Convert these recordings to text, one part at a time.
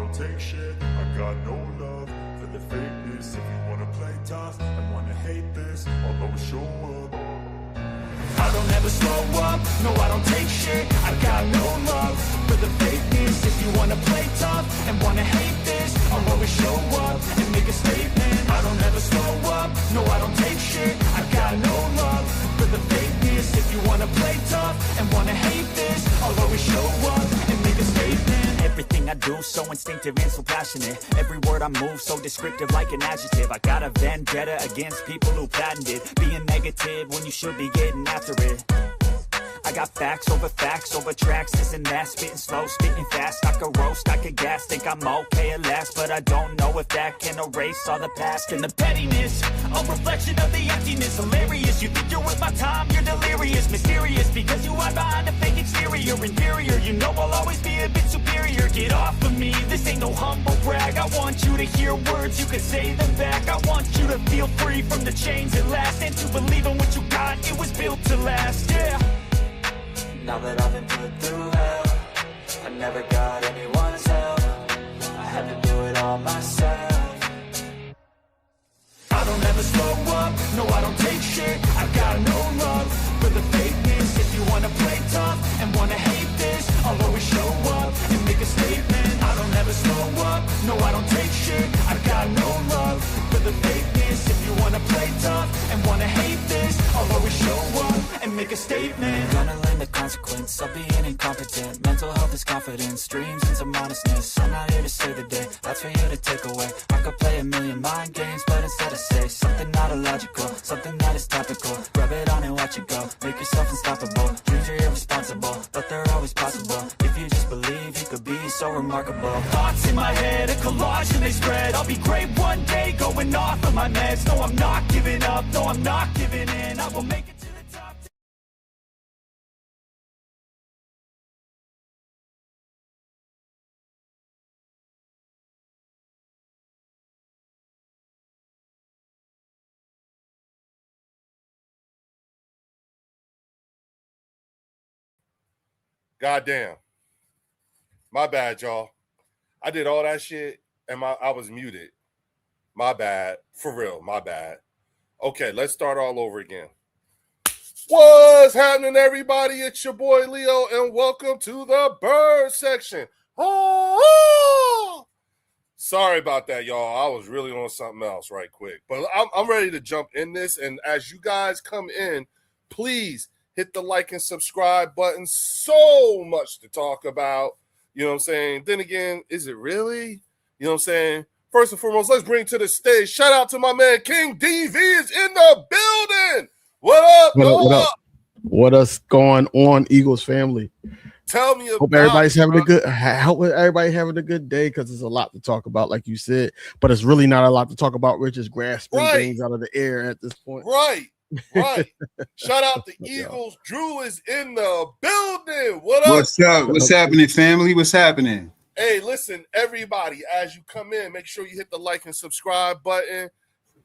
don't take shit. I got no love for the fakeness. If you wanna play tough and wanna hate this, I'll always show up. I don't ever slow up, no I don't take shit. I got no love for the fakeness. If you wanna play tough and wanna hate this, I'll always show up and make a statement. I don't ever slow up, no I don't take shit. I got no love for the fakeness. If you wanna play tough and wanna hate this, I'll always show up and make a statement. Everything I do so instinctive and so passionate. Every word I move so descriptive like an adjective. I got a vendetta against people who patented being negative when you should be getting after it. I got facts over tracks, this and that, spitting slow, spitting fast. I could roast, I could gas, think I'm okay at last, but I don't know if that can erase all the past and the pettiness. A reflection of the emptiness, hilarious. You think you're worth my time, you're delirious, mysterious, because you hide behind a fake exterior, inferior. You know I'll always be a bit superior. Get off of me, this ain't no humble brag. I want you to hear words, you can say them back. I want you to feel free from the chains at last, and to believe in what you got, it was built to last, yeah. Now that I've been put through hell, I never got anyone's help. I had to do it all myself. I don't ever slow up, no I don't take shit. I got no love for the fakeness. If you wanna play tough and wanna hate this, I'll always show up and make a statement. I don't ever slow up, no I don't take shit. I got no love for the fakeness. If you wanna play tough and wanna hate this, I'll always show up and make a statement. Gonna learn the consequence of being incompetent. Mental health is confidence, dreams and some honestness. I'm not here to save the day, that's for you to take away. I could play a million mind games, but instead I say something not illogical, something that is topical. Rub it on and watch it go, make yourself unstoppable. Dreams are irresponsible, but they're always possible. If you just believe, you could be so remarkable. Thoughts in my head, a collage and they spread. I'll be great one day, going off of my meds. No, I'm not giving up, no, I'm not giving in. I will make it to the top. Goddamn. My bad, y'all. I did all that shit and I was muted. My bad. For real, my bad. Okay, let's start all over again. What's happening, everybody? It's your boy Leo, and welcome to the Bird Section. Oh! Sorry about that, y'all. I was really on something else right quick. But I'm ready to jump in this, and as you guys come in, please hit the like and subscribe button. So much to talk about. You know what I'm saying? Then again, is it really? You know what I'm saying? First and foremost, let's bring to the stage. Shout out to my man King DV is in the building. What up? What up? What is going on, Eagles family? Tell me about Hope everybody's having a good. Hope everybody having a good day, because there's a lot to talk about, like you said. But it's really not a lot to talk about. We're just grasping things out of the air at this point. Right. Shout out to Eagles Drew is in the building. What up? What's up? What's happening, family? What's happening? Hey, listen, everybody, as you come in, make sure you hit the like and subscribe button.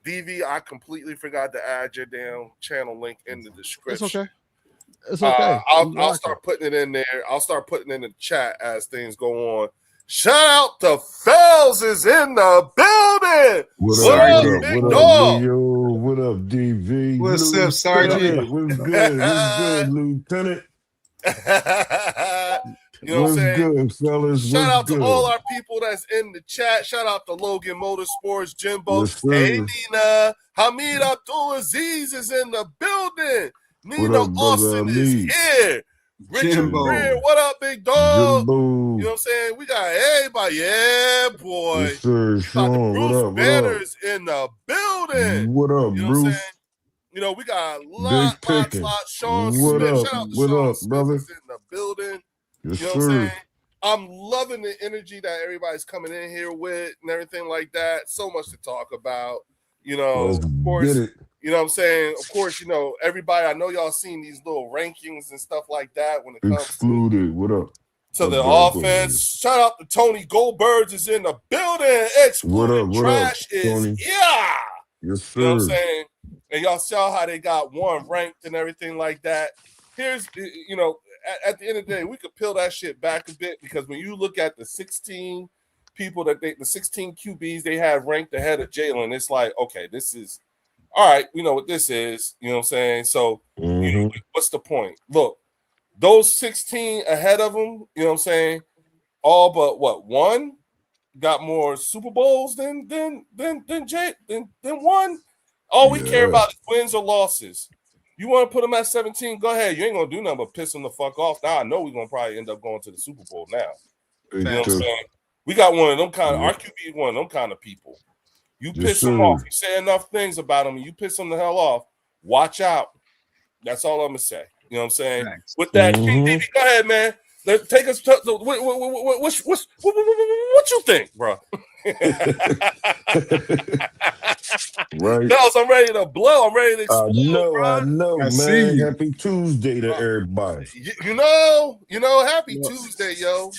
DV, I completely forgot to add your damn channel link in the description. It's okay. It's okay. I'll start putting it in there. I'll start putting it in the chat as things go on. Shout out to Fells is in the building. What up, big dog? Leo? What up, DV? What's up, Sergeant? What's good? What's good, Lieutenant? You know what I'm saying? Good, fellas? Shout out to all our people that's in the chat. Shout out to Logan Motorsports, Jimbo. Yes, hey, Nina. Hamid Abdulaziz is in the building. Nina up, Austin is here. Richard Jimbo. Greer, what up, big dog? Jimbo. You know what I'm saying? We got everybody. Yeah, boy. Yes, sir. Sean, Bruce what up? Banners in the building. What up, You know Bruce? what I'm saying? You know, we got lot. Sean What Smith. up? Shout out to What Sean up, Smith brother? is in the building. Yes, You know what I'm sir. saying? I'm loving the energy that everybody's coming in here with and everything like that. So much to talk about. You know, Let's of course, get it. you know what I'm saying? Of course, you know, everybody, I know y'all seen these little rankings and stuff like that when it comes Excluded. What up? to the Let's go. offense. Shout out to Tony Goldbergs is in the building. Excluded What up, trash is Tony? yeah. Yes, You know what I'm sir. saying? And y'all saw how they got one ranked and everything like that. Here's, you know, at the end of the day, we could peel that shit back a bit, because when you look at the 16 people that the 16 QBs they have ranked ahead of Jalen. It's like, okay, this is all right. We know what this is. You know what I'm saying? So, what's the point? Look, those 16 ahead of him. You know what I'm saying? All but what one got more Super Bowls than one. All we care about is wins or losses. You want to put them at 17? Go ahead. You ain't gonna do nothing but piss them the fuck off. Now I know we're gonna probably end up going to the Super Bowl now. You know what I'm saying? We got one of them kind of our QB is one of them kind of people. You piss them off. You say enough things about them, and you piss them the hell off. Watch out. That's all I'm gonna say. You know what I'm saying? Thanks. With that, King DB, go ahead, man. Take us to what you think, bro? Right. Bells, I'm ready to blow. I'm ready to explode, I know, man. Happy Tuesday to everybody. You know, happy Tuesday, yo.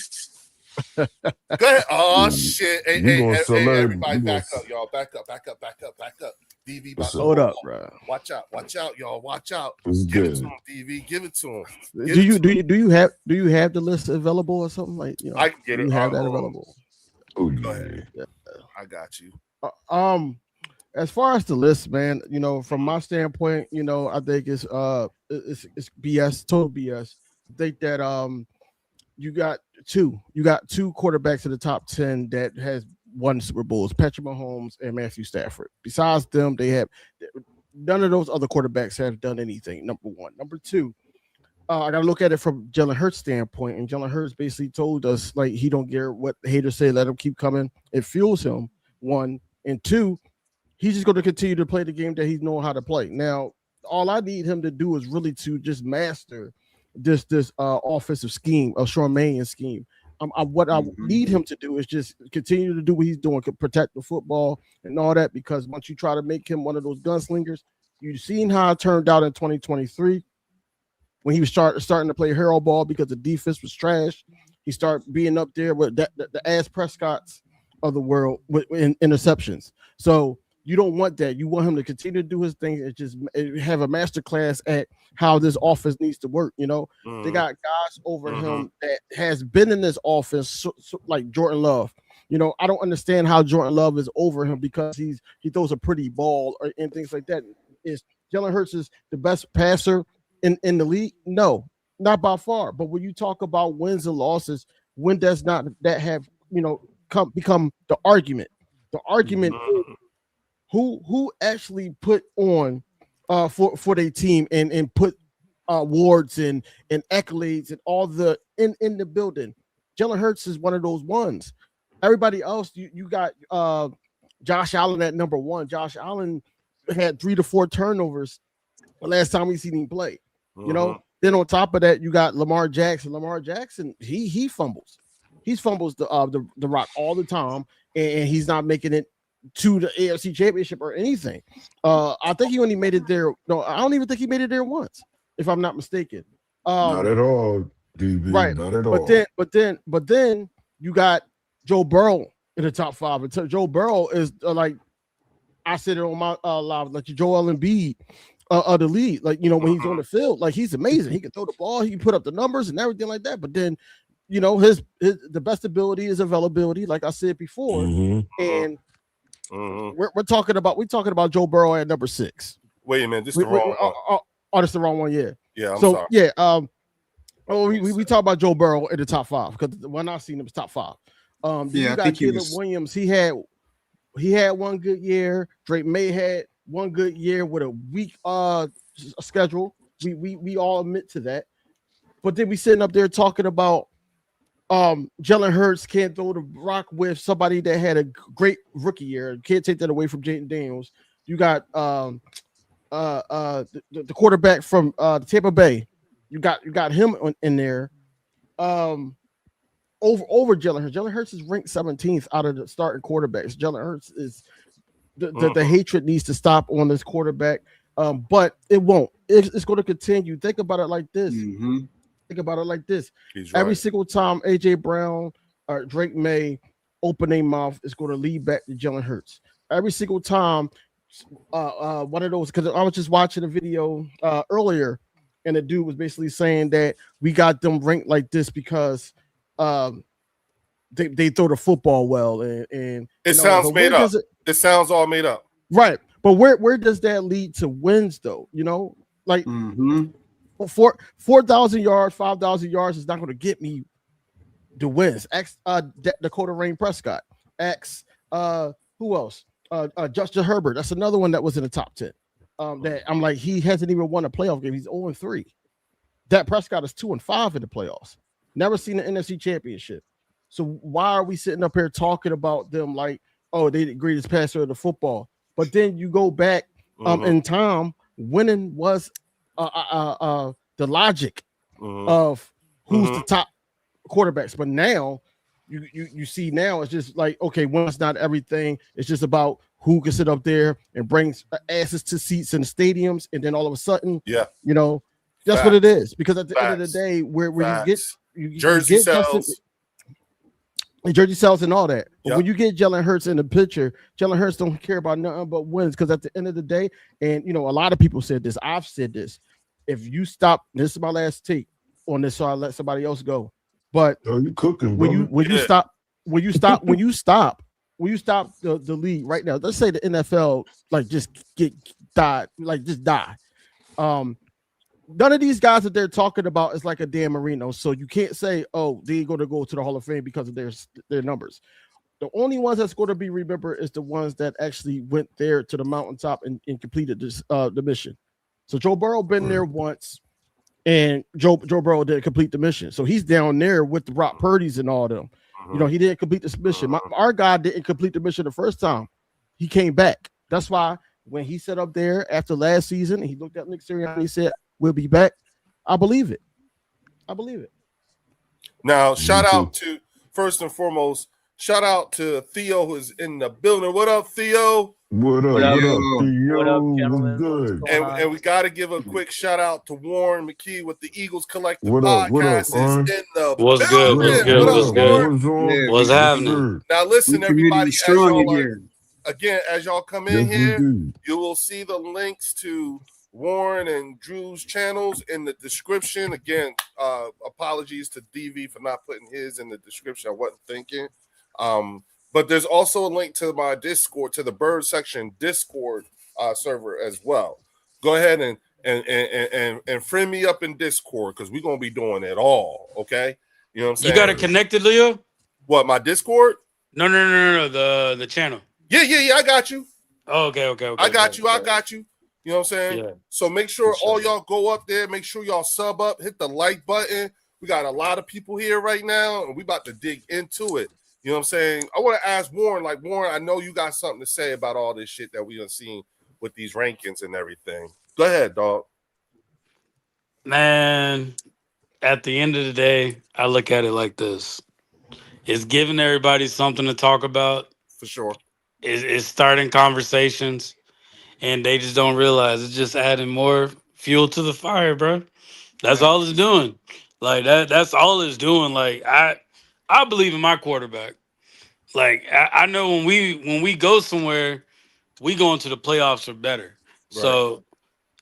Go ahead. Oh, shit. Hey, everybody, back up, y'all. Back up. DV, hold up, bro. Watch out, y'all. Watch out. Give it to him, DV. Give it to him. Do you have the list available or something like? You know, I can get it. You have that available. Oh, go ahead. Yeah. I got you. As far as the list, man, you know, from my standpoint, you know, I think it's BS, total BS. I think that you got two quarterbacks in the top 10 that has won Super Bowls, Patrick Mahomes and Matthew Stafford. Besides them, none of those other quarterbacks have done anything. Number one. Number two, I gotta look at it from Jalen Hurts' standpoint, and Jalen Hurts basically told us like he don't care what the haters say, let him keep coming. It fuels him. One and two, he's just going to continue to play the game that he knows how to play. Now, all I need him to do is really to just master this offensive scheme, a Sean Mannion scheme. What I need him to do is just continue to do what he's doing, protect the football and all that. Because once you try to make him one of those gunslingers, you've seen how it turned out in 2023 when he was starting to play hero ball because the defense was trash. He started being up there with the ass Prescotts of the world with interceptions. So you don't want that. You want him to continue to do his thing and just have a master class at how this offense needs to work. You know, they got guys over him that has been in this offense, like Jordan Love. You know, I don't understand how Jordan Love is over him because he throws a pretty ball and things like that. Is Jalen Hurts is the best passer in the league? No, not by far. But when you talk about wins and losses, when does not that have, you know, become the argument? The argument is who actually put on for their team and put awards and accolades and all the in the building. Jalen Hurts is one of those ones. Everybody else, you got Josh Allen at number one. Josh Allen had 3 to 4 turnovers the last time we seen him play. You know, then on top of that, you got Lamar Jackson. Lamar Jackson, he fumbles. He fumbles the rock all the time, and he's not making it to the AFC Championship or anything. I think he only made it there. No, I don't even think he made it there once, if I'm not mistaken. Not at all, DB. Right. Not at all. But then you got Joe Burrow in the top 5. And Joe Burrow is like I said it on my live, like Joel Embiid of the league. Like, you know, when he's on the field, like he's amazing. He can throw the ball, he can put up the numbers and everything like that. But then, you know, the best ability is availability, like I said before. And we're talking about Joe Burrow at number 6. Wait a minute, this is the wrong one. Oh, this is the wrong one, yeah. Yeah, I'm sorry. Yeah, we talk about Joe Burrow in the top 5 because when I seen him, it's top 5. You got Caleb Williams. He had one good year. Drake May had one good year with a weak schedule. We all admit to that. But then we sitting up there talking about Jalen Hurts can't throw the rock with somebody that had a great rookie year. Can't take that away from Jaden Daniels. You got the quarterback from Tampa Bay. You got him in there. Over Jalen Hurts. Jalen Hurts is ranked 17th out of the starting quarterbacks. Jalen Hurts is the hatred needs to stop on this quarterback. But it won't. It's going to continue. Think about it like this. Think about it like this. Every single time AJ Brown or Drake May open their mouth, it's going to lead back to Jalen Hurts. Every single time one of those, because I was just watching a video earlier, and the dude was basically saying that we got them ranked like this because Jalen they throw the football well, and it sounds made up. It sounds all made up, right? But where does that lead to wins though? Like 4,000 yards, 5,000 yards is not going to get me the wins. Dakota Rain Prescott. Who else? Justin Herbert. That's another one that was in the top 10. That I'm like, he hasn't even won a playoff game. He's 0-3. Dak Prescott is 2-5 in the playoffs. Never seen an NFC championship. So why are we sitting up here talking about them like, oh, they the greatest passer of the football? But then you go back in time, winning was the logic of who's the top quarterbacks. But now you see now it's just like, okay, one's not everything. It's just about who can sit up there and bring asses to seats in the stadiums, and then all of a sudden, that's what it is. Because at the end of the day, where you get jersey sales. Jersey sales and all that. But when you get Jalen Hurts in the picture, Jalen Hurts don't care about nothing but wins. Because at the end of the day, and a lot of people said this, I've said this. If you stop, this is my last take on this, so I'll let somebody else go. But you cooking, when you stop the league right now, let's say the NFL just die. None of these guys that they're talking about is like a Dan Marino, so you can't say, oh, they're going to go to the Hall of Fame because of their numbers. The only ones that's going to be remembered is the ones that actually went there to the mountaintop and completed this the mission. So Joe Burrow been there once, and Joe Burrow didn't complete the mission. So he's down there with the Brock Purdy's and all them. He didn't complete this mission. Our guy didn't complete the mission the first time. He came back. That's why when he sat up there after last season, and he looked at Nick Sirianni and he said, we'll be back. I believe it. Now, shout out to, first and foremost, shout out to Theo, who's in the building. What up, Theo? What up, Theo? What up, gentlemen? Good. And we got to give a quick shout out to Warren McKee with the Eagles Collective What up, Podcast. Warren? Is in the What's building. good? Warren? What's happening? Now, listen, everybody. Strong here. Again, as y'all come in here, you will see the links to Warren and Drew's channels in the description. Again, apologies to DV for not putting his in the description. I wasn't thinking. But there's also a link to my Discord, to the TheBirdSection Discord server as well. Go ahead and friend me up in Discord, because we're gonna be doing it all. Okay, you know what I'm saying? You got it connected, Leo? What, my Discord? No. The channel. Yeah. I got you. Oh, okay. I got you. You know what I'm saying? Yeah. So make sure all y'all go up there. Make sure y'all sub up. Hit the like button. We got a lot of people here right now, and we about to dig into it. You know what I'm saying? I want to ask Warren, Warren, I know you got something to say about all this shit that we have seen with these rankings and everything. Go ahead, dog. Man, at the end of the day, I look at it like this. It's giving everybody something to talk about. For sure. It's starting conversations, and they just don't realize it's just adding more fuel to the fire, bro. That's all it's doing. That's all it's doing. I believe in my quarterback. I know when we go somewhere, we go into the playoffs or better. Right. So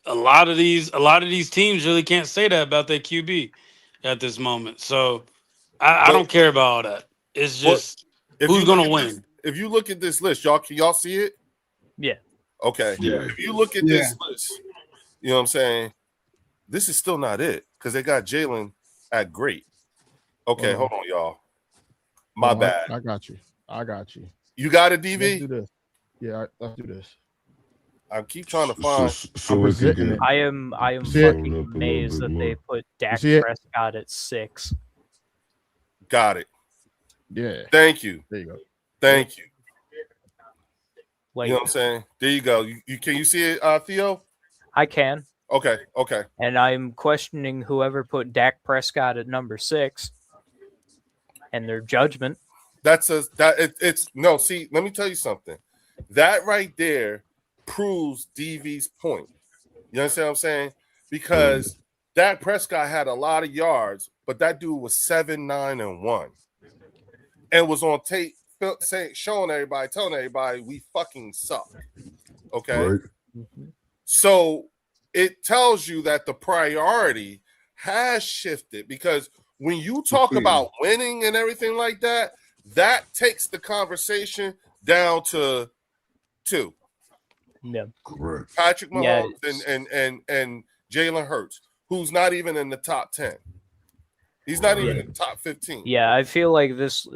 a lot of these teams really can't say that about their QB at this moment. So I don't care about all that. It's just who's gonna win. If you look at this list, can y'all see it? Yeah. Okay. Yeah. If you look at this list, you know what I'm saying? This is still not it, because they got Jalen at great. Okay, hold on, y'all. My bad. I got you. You got it, DV? Let's do this. Yeah, let's do this. I keep trying to find. I am fucking amazed that they put Dak Prescott at 6. Got it. Yeah. Thank you. There you go. Thank you. You know what I'm saying? There you go. Can you see it, Theo? I can. Okay. And I'm questioning whoever put Dak Prescott at number 6 and their judgment. See, let me tell you something. That right there proves DV's point. You understand what I'm saying? Because Dak Prescott had a lot of yards, but that dude was 7-9-1 and was on tape telling everybody we fucking suck. Okay. Right. So it tells you that the priority has shifted, because when you talk about winning and everything like that, that takes the conversation down to 2. Yeah. Correct. Patrick Yeah, Mahomes and Jalen Hurts, who's not even in the top 10. He's not even in the top 15. Yeah, I feel like this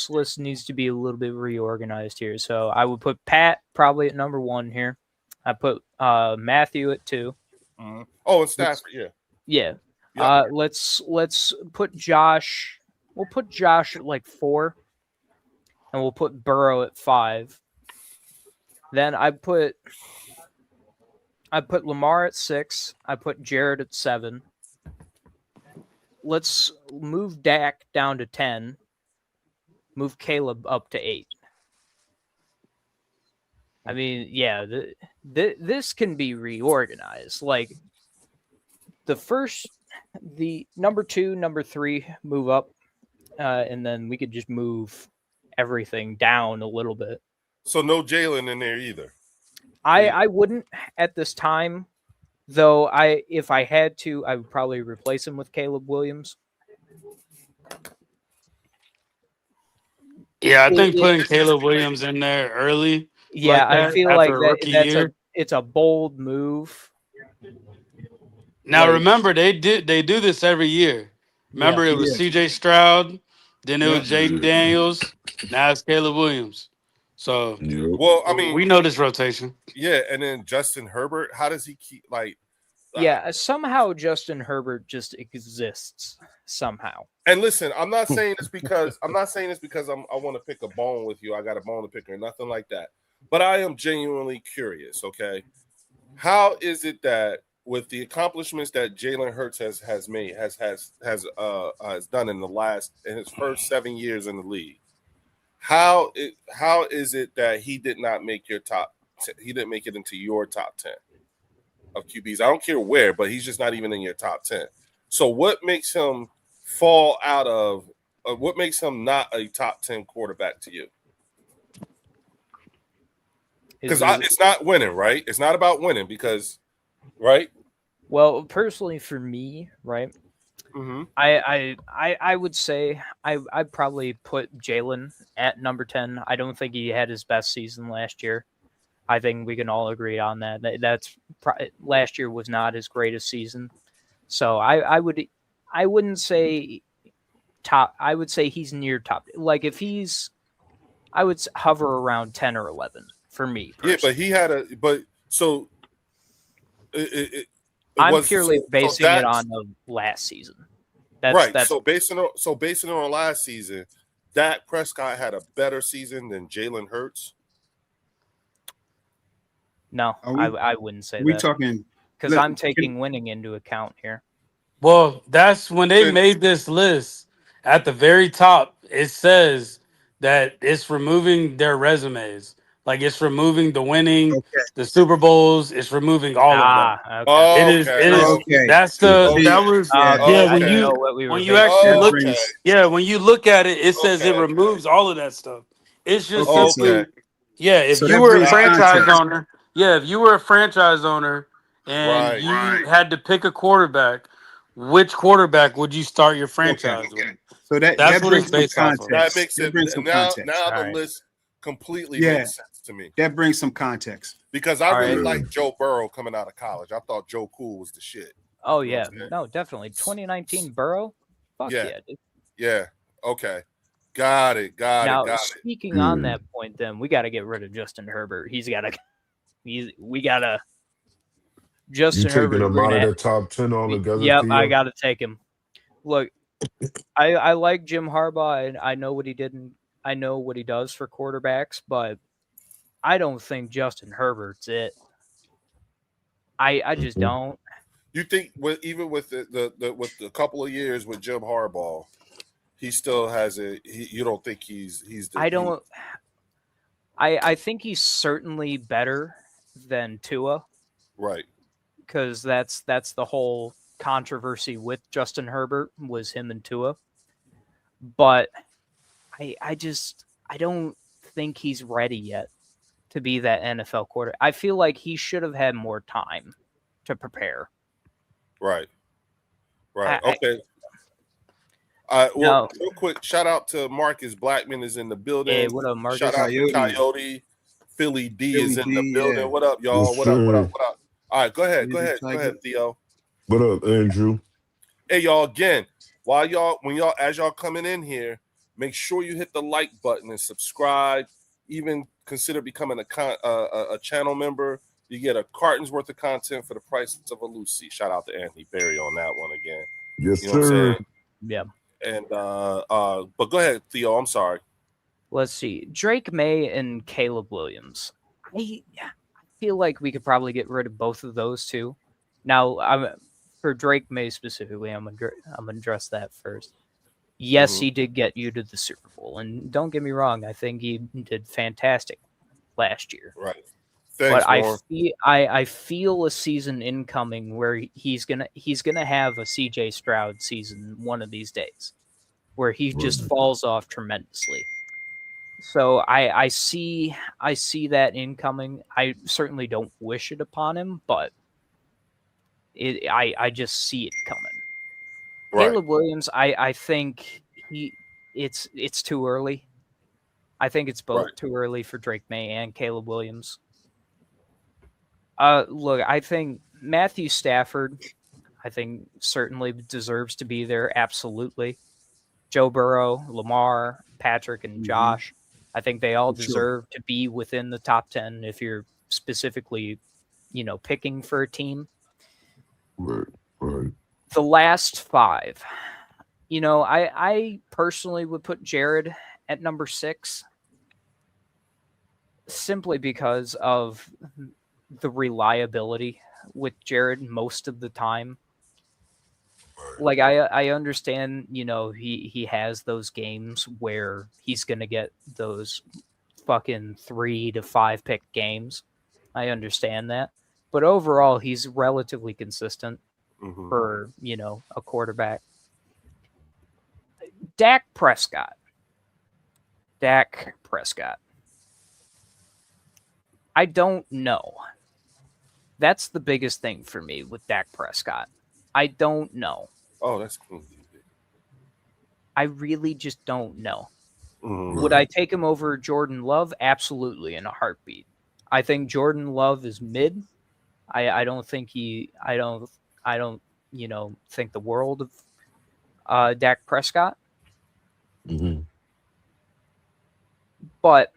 list needs to be a little bit reorganized here. So I would put Pat probably at number 1 here. I put Matthew at 2. Mm-hmm. Oh, and Stafford, yeah. Yeah. Yep. Let's put Josh. We'll put Josh at like 4, and we'll put Burrow at 5. Then I put Lamar at 6. I put Jared at 7. Let's move Dak down to 10. Move Caleb up to 8. I mean, yeah, this can be reorganized. Like the number 2, number 3 move up, and then we could just move everything down a little bit. So no Jalen in there either. I wouldn't at this time, though. If I had to, I would probably replace him with Caleb Williams. Yeah, I think putting Caleb Williams in there early. Yeah, like that, I feel after like a rookie that's year. it's a bold move. Now Like- remember, they do this every year. Remember, it was C.J. Stroud, then it was Jaden Daniels, now it's Caleb Williams. So, Well, I mean, we know this rotation. Yeah, and then Justin Herbert, how does he keep like? Yeah, somehow Justin Herbert just exists somehow. And listen, I'm not saying this because I want to pick a bone with you. I got a bone to pick or nothing like that. But I am genuinely curious. Okay, how is it that with the accomplishments that Jalen Hurts has done in his first 7 years in the league, how is it that he did not make your top? He didn't make it into your top 10 of QBs. I don't care where, but he's just not even in your top 10. So what makes him fall out of? What makes him not a top 10 quarterback to you? Because it's not winning, right? It's not about winning because, right? Well, personally, for me, right, Mm-hmm. I would say I'd probably put Jalen at number 10. I don't think he had his best season last year. I think we can all agree on that. Last year was not his greatest season. So I wouldn't say top. I would say he's near top. Like if I would hover around 10 or 11 for me. Personally. Yeah, but he had I'm purely basing it on the last season. That's so basing it on last season, Dak Prescott had a better season than Jalen Hurts. No, I wouldn't say We that. talking Because I'm taking winning into account here. Well, that's when they made this list at the very top. It says that it's removing their resumes. Like it's removing the winning, the Super Bowls. It's removing all of that. Okay. Oh, It is. Okay. That's the. That was. when when you actually look. okay. Yeah, when you look at it, it says it removes all of that stuff. It's just simply. Yeah, if So you that were a brings franchise context. owner. Yeah, if you were a franchise owner and you had to pick a quarterback, which quarterback would you start your franchise with? So That's that what brings it's some based off of. context. That makes it brings some now. context. Now the All right. list completely Yeah. makes sense to me That brings some context. because I really right. like Joe Burrow coming out of college. I thought Joe Cool was the shit. Oh, You know yeah. what I'm saying? No, definitely. 2019 Burrow? Fuck Yeah. yeah. Dude. Yeah. Okay. Got it. Now, Got it. speaking on that point, then, we got to get rid of Justin Herbert. We got to. Justin You taking Herbert. him out of the top 10 altogether? Yep, Theo? I got to take him. Look, I like Jim Harbaugh, and I know what he did, and I know what he does for quarterbacks, but I don't think Justin Herbert's it. I just don't. You think even with the couple of years with Jim Harbaugh, he still has you don't think he's the I don't. I think he's certainly better than Tua, right. because that's the whole controversy with Justin Herbert was him and Tua. But I don't think he's ready yet to be that NFL quarterback. I feel like he should have had more time to prepare. Right. Okay. No. Real quick, shout out to Marcus Blackman is in the building. What up, Marcus? Shout out to Coyote. Coyote. Philly D Philly is in the D, building. yeah. What up, y'all? Yes, What up? What up? sir. What up? All right, go ahead. Go Music ahead. Go Tiger. ahead, Theo. What up, Andrew? Hey, y'all, again, as y'all coming in here, make sure you hit the like button and subscribe. Even consider becoming a channel member. You get a carton's worth of content for the price of a Lucy. Shout out to Anthony Berry on that one again. Yes, You know what I'm sir. saying? Yeah. And but go ahead, Theo. I'm sorry. Let's see. Drake May and Caleb Williams. I feel like we could probably get rid of both of those two. Now, for Drake May specifically, I'm gonna address that first. Yes, he did get you to the Super Bowl, and don't get me wrong, I think he did fantastic last year. Right. Thanks, But I feel a season incoming where he's gonna have a CJ Stroud season one of these days, where he just falls off tremendously. So I see that incoming. I certainly don't wish it upon him, but I just see it coming. Right. Caleb Williams, I think it's too early. I think it's both too early for Drake May and Caleb Williams. Look, I think Matthew Stafford, I think certainly deserves to be there. Absolutely. Joe Burrow, Lamar, Patrick, and Josh. I think they all deserve to be within the top 10 if you're specifically, picking for a team. Right. The last 5, I personally would put Jared at number 6 simply because of the reliability with Jared most of the time. Like I understand, he has those games where he's gonna get those fucking 3 to 5 pick games. I understand that, but overall, he's relatively consistent for a quarterback. Dak Prescott. I don't know. That's the biggest thing for me with Dak Prescott. I don't know. Oh, that's cool. I really just don't know. Mm-hmm. Would I take him over Jordan Love? Absolutely, in a heartbeat. I think Jordan Love is mid. I don't think think the world of Dak Prescott. Mm-hmm. But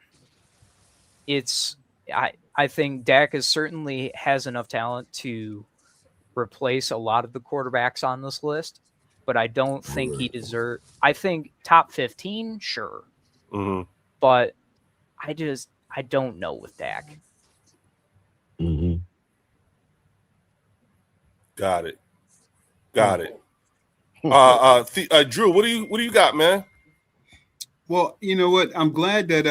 I think Dak certainly has enough talent to replace a lot of the quarterbacks on this list, but I don't think he deserves. I think top 15, sure, but I don't know with Dak. Mm-hmm. Got it. Drew, what do you got, man? Well, you know what? I'm glad that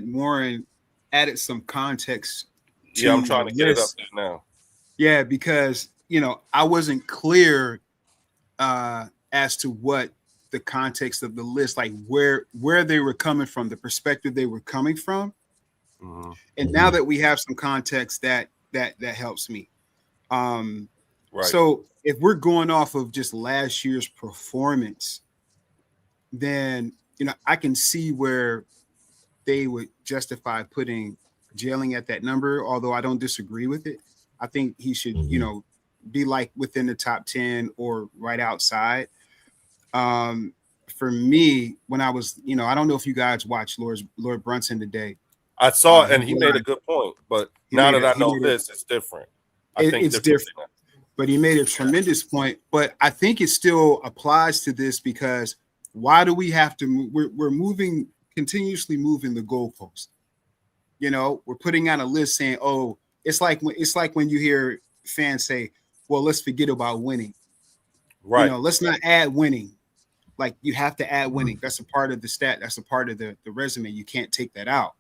Warren added some context. I'm trying to get it up there now. Yeah, because I wasn't clear as to what the context of the list, like where they were coming from, the perspective they were coming from. And now that we have some context, that helps me. So if we're going off of just last year's performance, then I can see where they would justify putting Jalen at that number, although I don't disagree with it. I think he should, be like within the top 10 or right outside. For me, when I was, I don't know if you guys watched Lord Brunson today. I saw it, and he made a good point. But now that I know this, it's different. I think it's different. But he made a tremendous point. But I think it still applies to this because why do we have to move? We're continuously moving the goalpost. We're putting out a list saying, "Oh, it's like when you hear fans say, well, let's forget about winning. Right. Let's not add winning. Like you have to add winning. That's a part of the stat. That's a part of the resume. You can't take that out.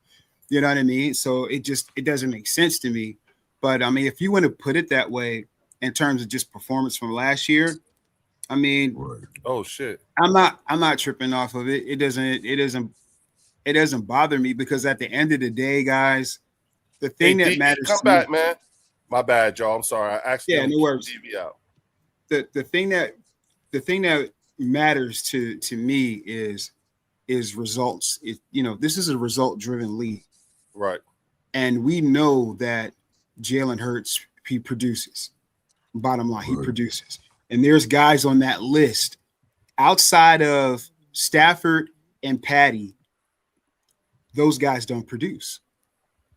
You know what I mean? So it doesn't make sense to me. But I mean, if you want to put it that way in terms of just performance from last year, I mean, oh shit. I'm not tripping off of it. It doesn't bother me because at the end of the day, guys, the thing that matters. Come back, man. My bad, y'all. I'm sorry. I actually no worries. TV out. The thing the thing that matters to me is results. This is a result driven league, Right. and we know that Jalen Hurts, he produces. Bottom line, he produces, and there's guys on that list outside of Stafford and Patty. Those guys don't produce.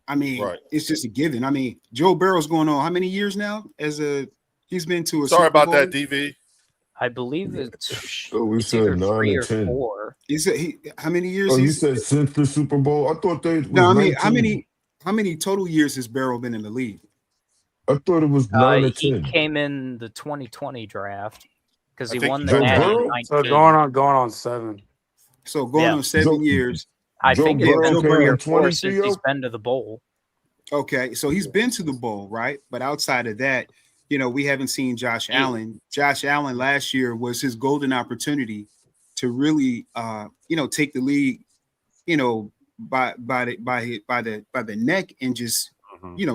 I mean, It's just a given. I mean, Joe Burrow's going on how many years now? He's been to a Sorry Super about Bowl? that, DV. I believe it's, So we it's said either 9 3 or or 10. 4. How many years? Oh, you said since the Super Bowl? I thought they was No, I mean, 19. how many total years has Burrow been in the league? I thought it was 9 or He 10. came in the 2020 draft because I he think won he the Joe Natty Burrow? in 19. So going on 7. So going Yeah. on 7 Joe- years. I Joe think it's Burrow been came 3 in or 4 20, since he's Theo? been to the bowl. Okay, so he's been to the bowl, right? But outside of that, we haven't seen Josh Allen. Josh Allen last year was his golden opportunity to really, take the league, by the neck and just,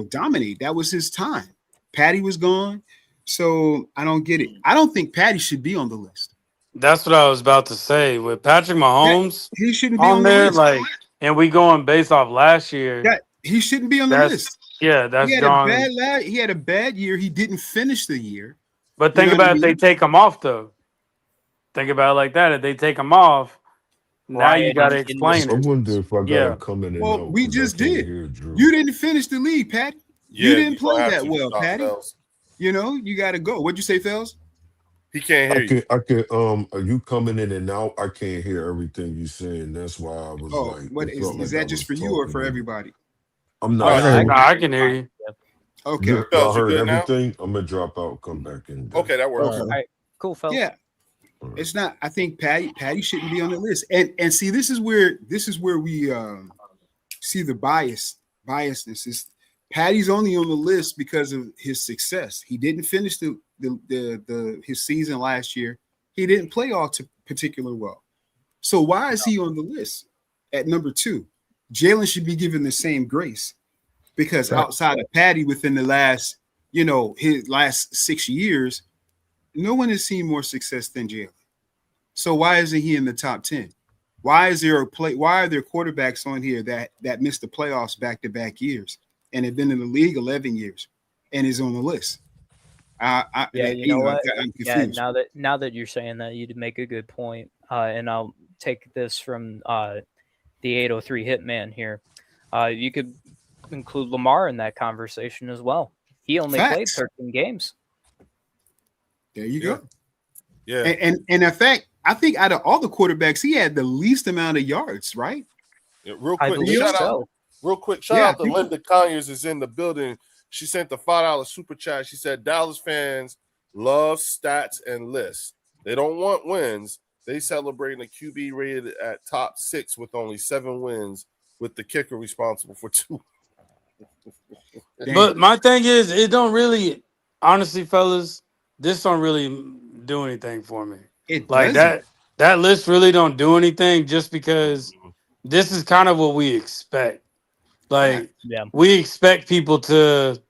dominate. That was his time. Patty was gone, so I don't get it. I don't think Patty should be on the list. That's what I was about to say. With Patrick Mahomes He shouldn't be on on the there, list. like, and we going based off last year. He shouldn't be on the That's list. that's He had John. he had a bad year. He didn't finish the year. But think You know what I about if they mean? take him off, though. Think about it like that. If they take him off, now you Ryan, got to in this- explain I it. wonder if I got Yeah. to come in and Well, out. we 'cause I just can't did. hear Drew. You didn't finish the league, Pat. Yeah, You didn't gonna play have that to well, stop Patty. Fells. You got to go. What'd you say, Fells? He can't hear you. I can are you coming in and out? I can't hear everything you saying. That's why I was Oh, like, what it felt is like I that just was for you or talking for to you. everybody? I'm Oh, not I sure. I can hear you. Okay. Y'all Fellas, you heard good now? everything? I'm gonna drop out, come back in. Okay, that works. All right, cool, fellas. Yeah. It's not. I think Patty shouldn't be on the list. And see, this is where we see the biasness. Is Patty's only on the list because of his success. He didn't finish his season last year. He didn't play all particular well. So why is he on the list at number 2? Jalen should be given the same grace because outside of Patty within the last, his last 6 years, no one has seen more success than Jalen. So why isn't he in the top 10? Why are there quarterbacks on here that missed the playoffs back-to-back years and have been in the league 11 years and is on the list? What? I'm confused. Yeah, now that you're saying that, you'd make a good point. And I'll take this from the 803 Hitman here. You could include Lamar in that conversation as well. He only played 13 games. There you go. Yeah. And in fact, I think out of all the quarterbacks, he had the least amount of yards, right? Yeah, real I quick, believe shout so. out. Real quick, shout out to Linda Conyers is in the building. She sent the $5 super chat. She said Dallas fans love stats and lists. They don't want wins. They celebrating a QB rated at top 6 with only 7 wins, with the kicker responsible for 2. But my thing is, it don't really, honestly, fellas, this don't really do anything for me. It Like doesn't. that list really don't do anything just because this is kind of what we expect. Like we expect people to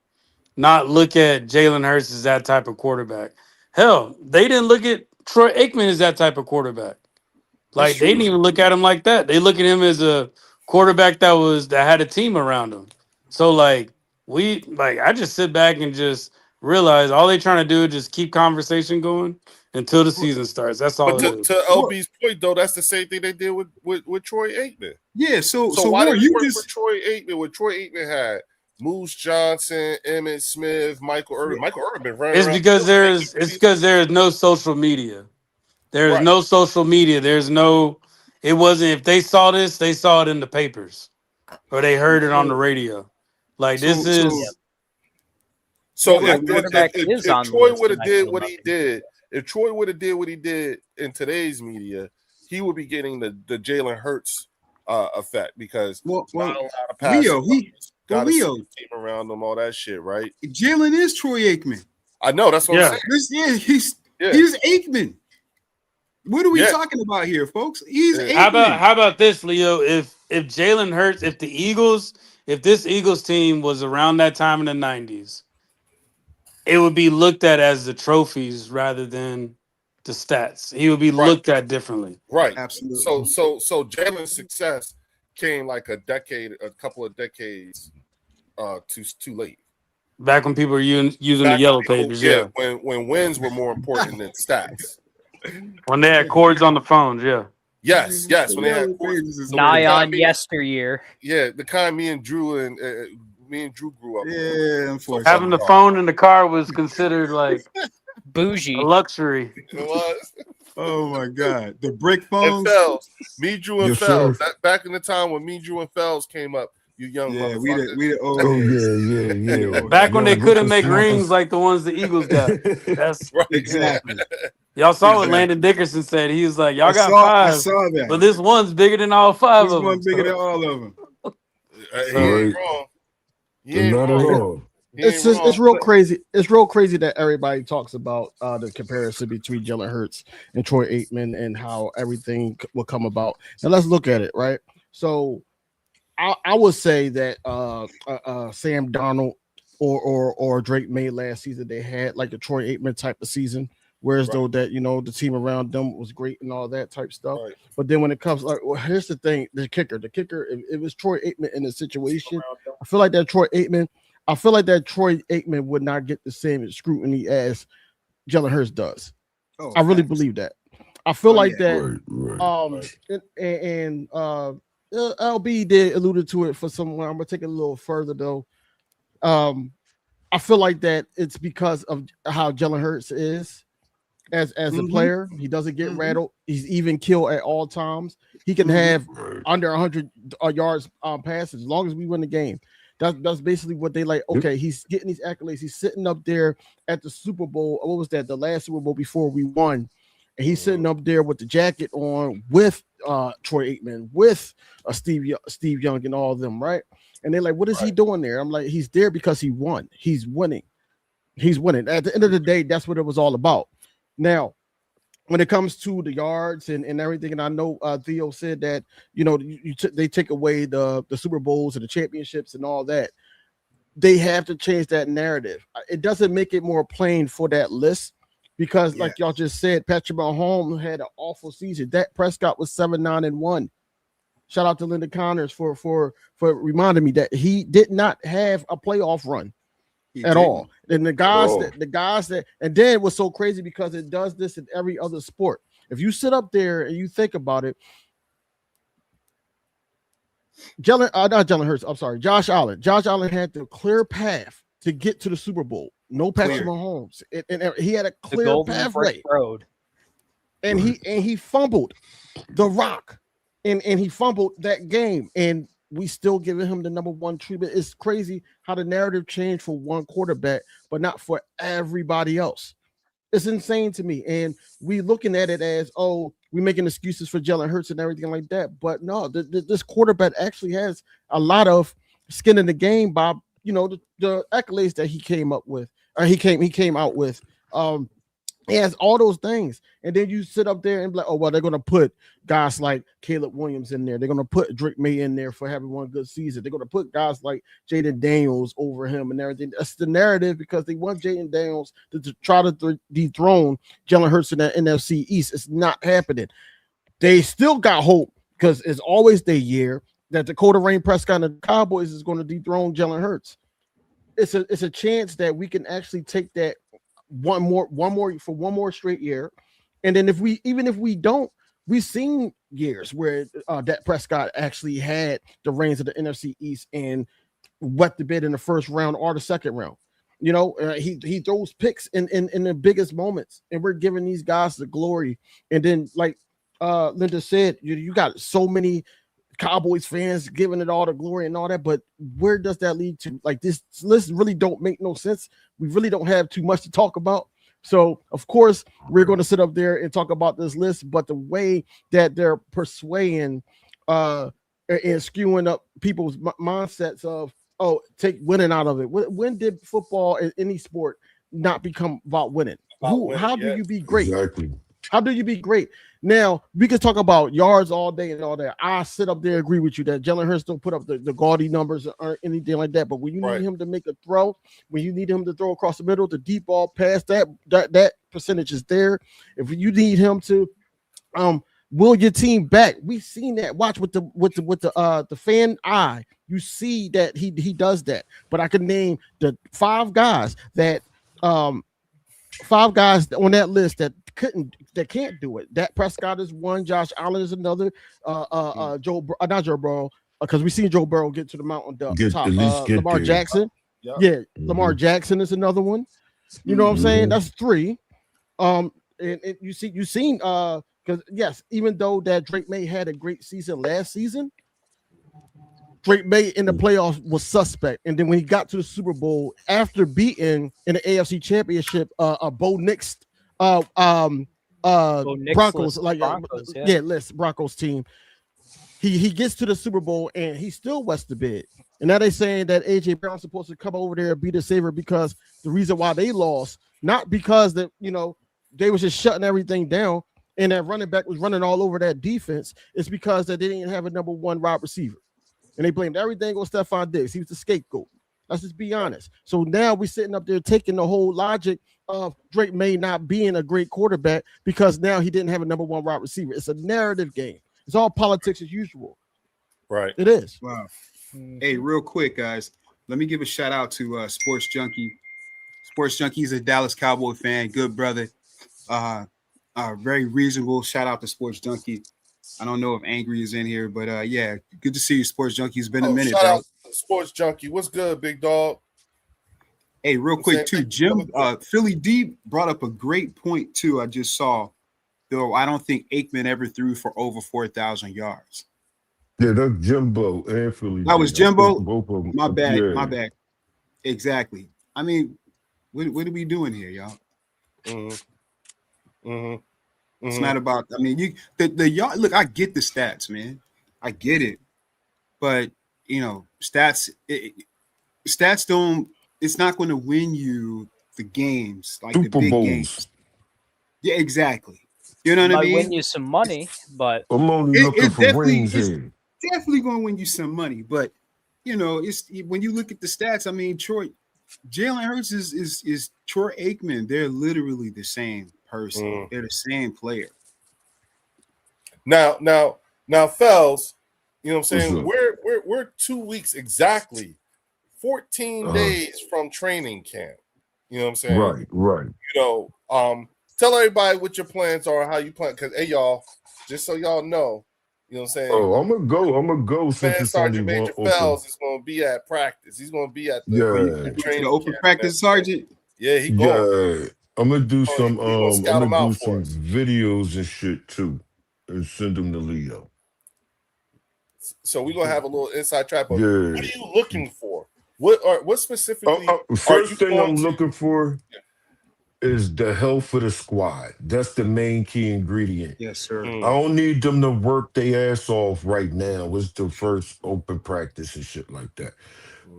not look at Jalen Hurts as that type of quarterback. Hell, they didn't look at Troy Aikman as that type of quarterback. Like they didn't even look at him like that. They look at him as a quarterback that had a team around him. So I just sit back and just realize all they trying to do is just keep conversation going until the season starts. That's all. But to LB's point, though, that's the same thing they did with Troy Aikman. Yeah. So why did you work just for Troy Aikman? When Troy Aikman had Moose Johnson, Emmitt Smith, Michael Irvin. Michael Irvin been running. It's because there is no social media. There is no social media. There's no. It wasn't. If they saw this, they saw it in the papers, or they heard it on the radio. Like this is. So if Troy would have did what he did, if Troy would have did what he did in today's media, he would be getting the Jalen Hurts effect because not a lot of passes. Got a team around him, all that shit, right? Jalen is Troy Aikman. I know that's what I'm saying. He's Aikman. What are we talking about here, folks? He's Aikman. How about this, Leo? If Jalen Hurts, if this Eagles team was around that time in the 90s, it would be looked at as the trophies rather than the stats. He would be looked at differently. Right. Absolutely. So Jalen's success came like a couple of decades too late. Back when people were using the yellow pages, yeah. When wins were more important than stats. When they had cords on the phones, yeah. Yes. When they had cords. Nigh on yesteryear. Yeah, the kind me and Drew grew up. Yeah, unfortunately. Having the phone in the car was considered like bougie, a luxury. It was. Oh my God, the brick phones. Me, Drew, and Fells. Back in the time when me, Drew, and Fells came up, you young motherfuckers. We yeah. Back when they couldn't make rings like the ones the Eagles got. That's right. Exactly. Y'all saw what Landon Dickerson said. He was like, "Y'all got five, I saw that. but this one's bigger than all five this of them." This one's bigger than all of them. He ain't wrong. Not at all. It's real crazy. It's real crazy that everybody talks about the comparison between Jalen Hurts and Troy Aikman and how everything will come about. Now let's look at it, right? So I would say that Sam Darnold or Drake May last season, they had like a Troy Aikman type of season, whereas though that the team around them was great and all that type stuff. Right. But then when it comes here's the thing, the kicker, if it was Troy Aikman in the situation, I feel like that Troy Aikman would not get the same scrutiny as Jalen Hurts does. I really believe that. I feel like that. Right. LB did alluded to it for someone. I'm gonna take it a little further though. I feel like that it's because of how Jalen Hurts is as a player. He doesn't get rattled. He's even killed at all times. He can have under 100 yards passes as long as we win the game. That's basically what they like. Okay, he's getting these accolades. He's sitting up there at the Super Bowl. What was that? The last Super Bowl before we won. And he's sitting up there with the jacket on with Troy Aikman, with Steve Young and all of them, right? And they're like, what is he doing there? I'm like, he's there because he won. He's winning. At the end of the day, that's what it was all about. Now, when it comes to the yards and everything, and I know Theo said that, they take away the Super Bowls and the championships and all that. They have to change that narrative. It doesn't make it more plain for that list. Because, like y'all just said, Patrick Mahomes had an awful season. Dak Prescott was 7-9-1. Shout out to Linda Connors for reminding me that he did not have a playoff run at all. And the guys that, and then it was so crazy because it does this in every other sport. If you sit up there and you think about it, Josh Allen. Josh Allen had the clear path to get to the Super Bowl. No Patrick Mahomes, and he had a clear pathway. Road. And he fumbled the rock, and he fumbled that game, and we still giving him the number one treatment. It's crazy how the narrative changed for one quarterback, but not for everybody else. It's insane to me, and we looking at it as we making excuses for Jalen Hurts and everything like that. But no, this quarterback actually has a lot of skin in the game by the accolades that he came up with. He came out with. He has all those things, and then you sit up there and be like, oh well, they're gonna put guys like Caleb Williams in there. They're gonna put Drake May in there for having one good season. They're gonna put guys like Jaden Daniels over him and everything. That's the narrative because they want Jaden Daniels to try to dethrone Jalen Hurts in the NFC East. It's not happening. They still got hope because it's always their year that Dakota Rain Prescott and the Cowboys is going to dethrone Jalen Hurts. It's a chance that we can actually take that one more straight year, and then if we don't, we've seen years where Dak Prescott actually had the reins of the NFC East and wet the bed in the first round or the second round. He throws picks in the biggest moments, and we're giving these guys the glory. And then, like Linda said, you got so many Cowboys fans giving it all the glory and all that, but where does that lead to? Like, this list really don't make no sense. We really don't have too much to talk about. So of course we're going to sit up there and talk about this list, but the way that they're persuading and skewing up people's mindsets of take winning out of it. When did football in any sport not become about winning? How do you be great? Exactly. How do you be great? Now, we can talk about yards all day and all that. I sit up there, agree with you that Jalen Hurts don't put up the gaudy numbers or anything like that. But when you need him to make a throw, when you need him to throw across the middle, the deep ball pass, that percentage is there. If you need him to will your team back, we've seen that. Watch with the fan eye. You see that he does that. But I can name the five guys on that list that can't do it. Dak Prescott is one, Josh Allen is another, not Joe Burrow, because we seen Joe Burrow get to the mountain top. At least get Lamar there. Jackson. Yep. Yeah, Lamar Jackson is another one. You know what I'm saying? That's three. And you've seen because yes, even though that Drake May had a great season last season, Drake May in the playoffs was suspect. And then when he got to the Super Bowl after beating in the AFC Championship, Bo Nix, Broncos, Broncos team. He gets to the Super Bowl and he still wets the bed. And now they're saying that AJ Brown's supposed to come over there and be the savior because the reason why they lost, not because that they was just shutting everything down and that running back was running all over that defense, it's because that they didn't have a number one wide receiver. And they blamed everything on Stephon Diggs. He was the scapegoat. Let's just be honest. So now we're sitting up there taking the whole logic of Drake May not being a great quarterback because now he didn't have a number one wide receiver. It's a narrative game. It's all politics as usual. Right. It is. Wow. Hey, real quick, guys. Let me give a shout out to Sports Junkie. Sports Junkie is a Dallas Cowboy fan. Good brother. Very reasonable. Shout out to Sports Junkie. I don't know if Angry is in here, but yeah, good to see you, Sports Junkie. It's been a minute, shout bro. out to Sports Junkie. What's good, big dog? Hey, real quick, too, Jim, Philly D brought up a great point, too. I just saw, though, I don't think Aikman ever threw for over 4,000 yards. Yeah, that's Jimbo and Philly. That was Jimbo? Both of them. My bad, Yeah. my bad. Exactly. I mean, what are we doing here, y'all? It's not about, I mean, the yard, look, I get the stats, man. I get it. But, stats don't, it's not going to win you the games, like Super the big Bowls. games. Yeah, exactly. You know what I Might mean? win you some money, but I'm only looking for rings here. Definitely going to win you some money. But, it's when you look at the stats, I mean, Jalen Hurts is Troy Aikman. They're literally the same person. They're the same player. Now, Fells, you know what I'm saying? We're 2 weeks exactly, 14 days from training camp. You know what I'm saying? Right. Tell everybody what your plans are, how you plan. Because, hey, y'all, just so y'all know, you know what I'm saying? Oh, I'm gonna go since it's only Sergeant one Major open. Fells is going to be at practice. He's going to be at the training the open camp, practice, Sergeant. Yeah, he going. Yeah, I'm gonna do some. I'm scout him gonna do out for some us. videos and shit too, and send them to Leo. So we're gonna have a little inside track. But Yeah. what are you looking for? What specifically? First thing I'm looking for is the health of the squad. That's the main key ingredient. Yes, sir. I don't need them to work their ass off right now. It's the first open practice and shit like that.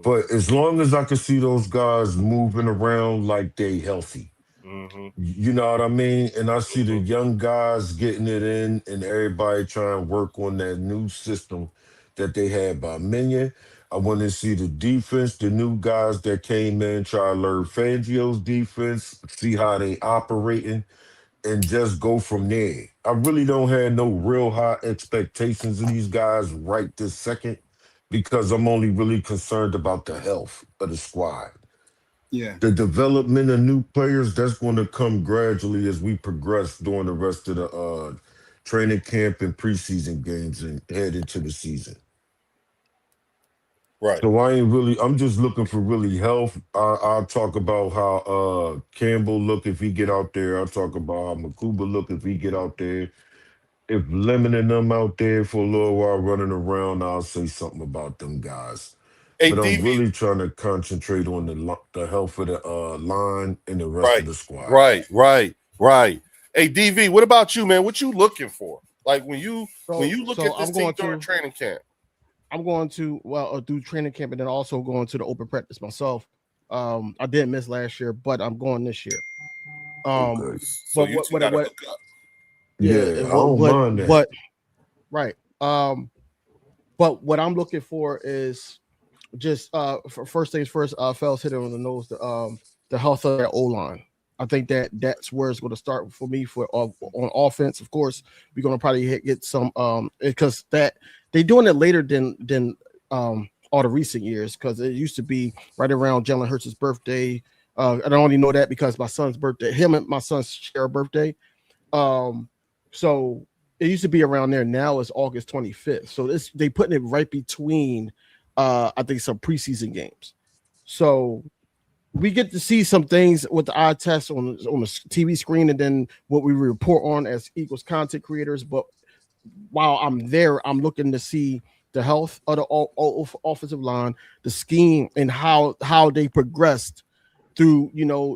But as long as I can see those guys moving around like they healthy, you know what I mean? And I see the young guys getting it in and everybody trying to work on that new system that they had by Minion. I want to see the defense, the new guys that came in, try to learn Fangio's defense, see how they operating, and just go from there. I really don't have no real high expectations of these guys right this second because I'm only really concerned about the health of the squad. Yeah. The development of new players, that's going to come gradually as we progress during the rest of the training camp and preseason games and head into the season. Right. So I'm just looking for really health. I'll talk about how Campbell look if he get out there. I'll talk about how Makuba look if he get out there. If Lemon and them out there for a little while running around, I'll say something about them guys. Hey, but I'm DV, really trying to concentrate on the health of the line and the rest of the squad. Right. Hey, DV, what about you, man? What you looking for? Like when you look at this team during training camp? I'm going to do training camp and then also going to the open practice myself. I didn't miss last year, but I'm going this year. So you two gotta hook up. Yeah, I don't what mind that. what right. But what I'm looking for is just for first things first, fellas hit it on the nose, the health of that O line. I think that's where it's going to start for me for on offense. Of course, we're going to probably get some because that they're doing it later than all the recent years, because it used to be right around Jalen Hurts' birthday. I only know that because my son's birthday, him and my son's share a birthday. So it used to be around there. Now it's August 25th. So they putting it right between I think some preseason games. So we get to see some things with the eye test on the TV screen, and then what we report on as Eagles content creators. But while I'm there, I'm looking to see the health of the offensive line, the scheme, and how they progressed through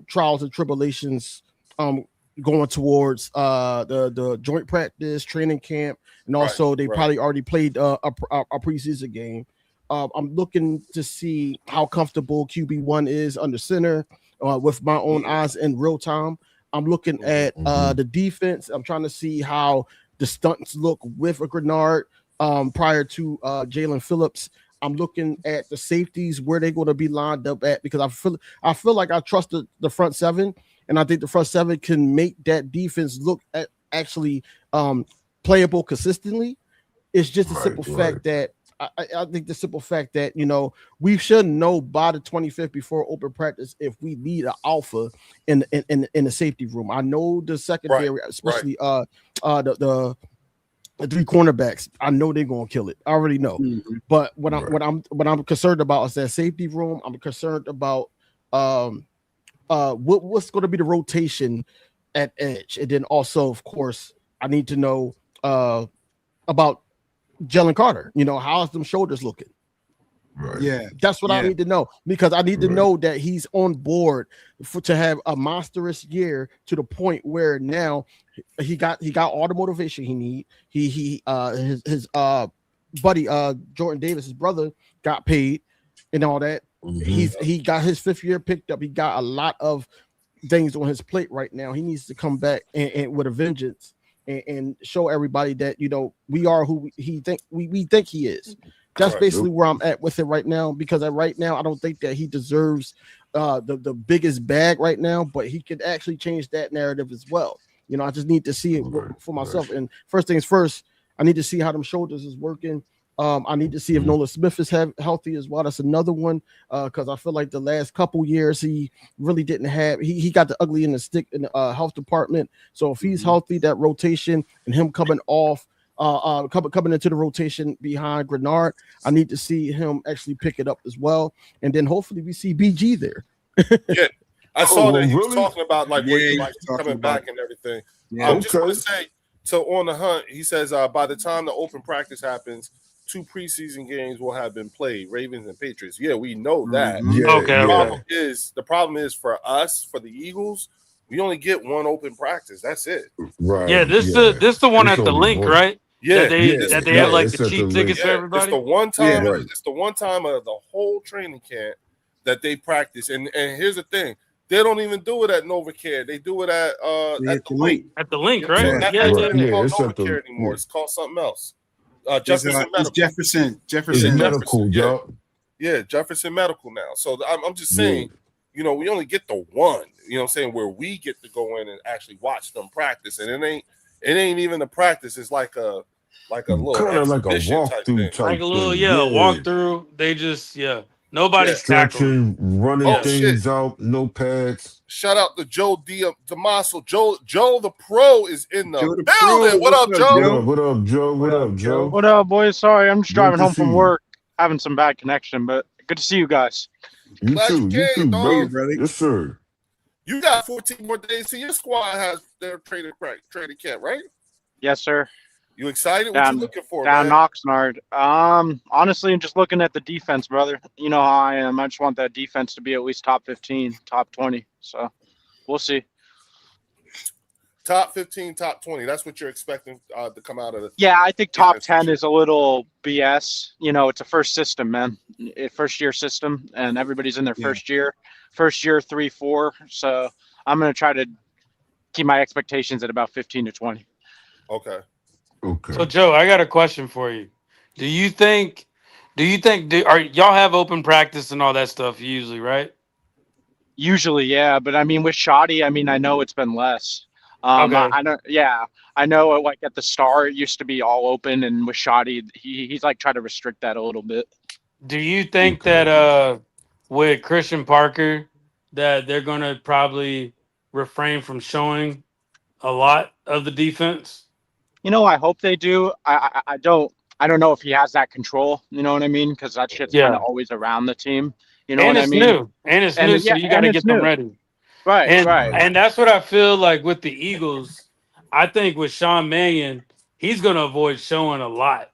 trials and tribulations, going towards the joint practice, training camp, and also they probably already played a preseason game. I'm looking to see how comfortable QB1 is under center with my own eyes in real time. I'm looking at the defense. I'm trying to see how the stunts look with a Grenard prior to Jalen Phillips. I'm looking at the safeties, where they're going to be lined up at, because I feel like I trust the front seven, and I think the front seven can make that defense look at actually playable consistently. It's just a simple fact that I think the simple fact that we should know by the 25th before open practice if we need an alpha in the safety room. I know the secondary, especially the three cornerbacks, I know they're gonna kill it. I already know. But what I'm concerned about is that safety room. I'm concerned about what's going to be the rotation at edge, and then also, of course, I need to know about Jalen Carter. How's them shoulders looking? Right. Yeah, That's what I need to know, because I need to know that he's on board to have a monstrous year, to the point where now he got all the motivation he need. His buddy Jordan Davis, his brother, got paid and all that. He got his 5th year picked up. He got a lot of things on his plate right now. He needs to come back and with a vengeance and show everybody that we are who we think he is. That's basically where I'm at with it right now, because right now I don't think that he deserves the biggest bag right now, but he could actually change that narrative as well. I just need to see it for myself. And first things first, I need to see how them shoulders is working. I need to see if Nolan Smith is healthy as well. That's another one, because I feel like the last couple years he really didn't have. He got the ugly in the stick in the health department. So if he's healthy, that rotation and him coming off, coming into the rotation behind Grenard, I need to see him actually pick it up as well. And then hopefully we see BG there. Yeah, I saw that he was really? talking about coming back and everything. Yeah. Just want to say, so on the hunt, he says by the time the open practice happens, 2 preseason games will have been played, Ravens and Patriots. Yeah, we know that. The problem is for us, for the Eagles, we only get 1 open practice. That's it. Right. Yeah, this the one at the link, right? Yeah, that they have like the cheap tickets for everybody. It's the one time. It's the one time of the whole training camp that they practice. And here's the thing: they don't even do it at NovaCare. They do it at the link. At the link, right? It's not called NovaCare anymore. It's called something else. Jefferson Medical. Jefferson Medical, yeah, Jefferson Medical now. So I'm just saying, we only get the 1. You know what I'm saying, where we get to go in and actually watch them practice, and it ain't even a practice. It's like a little kind of like a walkthrough type, like a little walkthrough. They just nobody's tackling, running things out, no pads. Shout out to Joe DeMaso. Joe the Pro is in the building. Pro. What up, Joe? What up, Joe? What up, Joe? What up, boys? Sorry, I'm just driving home from you. work, having some bad connection, but good to see you guys. You too, dog. brother. Yes, sir. You got 14 more days till your squad has their training camp, right? Yes, sir. You excited? What you looking for, down man? Oxnard. Honestly, I'm just looking at the defense, brother. You know how I am. I just want that defense to be at least top 15, top 20. So we'll see. Top 15, top 20. That's what you're expecting to come out of it. Yeah, I think top 10 is a little BS. It's a first system, man. First year system, and everybody's in their first year. First year, 3-4. So I'm going to try to keep my expectations at about 15 to 20. Okay. Okay. So Joe, I got a question for you. Do you think are y'all have open practice and all that stuff usually, right? Usually, yeah, but I mean with Shoddy, I mean I know it's been less. Okay. I know, yeah, I know. Like at the start, it used to be all open, and with Shoddy, he's like trying to restrict that a little bit. Do you think Okay. that with Christian Parker that they're gonna probably refrain from showing a lot of the defense? You know, I hope they do. I don't know if he has that control. You know what I mean? Because that shit's kind Yeah. of always around the team. You know And what I it's mean? new. And it's And new, so yeah, you and gotta it's get them new. ready. Right, And right. Right. and that's what I feel like with the Eagles. I think with Sean Mannion, he's gonna avoid showing a lot.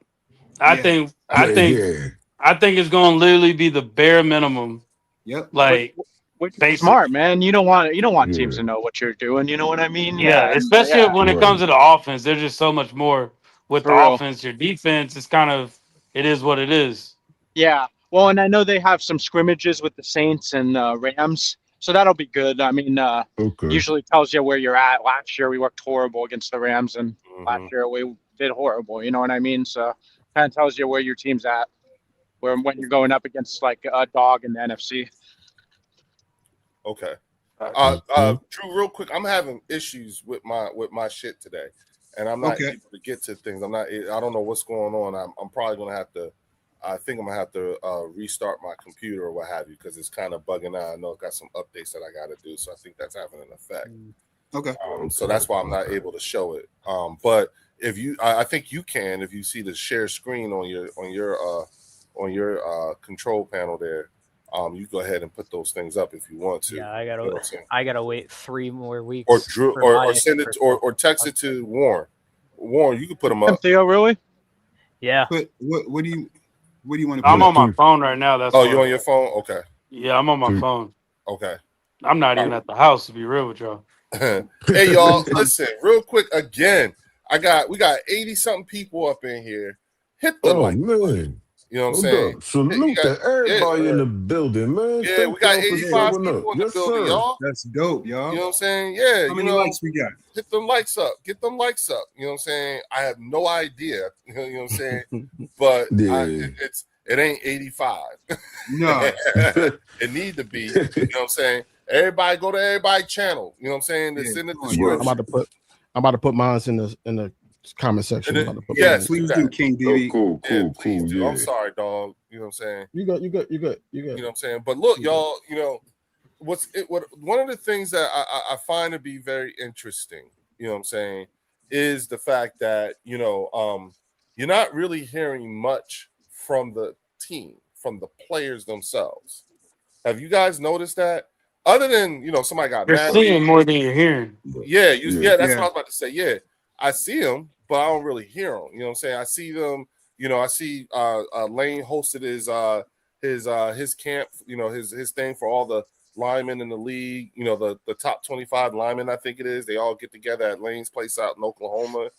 I Yeah. think I Yeah, think yeah. I think it's gonna literally be the bare minimum, Yep. Which, like which is basic. smart, man. You don't want teams Yeah. to know what you're doing. You know what I mean? Yeah, Yeah, and especially yeah, when it comes Right. to the offense. There's just so much more with the for real. offense. Your defense is kind of it is what it is. Yeah. Well, and I know they have some scrimmages with the Saints and Rams, so that'll be good. I mean, Okay. usually tells you where you're at. Last year we worked horrible against the Rams, and last Hmm. year we did horrible. You know what I mean? So kind of tells you where your team's at, where when you're going up against like a dog in the NFC. Okay. Mhm. Drew, real quick, I'm having issues with my shit today, and I'm not Okay. able to get to things. I don't know what's going on. I'm probably gonna have to. I think I'm gonna have to restart my computer or what have you because it's kind of bugging out. I know I've got some updates that I got to do, so I think that's having an effect. Okay. So that's why I'm not able to show it. But if you, I think you can if you see the share screen on your control panel there. You go ahead and put those things up if you want to. Yeah, You know what I'm saying? I gotta wait 3 more weeks. Or Drew, for or my send it, or text it to Warren. Warren, you can put them up. Theo, really? Yeah. But what do you want to I'm put Yeah, on up? my phone right now. That's Oh, why. you on your phone? Okay, Yeah, I'm on my Three. phone. okay. I'm not even at the house to be real with y'all. Hey y'all, listen real quick again. We got 80 something people up in here. Hit the Oh like button. man. You know what I'm Hold saying? up. You Salute got, to everybody in yeah, the building, man. yeah. We Thank got y'all for 85 showing up. people in the Yes, building, sir. y'all. That's dope, You y'all. know what I'm saying? Yeah, How many likes we got? hit them likes up. Get them likes up. You know what I'm saying? I have no idea. You know what I'm saying? But Yeah. it ain't 85. No. It need to be. You know what I'm saying? Everybody go to everybody's channel. You know what I'm saying? Yeah, It's in the come on, I'm Right. about description. to put mine in the comment section. I'm about to put mine. Yes, Please do do, that. King Oh, DB. cool, Yeah, cool, please cool. do. I'm Yeah. sorry, dog. You know what I'm saying? You good. You know what I'm saying? But look, y'all, what one of the things that I find to be very interesting, you know what I'm saying, is the fact that, you're not really hearing much from the team, from the players themselves. Have you guys noticed that? Other than, somebody got You're mad. seeing more than you're hearing. Yeah, Yeah. that's Yeah. what I was about to say. Yeah, I see them, but I don't really hear them. You know what I'm saying? I see them. I see Lane hosted his camp. His thing for all the linemen in the league. The top 25 linemen, I think it is. They all get together at Lane's place out in Oklahoma.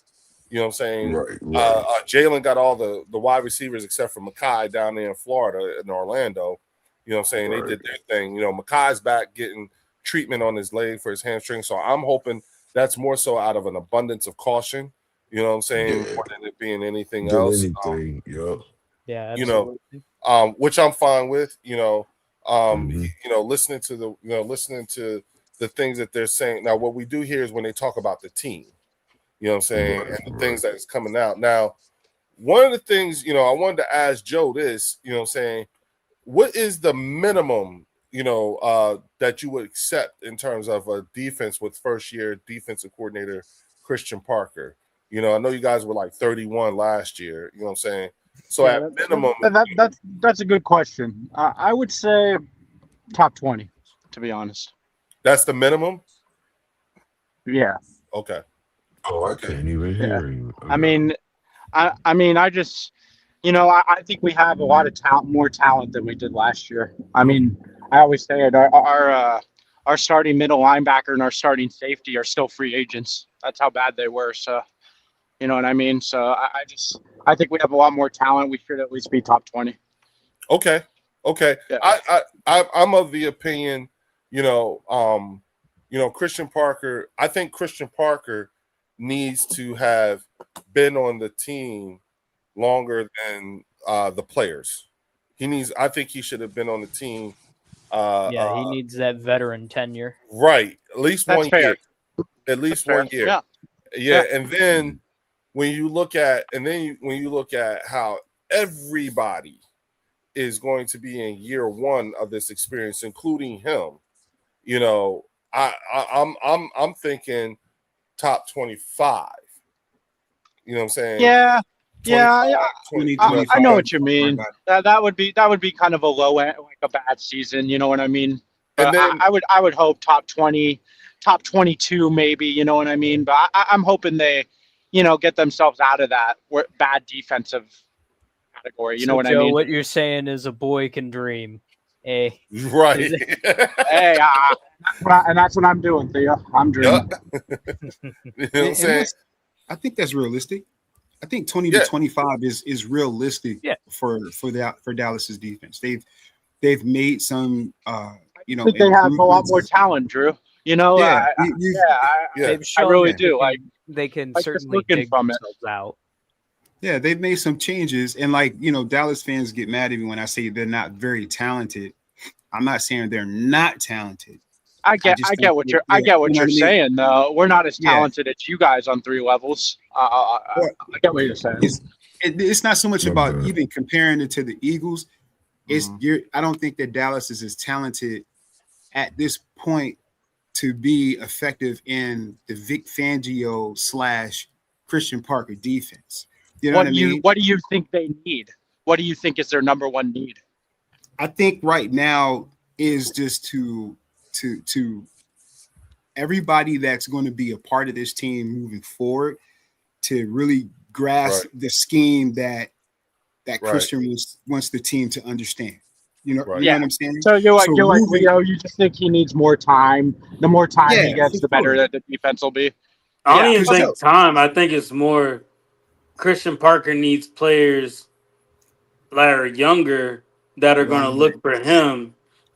You know what I'm saying? Right. Jalen got all the wide receivers except for Mekhi down there in Florida, in Orlando. You know what I'm saying? They Right. did their thing. Mekhi's back getting treatment on his leg for his hamstring. So I'm hoping that's more so out of an abundance of caution. You know what I'm saying? Yeah. More than it being anything Than else. anything. Yep. Yeah, You know, absolutely. which I'm fine with. Mhm. Listening to the things that they're saying. Now, what we do here is when they talk about the team. You know what I'm saying? Right. And the things that is coming out. Now, one of the things, I wanted to ask Joe this, you know what I'm saying? What is the minimum, that you would accept in terms of a defense with first year defensive coordinator Christian Parker? I know you guys were like 31 last year, you know what I'm saying? So Yeah, at minimum, that's a good question. I would say top 20, to be honest. that's the minimum? Yeah, Okay. Oh, I Okay. can't even yeah. hear you. I mean, I just, I think we have a lot of more talent than we did last year. I mean, I always say it. Our starting middle linebacker and our starting safety are still free agents. That's how bad they were. So, you know what I mean. So I think we have a lot more talent. We should at least be top 20. Okay. Yeah. I'm of the opinion, Christian Parker. I think Christian Parker needs to have been on the team longer than the players. I think he should have been on the team. He needs that veteran tenure. Right. At least That's 1 fair. year. At least 1 year. Yeah. And then when you look at how everybody is going to be in year one of this experience, including him, I'm thinking top 25. You know what I'm saying? Yeah. Yeah, 20, I know what you mean. That would be kind of a low end, like a bad season. You know what I mean? But And then, I would hope top 20, top 22 maybe. You know what I mean? But I'm hoping they, get themselves out of that bad defensive category. You know what Joe, I mean? what you're saying is a boy can dream. Hey, right. Hey, that's what I'm doing, Theo. I'm dreaming. You know what I'm saying? I think that's realistic. I think 20 to 25 is realistic for Dallas's defense. They've made some I think they have a lot more talent, Drew. I really do. Like they can like certainly looking dig from it. themselves out. Yeah, they've made some changes, and Dallas fans get mad at me when I say they're not very talented. I'm not saying they're not talented. I get what you're saying though. We're not as talented as you guys on 3 levels. I get what you're saying. It's not so much about even comparing it to the Eagles. I don't think that Dallas is as talented at this point to be effective in the Vic Fangio / Christian Parker defense. You know what I mean? What do you think they need? What do you think is their number one need? I think right now is just to everybody that's going to be a part of this team moving forward to really grasp the scheme that Christian wants the team to understand. You know what I'm saying? So you're like Leo, you just think he needs more time. The more time he gets, the better that the defense will be. I don't even think time. I think it's more Christian Parker needs players that are younger that are going to look for him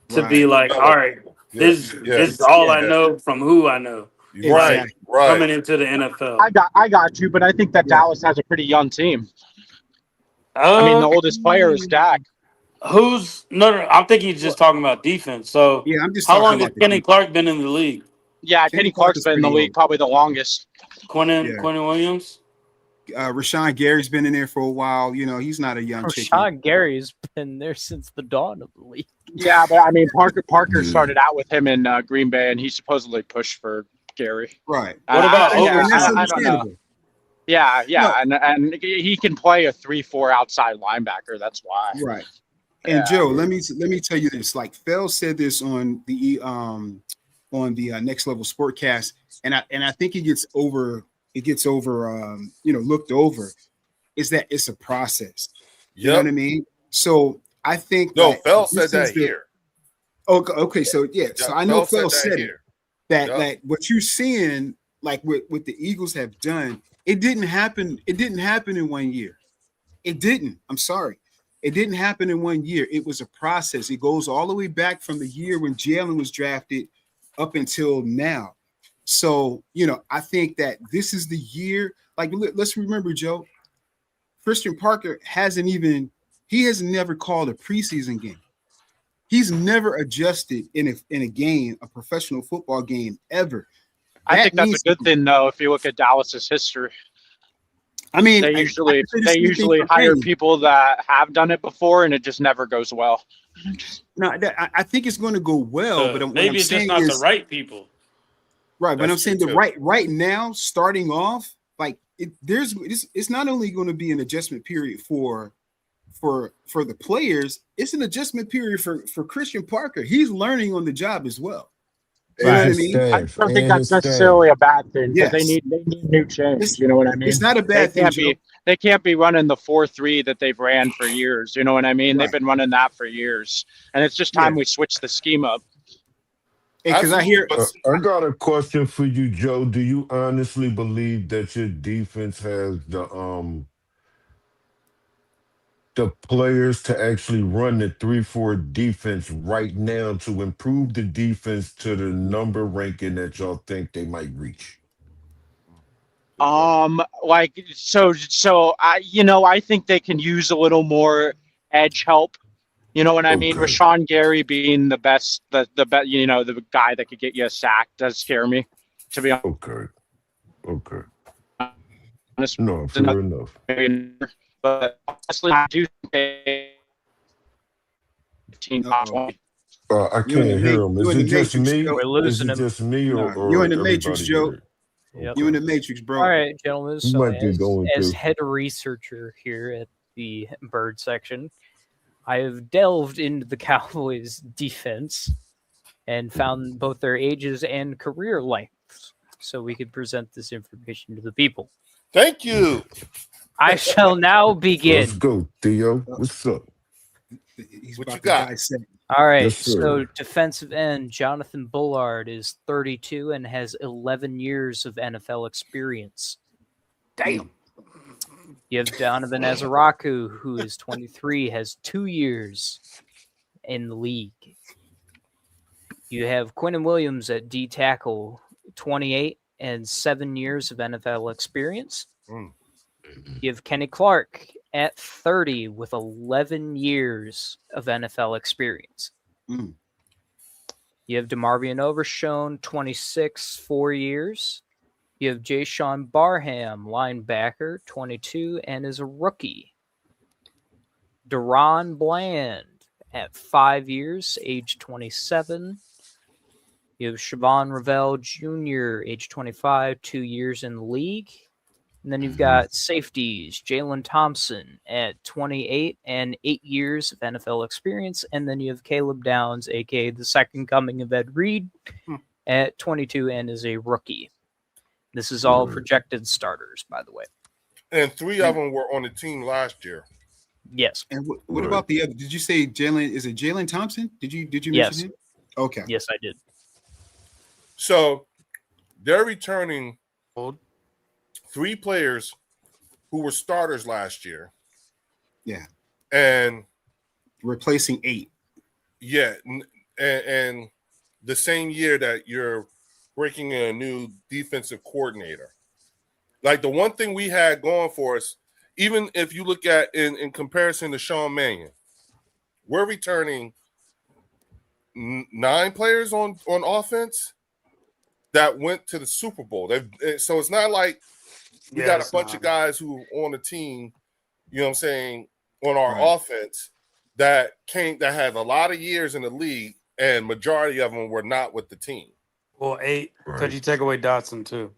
to be like, all right, this is all I know from who I know. Right. Coming into the NFL. I got you, but I think that Dallas has a pretty young team. I mean, the oldest player is Dak. No, I'm thinking he's just talking about defense. So I'm just how long has Kenny Clark been in the league? Yeah, Kenny Clark's been in the league probably the longest. Quentin Williams? Rashawn Gary's been in there for a while. He's not a young chicken. Rashawn Gary's been there since the dawn of the league. Yeah, but I mean, Parker started out with him in Green Bay, and he supposedly pushed for Gary. Right. What about I don't know. Yeah, and he can play a 3-4 outside linebacker. That's why. Right. And Joe, let me tell you this. Like Phil said this on the Next Level Sportcast, and I think it gets over looked over. Is that it's a process. You know what I mean? So I think Phil said that here. Okay, so so I know Phil said it. That what you're seeing, like what the Eagles have done, it didn't happen. It didn't happen in 1 year. It didn't. I'm sorry. It didn't happen in 1 year. It was a process. It goes all the way back from the year when Jalen was drafted up until now. So, I think that this is the year. Like, let's remember, Joe, Christian Parker has never called a preseason game. He's never adjusted in a game, a professional football game ever. I think that's a good thing, though, if you look at Dallas's history. I mean, they usually hire people that have done it before, and it just never goes well. No, I think it's going to go well, but maybe it's just not the right people. Right, but I'm saying right now, starting off, like it's not only going to be an adjustment period for the players, it's an adjustment period for Christian Parker. He's learning on the job as well. You know what I mean? I don't think that's necessarily a bad thing. Yes. They need new change. You know what I mean? It's not a bad thing. They can't be running the 4-3 that they've ran for years. You know what I mean? Right. They've been running that for years, and it's just time we switch the scheme up. Because I I got a question for you, Joe. Do you honestly believe that your defense has the players to actually run the 3-4 defense right now to improve the defense to the number ranking that y'all think they might reach? Like so I think they can use a little more edge help. You know what I mean? Okay. Rashawn Gary being the best, the best, the guy that could get you a sack does scare me, to be Okay. Okay. honest. No, fair enough. But honestly, I do think team top Uh-oh. 20. I can't hear him. You Is in it the just matrix, me? Joe. We're Is losing it him. just me Nah, or you in the matrix, everybody Joe. heard? Yep. You in the matrix, bro. All right, gentlemen. You So might be going as through. head researcher here at the Bird section, I have delved into the Cowboys defense and found both their ages and career lengths so we could present this information to the people. Thank you. I shall now Let's begin. go, Theo. What's up? He's What about you to got? dissect. All right, Yes, so sir. defensive end Jonathan Bullard is 32 and has 11 years of NFL experience. Damn. You have Donovan Azaraku, who is 23, has 2 years in the league. You have Quinnen Williams at D tackle, 28 and 7 years of NFL experience. Mm. You have Kenny Clark at 30 with 11 years of NFL experience. Mm. You have DeMarvion Overshone, 26, 4 years. You have Jay Sean Barham, linebacker, 22, and is a rookie. Deron Bland at 5 years, age 27. You have Siobhan Ravel Jr., age 25, 2 years in the league. And then you've got safeties, Jalen Thompson at 28 and 8 years of NFL experience. And then you have Caleb Downs, a.k.a. the second coming of Ed Reed, at 22 and is a rookie. This is all projected starters, by the way. And 3 of them were on the team last year. Yes. And what about the other? Did you say Jalen? Is it Jalen Thompson? Did you Yes. mention him? Okay. Yes, I did. So they're returning 3 players who were starters last year. Yeah. And Replacing 8. yeah, and the same year that you're breaking in a new defensive coordinator. Like the one thing we had going for us, even if you look at in comparison to Sean Mannion, we're returning 9 players on offense that went to the Super Bowl. So it's not like we got a bunch of guys who on the team, you know what I'm saying, on our offense that have a lot of years in the league, and majority of them were not with the team. Well, 8. Could you take away Dotson too?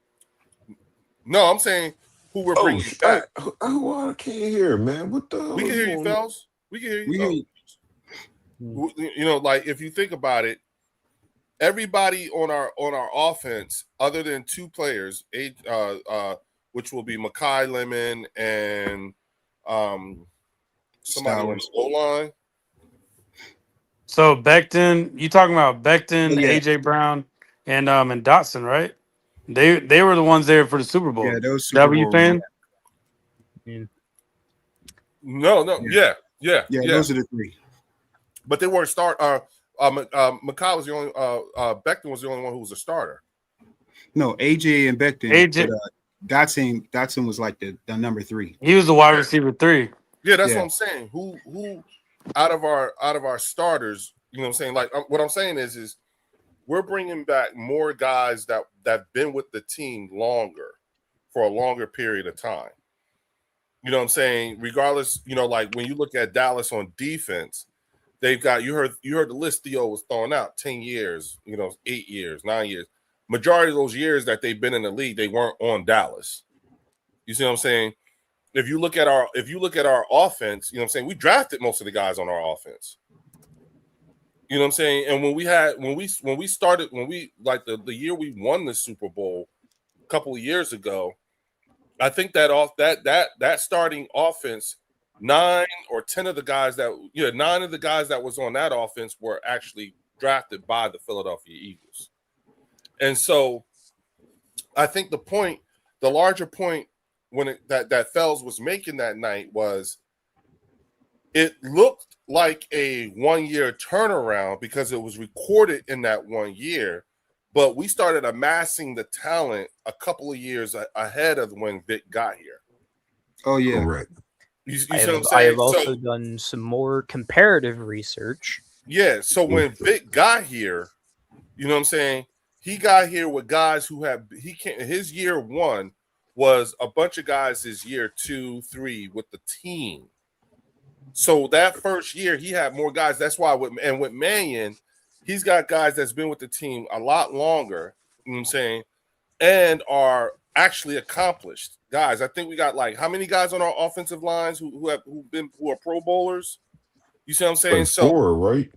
No, I'm saying who we're bringing back. I can't hear, man. What the hell? We can is hear you, going on? fellas. We can hear you. We hear you. You know, like if you think about it, everybody on our offense, other than 2 players, which will be Mekhi Lemon and somebody on the goal line. So Becton, you talking about Becton, Yeah. AJ Brown, and Dotson, right? They were the ones there for the Super Bowl. Yeah, those Is Super that what you Bowls, saying? No, yeah. Yeah, those are the 3. But they weren't Mekhi was the only Becton was the only one who was a starter. No, AJ and Becton. AJ. But, Dotson was like the number 3. He was the wide receiver 3. Yeah, that's what I'm saying. Who out of our starters, you know what I'm saying? Like what I'm saying is we're bringing back more guys that have been with the team longer for a longer period of time. You know what I'm saying? Regardless, you know, like when you look at Dallas on defense, they've got you heard the list Theo was throwing out 10 years, you know, 8 years, 9 years. Majority of those years that they've been in the league, they weren't on Dallas. You see what I'm saying? If you look at our offense, you know what I'm saying, we drafted most of the guys on our offense. You know what I'm saying? And when we started the year we won the Super Bowl a couple of years ago, I think that starting offense, 9 or 10 of the guys 9 of the guys that was on that offense were actually drafted by the Philadelphia Eagles. And so I think the larger point that Fells was making that night was it looked like a 1-year turnaround because it was recorded in that 1 year, but we started amassing the talent a couple of years ahead of when Vic got here. Oh yeah. Correct. You see I what have, I'm I saying? have also So, done some more comparative research. yeah. So when Vic got here, you know what I'm saying? He got here with guys who have his year one was a bunch of guys his year 2, 3 with the team. So that first year he had more guys. That's why with Mannion, he's got guys that's been with the team a lot longer, you know what I'm saying, and are actually accomplished guys. I think we got like how many guys on our offensive lines who are Pro Bowlers? You see what I'm saying? Like So 4, right?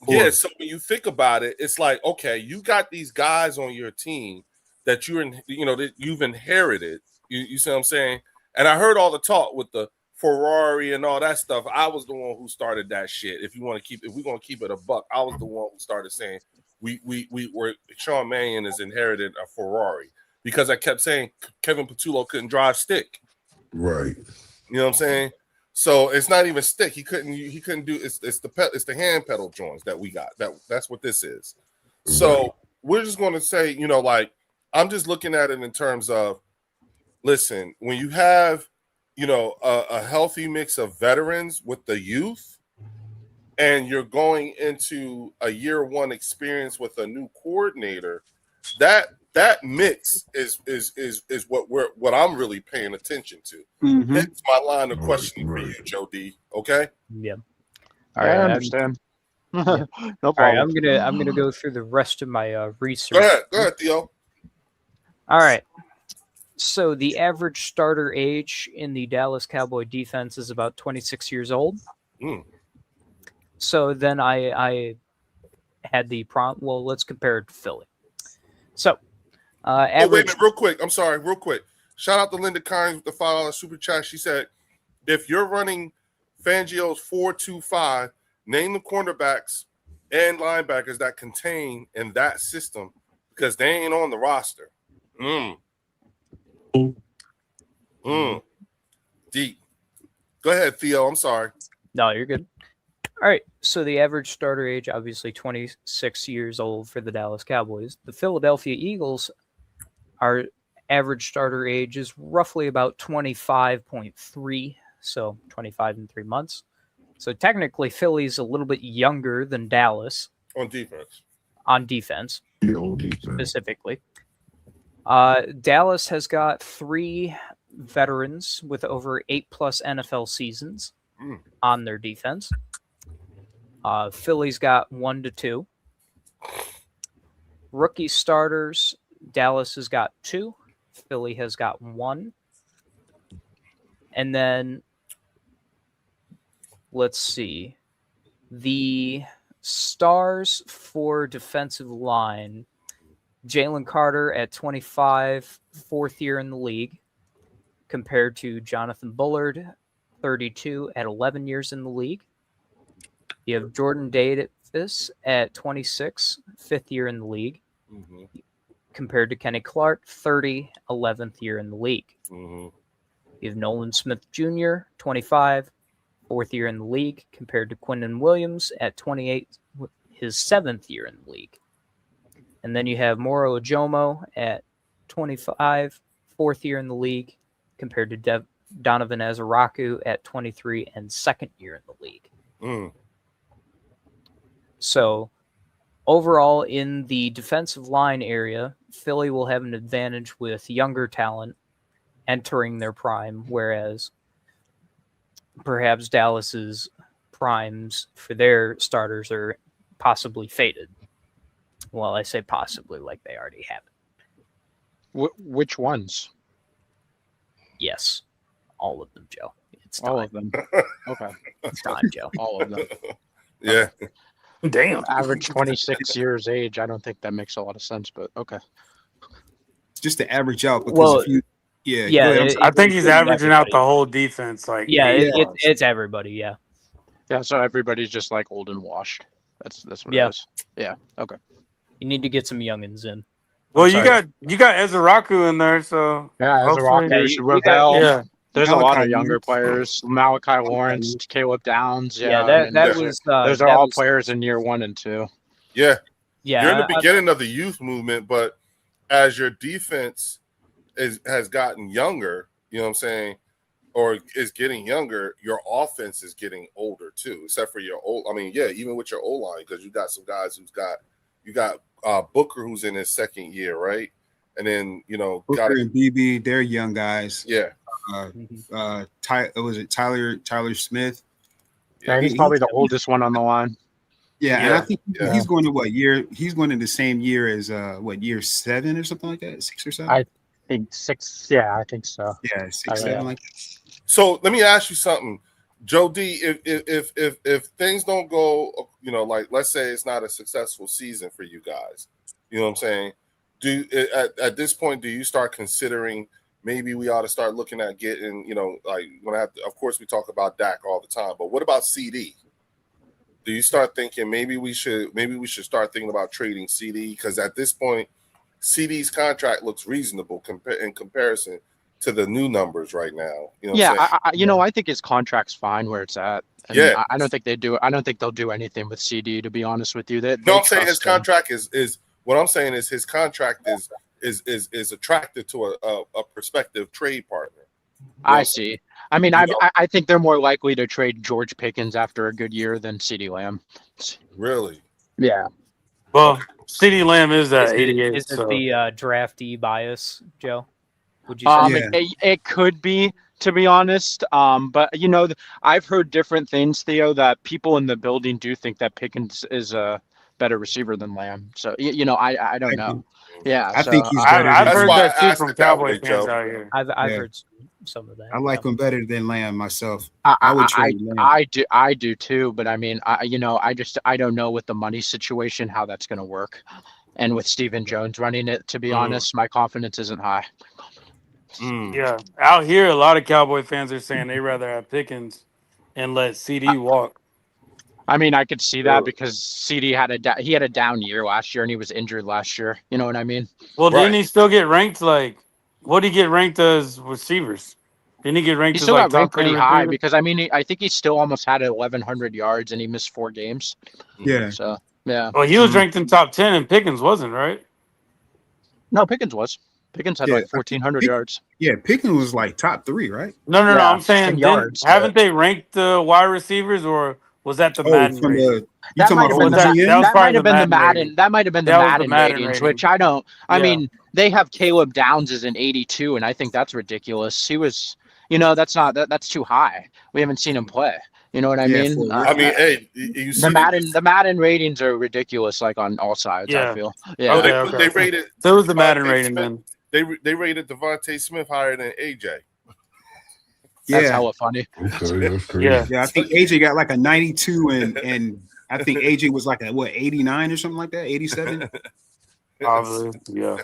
yeah, so when you think about it, it's like, okay, you got these guys on your team that that you've inherited. You see what I'm saying? And I heard all the talk with the Ferrari and all that stuff. I was the one who started that shit. If we're gonna keep it a buck, I was the one who started saying we were Sean Mannion has inherited a Ferrari because I kept saying Kevin Patullo couldn't drive stick. Right. You know what I'm saying? So it's not even stick. He couldn't do it's the hand pedal joints that we got. That's what this is. So we're just going to say, like I'm just looking at it in terms of, listen, when you have, a healthy mix of veterans with the youth, and you're going into a year one experience with a new coordinator, that mix is what I'm really paying attention to. Mm-hmm. Hence my line of questioning for you, Joe D. Okay. Yeah. I understand. No problem. All right, I'm gonna go through the rest of my research. Go ahead, Theo. All right. So the average starter age in the Dallas Cowboy defense is about 26 years old. Mm. So then I had the prompt. Well, let's compare it to Philly. So Wait a average. minute, real quick. I'm sorry, real quick. Shout out to Linda Kynes with the $5 super chat. She said, if you're running Fangio's 4-2-5, name the cornerbacks and linebackers that contain in that system because they ain't on the roster. Deep. Go ahead, Theo. I'm sorry. No, you're good. All right. So the average starter age, obviously 26 years old for the Dallas Cowboys. The Philadelphia Eagles, our average starter age is roughly about 25.3. So 25 and 3 months. So technically, Philly's a little bit younger than Dallas. On defense. On defense, Defense. specifically. Dallas has got 3 veterans with over 8+ NFL seasons on their defense. Philly's got 1 to 2. Rookie starters, Dallas has got 2. Philly has got 1. And then, let's see. The stars for defensive line, Jalen Carter at 25, 4th year in the league, compared to Jonathan Bullard, 32, at 11 years in the league. You have Jordan Davis at 26, 5th year in the league, compared to Kenny Clark, 30, 11th year in the league. You have Nolan Smith Jr., 25, 4th year in the league, compared to Quinnen Williams at 28, his 7th year in the league. And then you have Moro Ojomo at 25, 4th year in the league, compared to Donovan Azaraku at 23 and 2nd year in the league. So overall, in the defensive line area, Philly will have an advantage with younger talent entering their prime, whereas perhaps Dallas's primes for their starters are possibly faded. Well, I say possibly like they already have it. Which ones? Yes. All of them, Joe. It's time. All of them. Okay. It's time, Joe. All of them. Yeah. Damn. Average 26 years age. I don't think that makes a lot of sense, but okay. Just to average out because Well, if you go yeah, ahead. I think he's averaging out everybody. the whole defense. Like, Yeah, eight. it's everybody, yeah. Yeah, so everybody's just like old and washed. That's what Yeah. it is. Yeah. Okay. You need to get some youngins in. Well, I'm you sorry. got Ezraku in there, so Yeah, as a hopefully- rock, you Ravel. yeah. There's a lot Malachi of younger Lawrence. players. Malachi Lawrence, Caleb Downs. Yeah, that I mean, was those are that all was, players in year 1 and 2. Yeah. Yeah, You're in the beginning of the youth movement, but as your defense has gotten younger, you know what I'm saying, or is getting younger, your offense is getting older too, except for your old. I mean, yeah, even with your O line, because you got some guys you got Booker who's in his second year, right? And then Booker and BB, they're young guys. Yeah. Was it Tyler Smith? Yeah, he's probably the oldest one on the line. Yeah, and I think he's going to what year? He's going in the same year as year 7 or something like that, 6 or 7. I think 6. Yeah, I think so. Yeah, 6, 7 like that. So let me ask you something, Joe D. If things don't go, like let's say it's not a successful season for you guys, you know what I'm saying? At this point, do you start considering maybe we ought to start looking at getting, like when of course we talk about Dak all the time, but what about CD? Do you start thinking maybe we should start thinking about trading CD? Because at this point, CD's contract looks reasonable in comparison to the new numbers right now. I think his contract's fine where it's at. And I don't think they'll do anything with CD, to be honest with you. I'm saying his contract is what I'm saying is his contract is attractive to a prospective trade partner. I see. I mean, I think they're more likely to trade George Pickens after a good year than CeeDee Lamb. Really? Yeah. Well, CeeDee Lamb is that 88. Is it the draftee bias, Joe? Would you say? It could be, to be honest. But I've heard different things, Theo, that people in the building do think that Pickens is a better receiver than Lamb. So I don't know. Yeah, I think he's better. I've heard that too from Cowboy fans out here. I've heard some of that. I like him better than Lamb myself. I would trade Lamb. I do too, but I mean, I don't know with the money situation how that's going to work, and with Stephen Jones running it. To be honest, my confidence isn't high. Yeah, out here, a lot of Cowboy fans are saying they rather have Pickens and let CD walk. I mean, I could see that because CD had a down year last year and he was injured last year. You know what I mean? Well, didn't he still get ranked? Like, what did he get ranked as receivers? Didn't he get ranked? He still as, got ranked pretty high because I mean, I think he still almost had 1,100 yards and he missed 4 games. Yeah. So yeah. Well, he was ranked in top 10 and Pickens wasn't, right? No, Pickens was. Pickens had 1,400 yards. Yeah, Pickens was like top 3, right? No. I'm saying yards. Haven't they ranked the wide receivers, or was that the Madden rating? That might have been the Madden. That might have been the Madden ratings, which I don't. I mean, they have Caleb Downs as an 82, and I think that's ridiculous. He was, that's too high. We haven't seen him play. You know what I mean? I mean, hey, you see the Madden ratings are ridiculous, like on all sides. I feel. Yeah. They rated. So was the Madden rating then? They rated Devontae Smith higher than AJ. That's hella funny. Yeah, I think AJ got like a 92, and I think AJ was like a 89 or something like that, 87. Probably, yeah.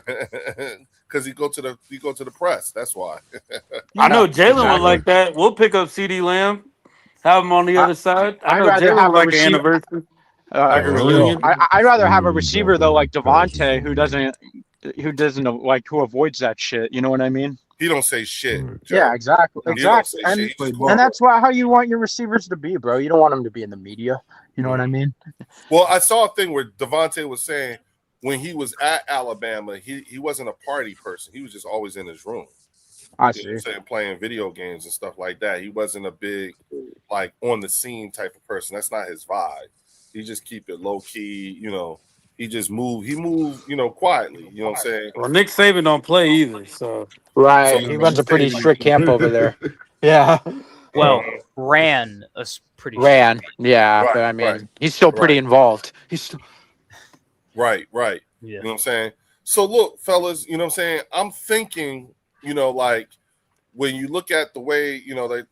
Because he go to the press. That's why. I know Jalen would like that. We'll pick up CeeDee Lamb, have him on the other side. I know Jalen would like an anniversary. I'd rather have a receiver though, like Devontae, who avoids that shit. You know what I mean? He don't say shit. Joe. Yeah, exactly. And that's how you want your receivers to be, bro. You don't want them to be in the media. You know what I mean? Well, I saw a thing where Devontae was saying when he was at Alabama, he wasn't a party person. He was just always in his room. I see. Playing video games and stuff like that. He wasn't a big, like, on the scene type of person. That's not his vibe. He just keep it low key, He just moved, quietly. You know what I'm saying? Well, Nick Saban don't play either, so right. He runs a pretty strict camp over there. Yeah. Well, ran a pretty. Yeah, but I mean, he's still pretty involved. He's still. Right. Yeah. You know what I'm saying? So look, fellas, you know what I'm saying? I'm thinking, like when you look at the way,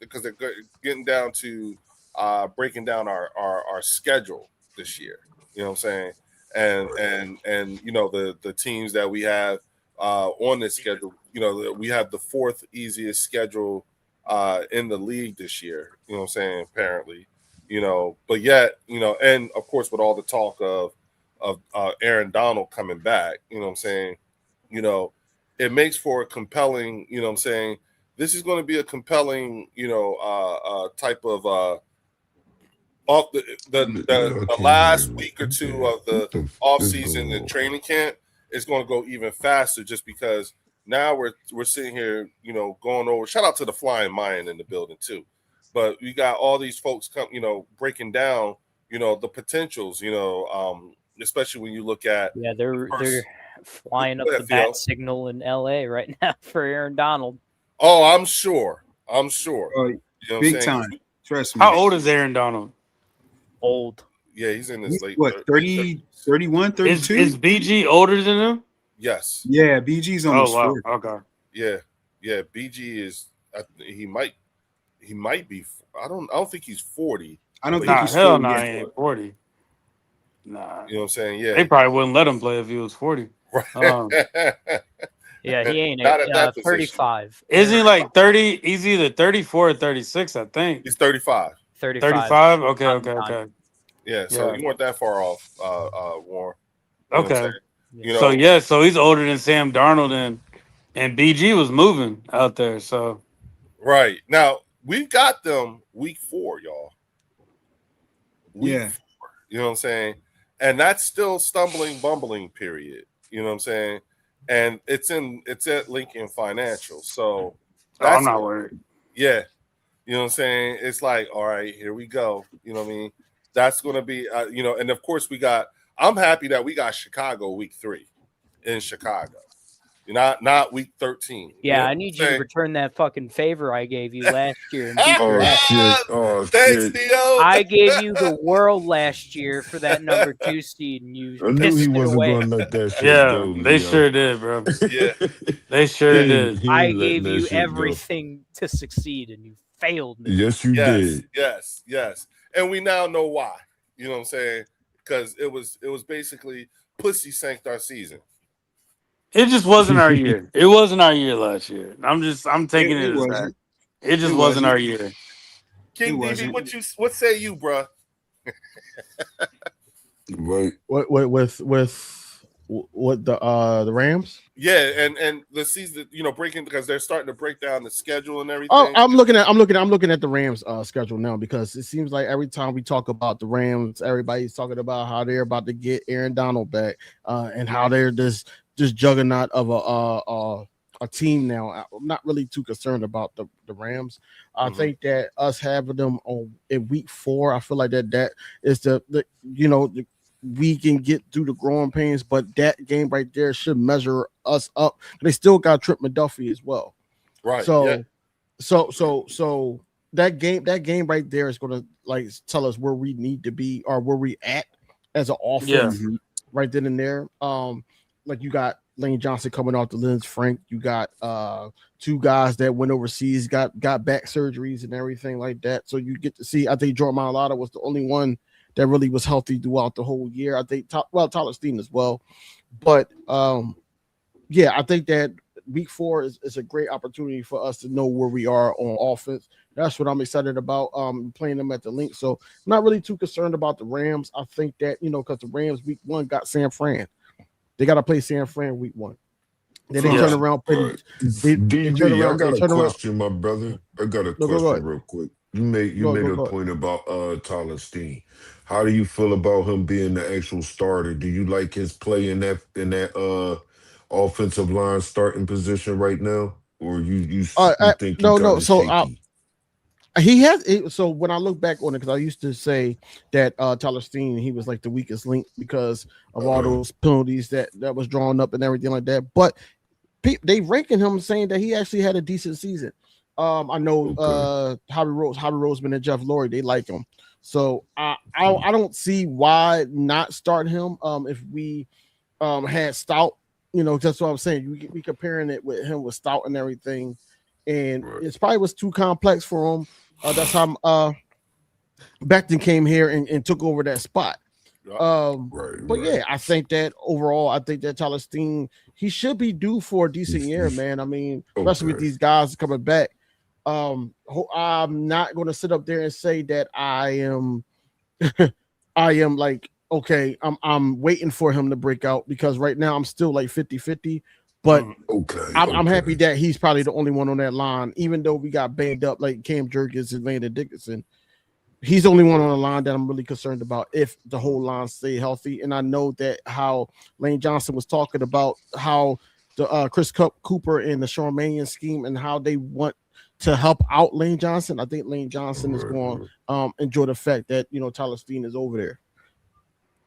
because they're getting down to breaking down our schedule this year. You know what I'm saying? And the teams that we have on this schedule, we have the 4th easiest schedule in the league this year. You know what I'm saying? Apparently, but yet, and of course with all the talk of Aaron Donald coming back, you know what I'm saying? It makes for a compelling, you know what I'm saying? This is going to be a compelling, type of off the last week or two of the off season and training camp is going to go even faster, just because now we're sitting here, going over. Shout out to the Flying Mayan in the building too, but we got all these folks come, breaking down, the potentials, especially when you look at they're flying up the Theo. bat signal in LA right now for Aaron Donald. Oh, I'm sure. Big time. Trust me. How old is Aaron Donald? Old. Yeah, he's in his late. What, 30, 31, 32? Is BG older than him? Yes. Yeah, BG's almost 40. Okay. Yeah. BG is. He might be. I don't think he's 40. I don't think he's 40. Hell no, he ain't 40. Nah. You know what I'm saying? Yeah. They probably wouldn't let him play if he was 40. Yeah, he ain't Not at that 35. Isn't he like 30? He's either 34 or 36, I think. He's 35. 35? Okay. Yeah, so you weren't that far off, Warren. Okay. So he's older than Sam Darnold, and BG was moving out there. So right now we've got them week 4, y'all. Week 4, you know what I'm saying? And that's still bumbling period. You know what I'm saying? And it's at Lincoln Financial. So I'm not worried. Yeah. You know what I'm saying? It's like, all right, here we go. You know what I mean? That's going to be, and of course I'm happy that we got Chicago week 3 in Chicago. Not week 13. Yeah, I need you to return that fucking favor I gave you last year. Oh, thanks, Theo. I gave you the world last year for that number 2 seed, and you I knew he wasn't going to let that shit go. They sure did, bro. Yeah. They sure did. I gave you everything to succeed, and you failed me. Yes, you did. Yes. And we now know why. You know what I'm saying? Because it was basically pussy sank our season. It just wasn't our year. It wasn't our year last year. I'm taking it as that. It just wasn't our year. King DB, what say you, bro? Right. What the Rams? Yeah, and the season, breaking, because they're starting to break down the schedule and everything. Oh, I'm looking at the Rams schedule now, because it seems like every time we talk about the Rams, everybody's talking about how they're about to get Aaron Donald back, and how they're this juggernaut of a team now. I'm not really too concerned about the Rams. I think that us having them in week 4, I feel like that is we can get through the growing pains, but that game right there should measure us up. They still got Trip McDuffie as well, right? So that game right there is going to tell us where we need to be, or where we at as an offense, right then and there. You got Lane Johnson coming off the Lens Frank. You got 2 guys that went overseas, got back surgeries and everything like that. So you get to see. I think Jordan Mailata was the only one that really was healthy throughout the whole year. I think Tyler Steen as well. But I think that week 4 is a great opportunity for us to know where we are on offense. That's what I'm excited about, playing them at the link. So I'm not really too concerned about the Rams. I think that, because the Rams week 1 got San Fran. They got to play San Fran week 1. Then they turn around. I got a question, my brother. I got a question real quick. You made a point about Tyler Steen. How do you feel about him being the actual starter? Do you like his play in that offensive line starting position right now, or you think no? So he has. So when I look back on it, because I used to say that Tyler Steen, he was like the weakest link because of all those penalties that was drawn up and everything like that. But they ranking him, saying that he actually had a decent season. I know Howie Roseman and Jeff Lurie, they like him. So I don't see why not start him if we had Stout. That's what I'm saying. We comparing it with him with Stout and everything, and it probably was too complex for him. That's how Becton came here and took over that spot. I think that overall, I think that Tyler Steen, he should be due for a decent year, man. I mean, especially with these guys coming back. I'm not going to sit up there and say that I am like, okay, I'm waiting for him to break out, because right now I'm still like 50-50, but I'm happy that he's probably the only one on that line, even though we got banged up like Cam Jerkins and Landon Dickinson. he's the only one on the line that I'm really concerned about if the whole line stay healthy. And I know that how Lane Johnson was talking about how the Chris Cooper and the Sean Mannion scheme and how they want to help out Lane Johnson. I think Lane Johnson is going to enjoy the fact that, Tyler Steen is over there.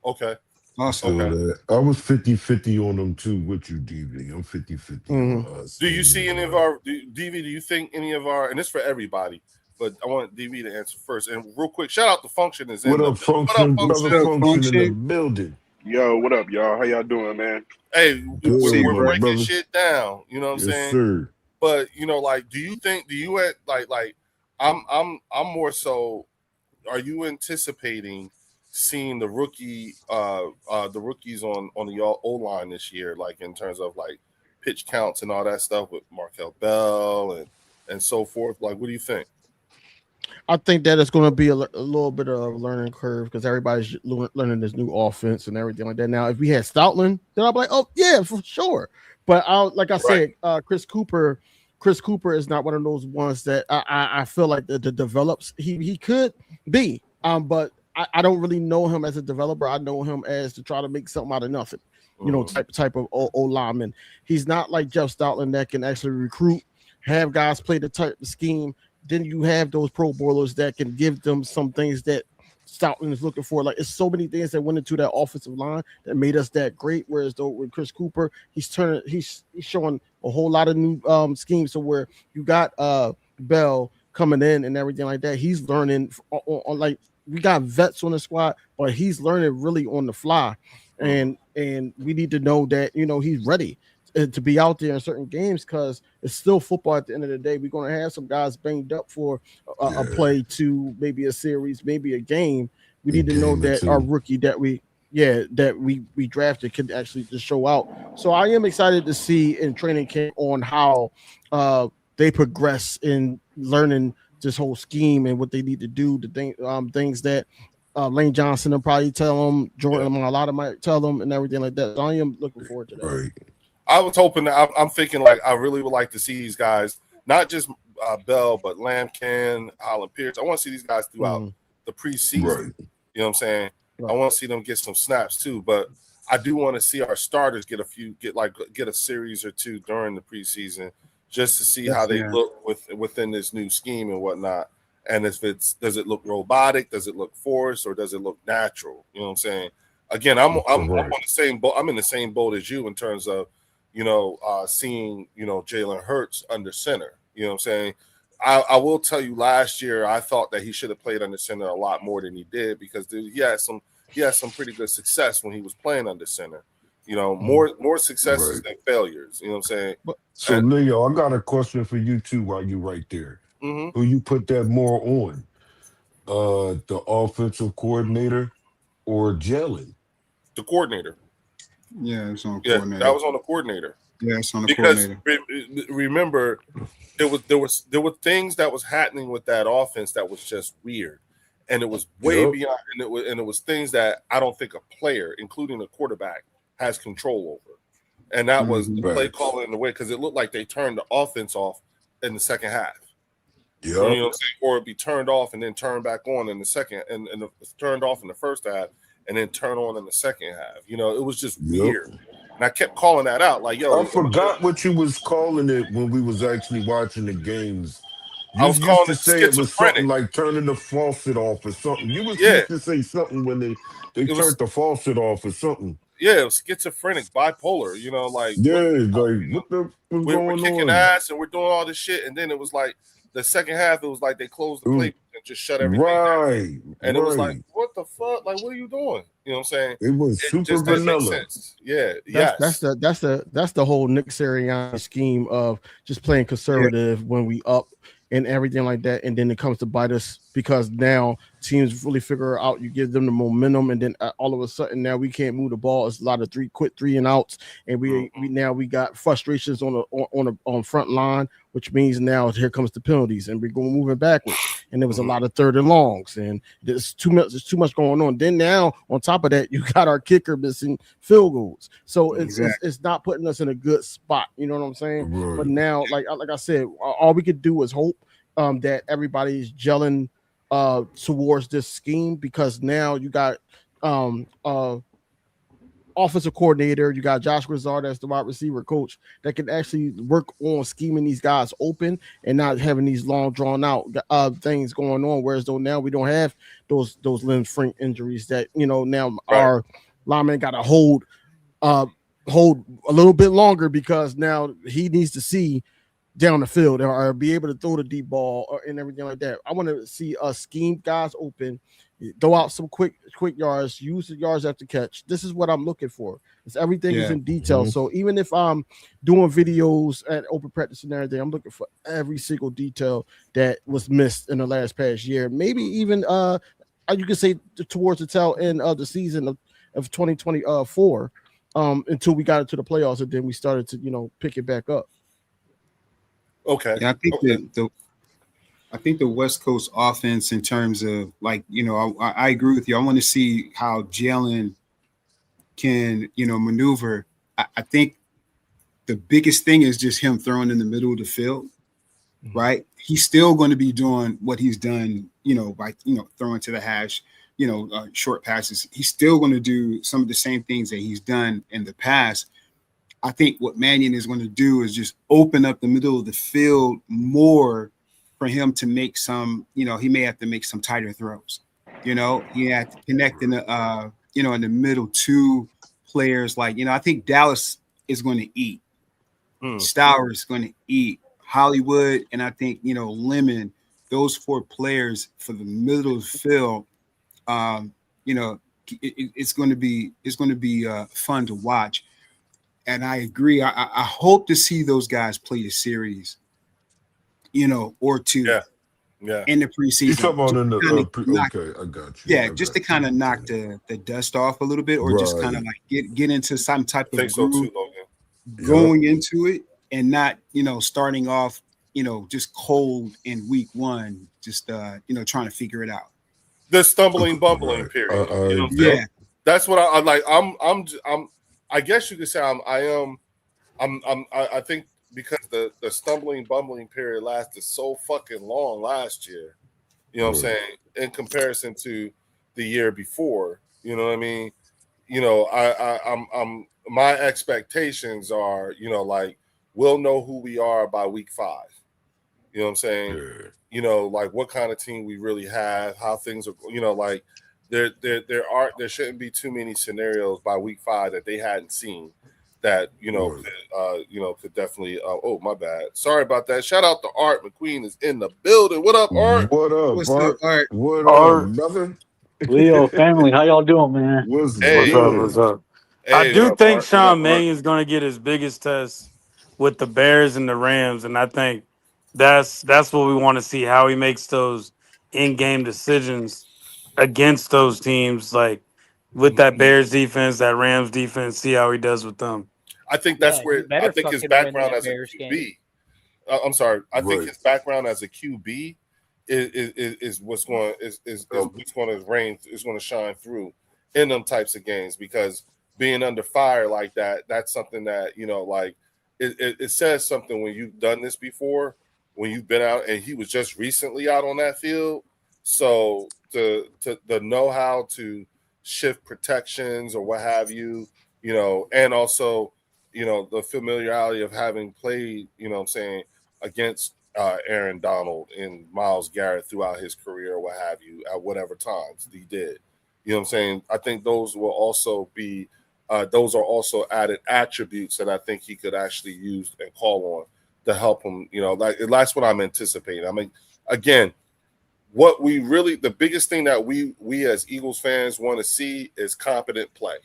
Okay. Awesome. Okay. I was 50-50 on them too with you, DV. I'm 50-50 on us. Do you see any of our DV? Do you think any of our, and it's for everybody, but I want DV to answer first. And real quick, shout out to Function is in What the up, Function? Brother Function in the building. Yo, what up, y'all? How y'all doing, man? Hey, Good, we're breaking brother. shit down. You know what I'm saying? Sir. But I'm more so, are you anticipating seeing the rookies on the O line this year, like in terms of like pitch counts and all that stuff with Markel Bell and so forth? Like, what do you think? I think that it's going to be a little bit of a learning curve because everybody's learning this new offense and everything like that. Now, if we had Stoutland, then I'd be like, oh yeah, for sure. But like I said, Chris Cooper is not one of those ones that I feel like that develops. He could be, but I don't really know him as a developer. I know him as to try to make something out of nothing, type of O lineman. He's not like Jeff Stoutland that can actually recruit, have guys play the type of scheme. Then you have those pro bowlers that can give them some things that Stoutland is looking for. Like, it's so many things that went into that offensive line that made us that great. Whereas though with Chris Cooper, he's showing a whole lot of new schemes. So where you got Bell coming in and everything like that, he's learning on like, we got vets on the squad, but he's learning really on the fly. And we need to know that, he's ready to be out there in certain games because it's still football at the end of the day. We're going to have some guys banged up for a play to maybe a series, maybe a game. We need to know that our rookie that we drafted can actually just show out. So I am excited to see in training camp on how they progress in learning this whole scheme and what they need to do, the things that Lane Johnson will probably tell them, Jordan a lot of might tell them and everything like that. So I am looking forward to that. Right. I was hoping that I'm thinking like I really would like to see these guys, not just Bell, but Lampkin, Holland Pierce. I want to see these guys throughout the preseason. Right. You know what I'm saying? Right. I want to see them get some snaps too, but I do want to see our starters get a series or two during the preseason just to see how they look within this new scheme and whatnot. And if does it look robotic? Does it look forced, or does it look natural? You know what I'm saying? Again, I'm on the same boat. I'm in the same boat as you in terms of seeing Jalen Hurts under center. You know what I'm saying? I will tell you, last year I thought that he should have played under center a lot more than he did because he had some pretty good success when he was playing under center. More successes than failures. You know what I'm saying? So Leo, I got a question for you too while you're right there. Mm-hmm. Who you put that more on? The offensive coordinator or Jalen? The coordinator. Yeah, it's on the coordinator. That was on the coordinator. Yeah, it's on the coordinator. Because remember, there were things that was happening with that offense that was just weird, and it was way beyond. And it was things that I don't think a player, including the quarterback, has control over. And that was the play calling in the way because it looked like they turned the offense off in the second half. Yeah, you know what I'm saying? Or it'd be turned off and then turned back on in the second, and turned off in the first half and then turn on in the second half. It was just weird. And I kept calling that out, like, yo. I forgot what you was calling it when we was actually watching the games. I was calling it say it was something like turning the faucet off or something. You was used to say something when they turned the faucet off or something. Yeah, it was schizophrenic, bipolar, we're kicking ass and we're doing all this shit. And then it was like the second half, it was like they closed the playbook and just shut everything down. And it was like, what the fuck? Like, what are you doing? You know what I'm saying? It was super vanilla. Yeah, that's the whole Nick Sirianni scheme of just playing conservative when we up and everything like that, and then it comes to bite us because now teams really figure out you give them the momentum, and then all of a sudden now we can't move the ball. It's a lot of quick 3-and-outs, and we got frustrations on front line, which means now here comes the penalties, and we're going moving backwards. And there was a lot of 3rd and longs, and there's too much going on. Then now on top of that, you got our kicker missing field goals, so it's not putting us in a good spot. You know what I'm saying? Right. But now, like I said, all we could do is hope that everybody's gelling towards this scheme, because now you got offensive coordinator, you got Josh Grizzard as the wide receiver coach that can actually work on scheming these guys open and not having these long drawn out things going on. Whereas though now we don't have those limb frame injuries that now our lineman got to hold a little bit longer, because now he needs to see down the field or be able to throw the deep ball and everything like that. I want to see us scheme guys open, throw out some quick yards, use the yards after catch. This is what I'm looking for. It's everything is in detail. Mm-hmm. So even if I'm doing videos at open practice and everything, I'm looking for every single detail that was missed in the last past year. Maybe even you could say towards the tail end of the season of 2024, until we got into the playoffs, and then we started to pick it back up. Okay. Yeah, I think the West Coast offense, in terms of I agree with you. I want to see how Jalen can maneuver. I think the biggest thing is just him throwing in the middle of the field, right? He's still going to be doing what he's done, by throwing to the hash, short passes. He's still going to do some of the same things that he's done in the past. I think what Mannion is going to do is just open up the middle of the field more for him to make some, he may have to make some tighter throws. He had to connect in the, in the middle two players. I think Dallas is going to eat. Stour is going to eat. Hollywood, and I think, Lemon, those four players for the middle of the field, it's going to be fun to watch. And I agree. I hope to see those guys play a series, or two, in the preseason. You talking about in the okay, I got you. Yeah, just to kind of knock the dust off a little bit, or just kind of like get into some type of groove going into it, and not starting off just cold in week one, just trying to figure it out. The stumbling, bumbling period. That's what I like. I guess you could say I think because the stumbling, bumbling period lasted so fucking long last year, what I'm saying, in comparison to the year before, you know what I mean? I'm my expectations are, we'll know who we are by week 5. You know what I'm saying? Like what kind of team we really have, how things are, there shouldn't be too many scenarios by week 5 that they hadn't seen that could definitely oh my bad, sorry about that. Shout out to Art McQueen is in the building. What up, Art? What up, What's Art? up, Art? What Art. up, brother? Leo family, how y'all doing, man? What's up? Hey, I do up, think Art? Sean Mannion's going to get his biggest test with the Bears and the Rams, and I think that's what we want to see, how he makes those in-game decisions against those teams, like with that Bears defense, that Rams defense, see how he does with them. I think that's where I think his background as a QB. I'm sorry. I think his background as a QB is what's going to shine through in them types of games, because being under fire like that, that's something that it says something when you've done this before, when you've been out, and he was just recently out on that field. So to know how to shift protections or what have you, and also the familiarity of having played, against Aaron Donald and Myles Garrett throughout his career or what have you, at whatever times he did. I think those will also be those are also added attributes that I think he could actually use and call on to help him. That's what I'm anticipating. I mean, again, what we really, the biggest thing that we as Eagles fans want to see is competent play.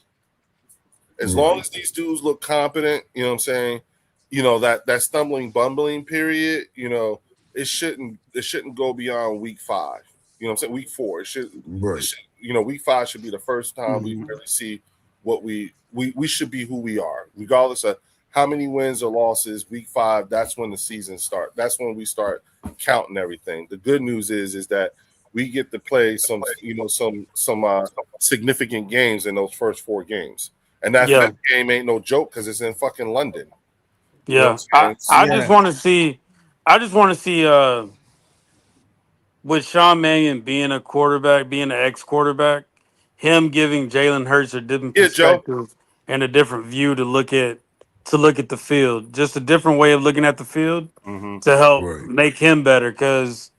As long as these dudes look competent, that stumbling, bumbling period, it shouldn't go beyond week 5. Week 4. It should, week 5 should be the first time we really see what we should be, who we are, regardless of how many wins or losses. Week 5, that's when the season starts. That's when we start counting everything. The good news is that we get to play some significant games in those first 4 games. And that game ain't no joke because it's in fucking London. Yeah, I just want to see. with Sean Mannion being a quarterback, being an ex-quarterback, him giving Jalen Hurts a different Yeah, Joe. perspective and a different view to look at the field, just a different way of looking at the field Mm-hmm. to help Right. make him better. Because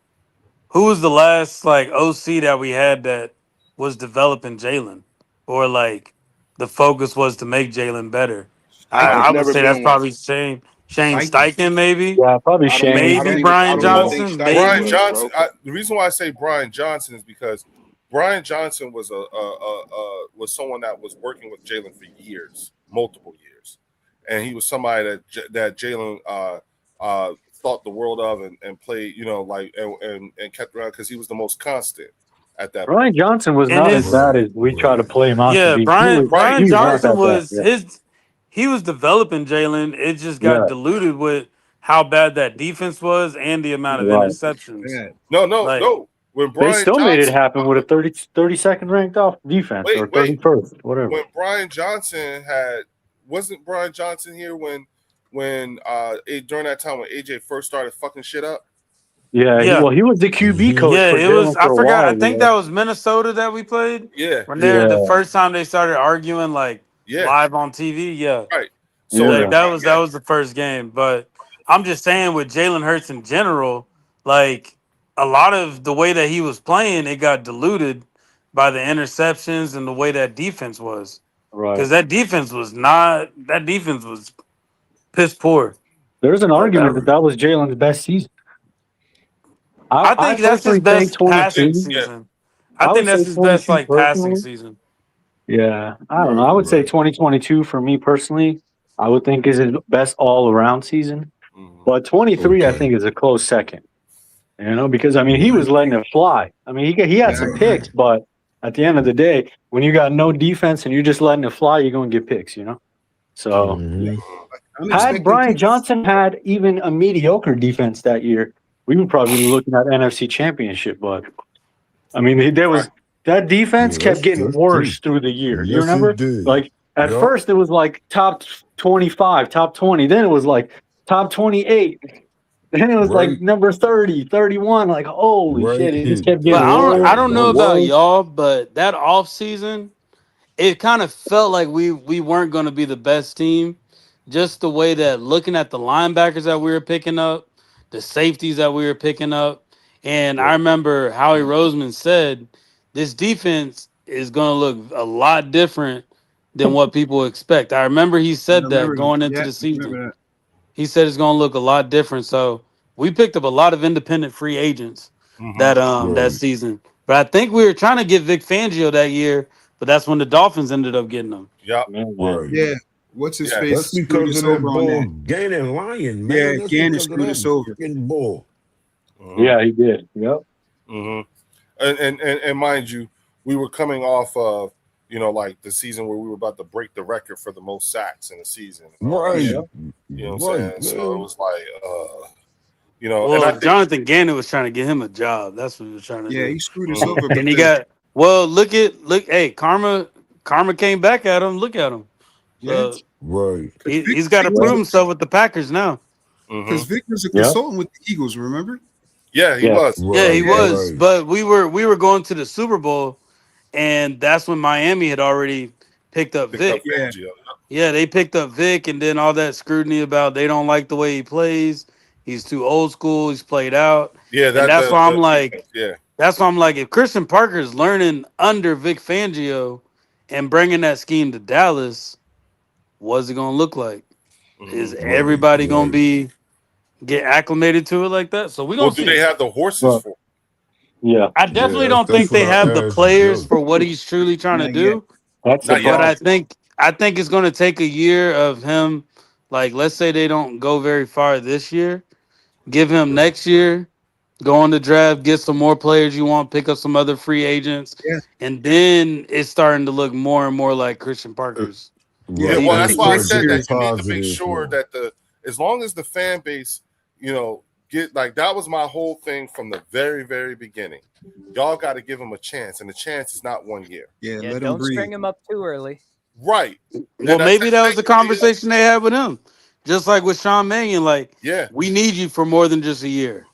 who was the last like OC that we had that was developing Jalen, or like the focus was to make Jalen better? There's I Steichen. would never say that's been one. probably Shane Steichen. Steichen, maybe. Yeah, probably Shane. I don't Maybe even Brian think Johnson, Steichen Brian maybe. was, Johnson. bro. The reason why I say Brian Johnson is because Brian Johnson was was someone that was working with Jalen for years, multiple years, and he was somebody that Jalen thought the world of and played, and kept around because he was the most constant at that Brian point. Johnson was And not as his bad Right. as we try to Right. play him out to Yeah, be. Brian Right. He Brian was not Johnson that bad. was he was developing Jalen. It just got Yeah, diluted with how bad that defense was and the amount of right. interceptions. Yeah. Like, No. When They Brian still made it Johnson, happen with a 32nd ranked off defense or wait, 31st, whatever. when Brian Johnson wasn't Brian Johnson here when during that time when AJ first started fucking shit up? Yeah, yeah, he was the QB Mm-hmm. coach yeah, for it was. Jalen I for a forgot. I while. think Yeah, that was Minnesota that we played Yeah, when they're the yeah, first time they started arguing like yeah, live on TV. Yeah, right. So like yeah. that was the first game. But I'm just saying with Jalen Hurts in general, like a lot of the way that he was playing, it got diluted by the interceptions and the way that defense was. Right. Because that defense was piss poor. There's an Like argument Right. that was Jalen's best season. I I think that's his personally think best passing 22. yeah, season. I I think would that's say his best 22 like passing personally. season. Yeah, I don't know. Right. I would say Right. 2022 for me personally. I would think is his best all around season. mhm, But 23, I Okay. think, is a close second. You know, because I mean, he Right. was letting it fly. I mean, he had Yeah, some I agree. picks, but at the end of the day, when you got no defense and you're just letting it fly, you're going to get picks. You know. So Mm-hmm. I'm had expecting Brian people. Johnson had even a mediocre defense that year, we would probably be looking at NFC Championship. But I mean, there right. was that defense Yeah, kept getting that's true. worse through the year. You Yes, it remember? did. Like at Yup. first, it was like top 25, top 20. Then it was like top 28. Then it was like Right. number 30, 31. Like, holy shit, Right. it just kept But getting worse I don't know and Yup. about worse. y'all, but that off season, it kind of felt like we weren't going to be the best team. Just the way that looking at the linebackers that we were picking up, the safeties that we were picking up, and I remember Howie Roseman said this defense is going to look a lot different than what people expect. I remember he I said that remember that. going into Yeah, the I season. remember that. He said it's going to look a lot different. So we picked up a lot of independent free agents Mhm. that Right. season. But I think we were trying to get Vic Fangio that year, but that's when the Dolphins ended up getting him. Yup. Man. Right. Yeah. What's his Yeah. That's face screwed because us of that over on ball that. gaining lion, Yeah, man. That's Gannon because of screwed us that over. fucking ball. Mhm. Yeah, he did. Yep. Mhm. And mind you, we were coming off of like the season where we were about to break the record for the most sacks in the season and all that Right. shit. Yep. You know what I'm saying? Right, So it man. was like, and Well, I think Jonathan Gannon was trying to get him a job. That's what he was trying to Yeah, do. he screwed us mhm. over And he because got hey, karma came back at him. Look at him. yeah, So Right. he's got to Vic was prove Yep. himself with the Packers now. Mhm. Vic was a Yep. consultant with the Eagles. Remember? Yeah, he Yeah. was. Yeah, he Right. Yeah, was. Right. But we were going to the Super Bowl, and that's when Miami had already picked up Picked up Vic. yeah. Fangio. Yeah, they picked up Vic, and then all that scrutiny about they don't like the way he plays. He's too old school. He's played out, Yeah, and that that's why I'm the like, yeah. if Christian Parker is learning under Vic Fangio and bringing that scheme to Dallas, what's it gonna look like? Is Mhm. Right. everybody gonna Right. get acclimated to it like that? So we're Well, gonna do they see. have the horses Well, for? yeah. I Yeah, definitely don't that's think what they have I the asked players Joe. for what he's truly trying to Not yet. do. That's the Not yet. But problem. I think it's going to take a year of him. Like, let's say they don't go very far this year. Give him next year. Go on the draft, get some more players you want, pick up some other free agents, Yeah, and then it's starting to look more and more like Christian Uh, Parker's yeah. Yeah, Right. well, I that's think And why I start next said year. getting that you need to make positive sure now. that as long as the fan base, get like that was my whole thing from the very, very beginning. Y'all got to give him a chance, and the chance is not 1 year. Yeah, Yeah, let him don't breathe. string him up too early. Right. Well, That's maybe that was the exactly what it is. conversation they had with him. Just like with Sean Mannion, like, Yeah. we need you for more than just a year.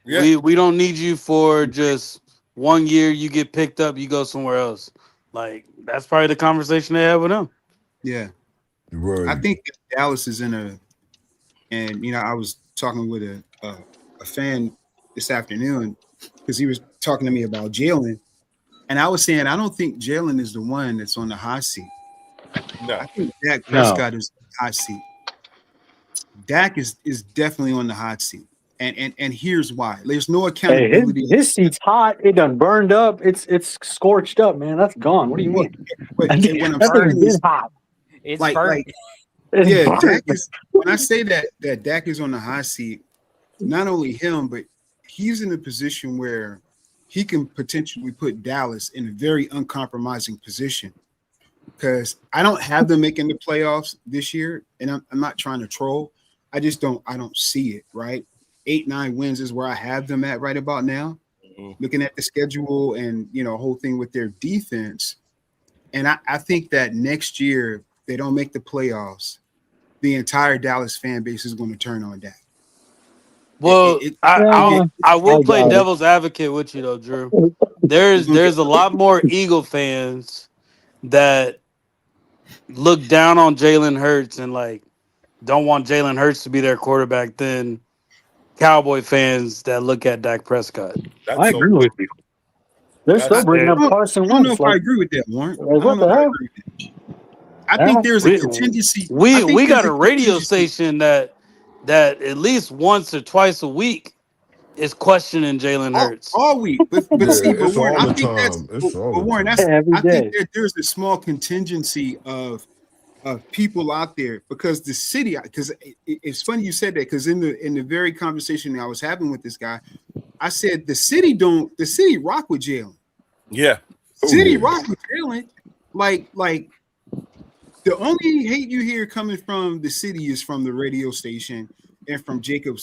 Yeah. We don't need you for just 1 year. You get picked up, you go somewhere else. Like that's probably the conversation they have with him. Yeah, I Right. think that Dallas is in a, and I was talking with a fan this afternoon because he was talking to me about Jalen, and I was saying I don't think Jalen is the one that's on the hot seat. No. I think Dak No. Prescott is on the hot seat. Dak is definitely on the hot seat, and here's why: there's no Hey, accountability. his seat's hot. It done burned up. It's scorched up, man. That's gone. What do you But, mean? but That what I'm thing's saying been is, hot. It's like, burnt. It's yeah, burnt. Dak is. When I say that Dak is on the hot seat, not only him, but he's in a position where he can potentially put Dallas in a very uncompromising position. Because I don't have them making the playoffs this year, and I'm not trying to troll. I just don't. I don't see it. Right, 8-9 wins is where I have them at right about now. Looking at the schedule and whole thing with their defense, and I think that next year they don't make the playoffs, the entire Dallas fan base is going to turn on Dak. Well, Yeah, I will I play got it. devil's advocate with you though, Drew. It's gonna get There's a lot more Eagle fans that look down on Jalen Hurts and like don't want Jalen Hurts to be their quarterback than Cowboy fans that look at Dak Prescott. I That's so agree with you. They're still that's bringing And up I Carson don't know Wentz. if I Like agree with that, Warren. I don't what know the if I hell? agree with that. I Yeah. think there's a we contingency. I think we there's got a a radio contingency. station that at least once or twice a week is questioning Jalen Hurts. All week, but Yeah, see, but it's Warren, all I the think time. It's all the Warren, time. Every I think day. that there's a small contingency of people out there because the city, because it's funny you said that because in the very conversation that I was having with this guy, I said the city rock with Jalen, yeah. Oh city yeah. rock with Jalen, like the only hate you hear coming from the city is from the radio station and from Jacob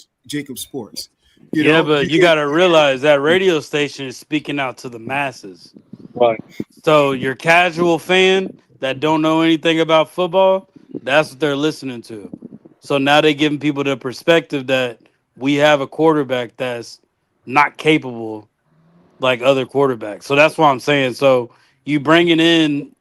Sports, Yeah, but you because got to realize that radio station is speaking out to the masses. Right. So your casual fan that don't know anything about football, that's what they're listening to. So now they're giving people the perspective that we have a quarterback that's not capable like other quarterbacks. So that's why I'm saying. So you bringing in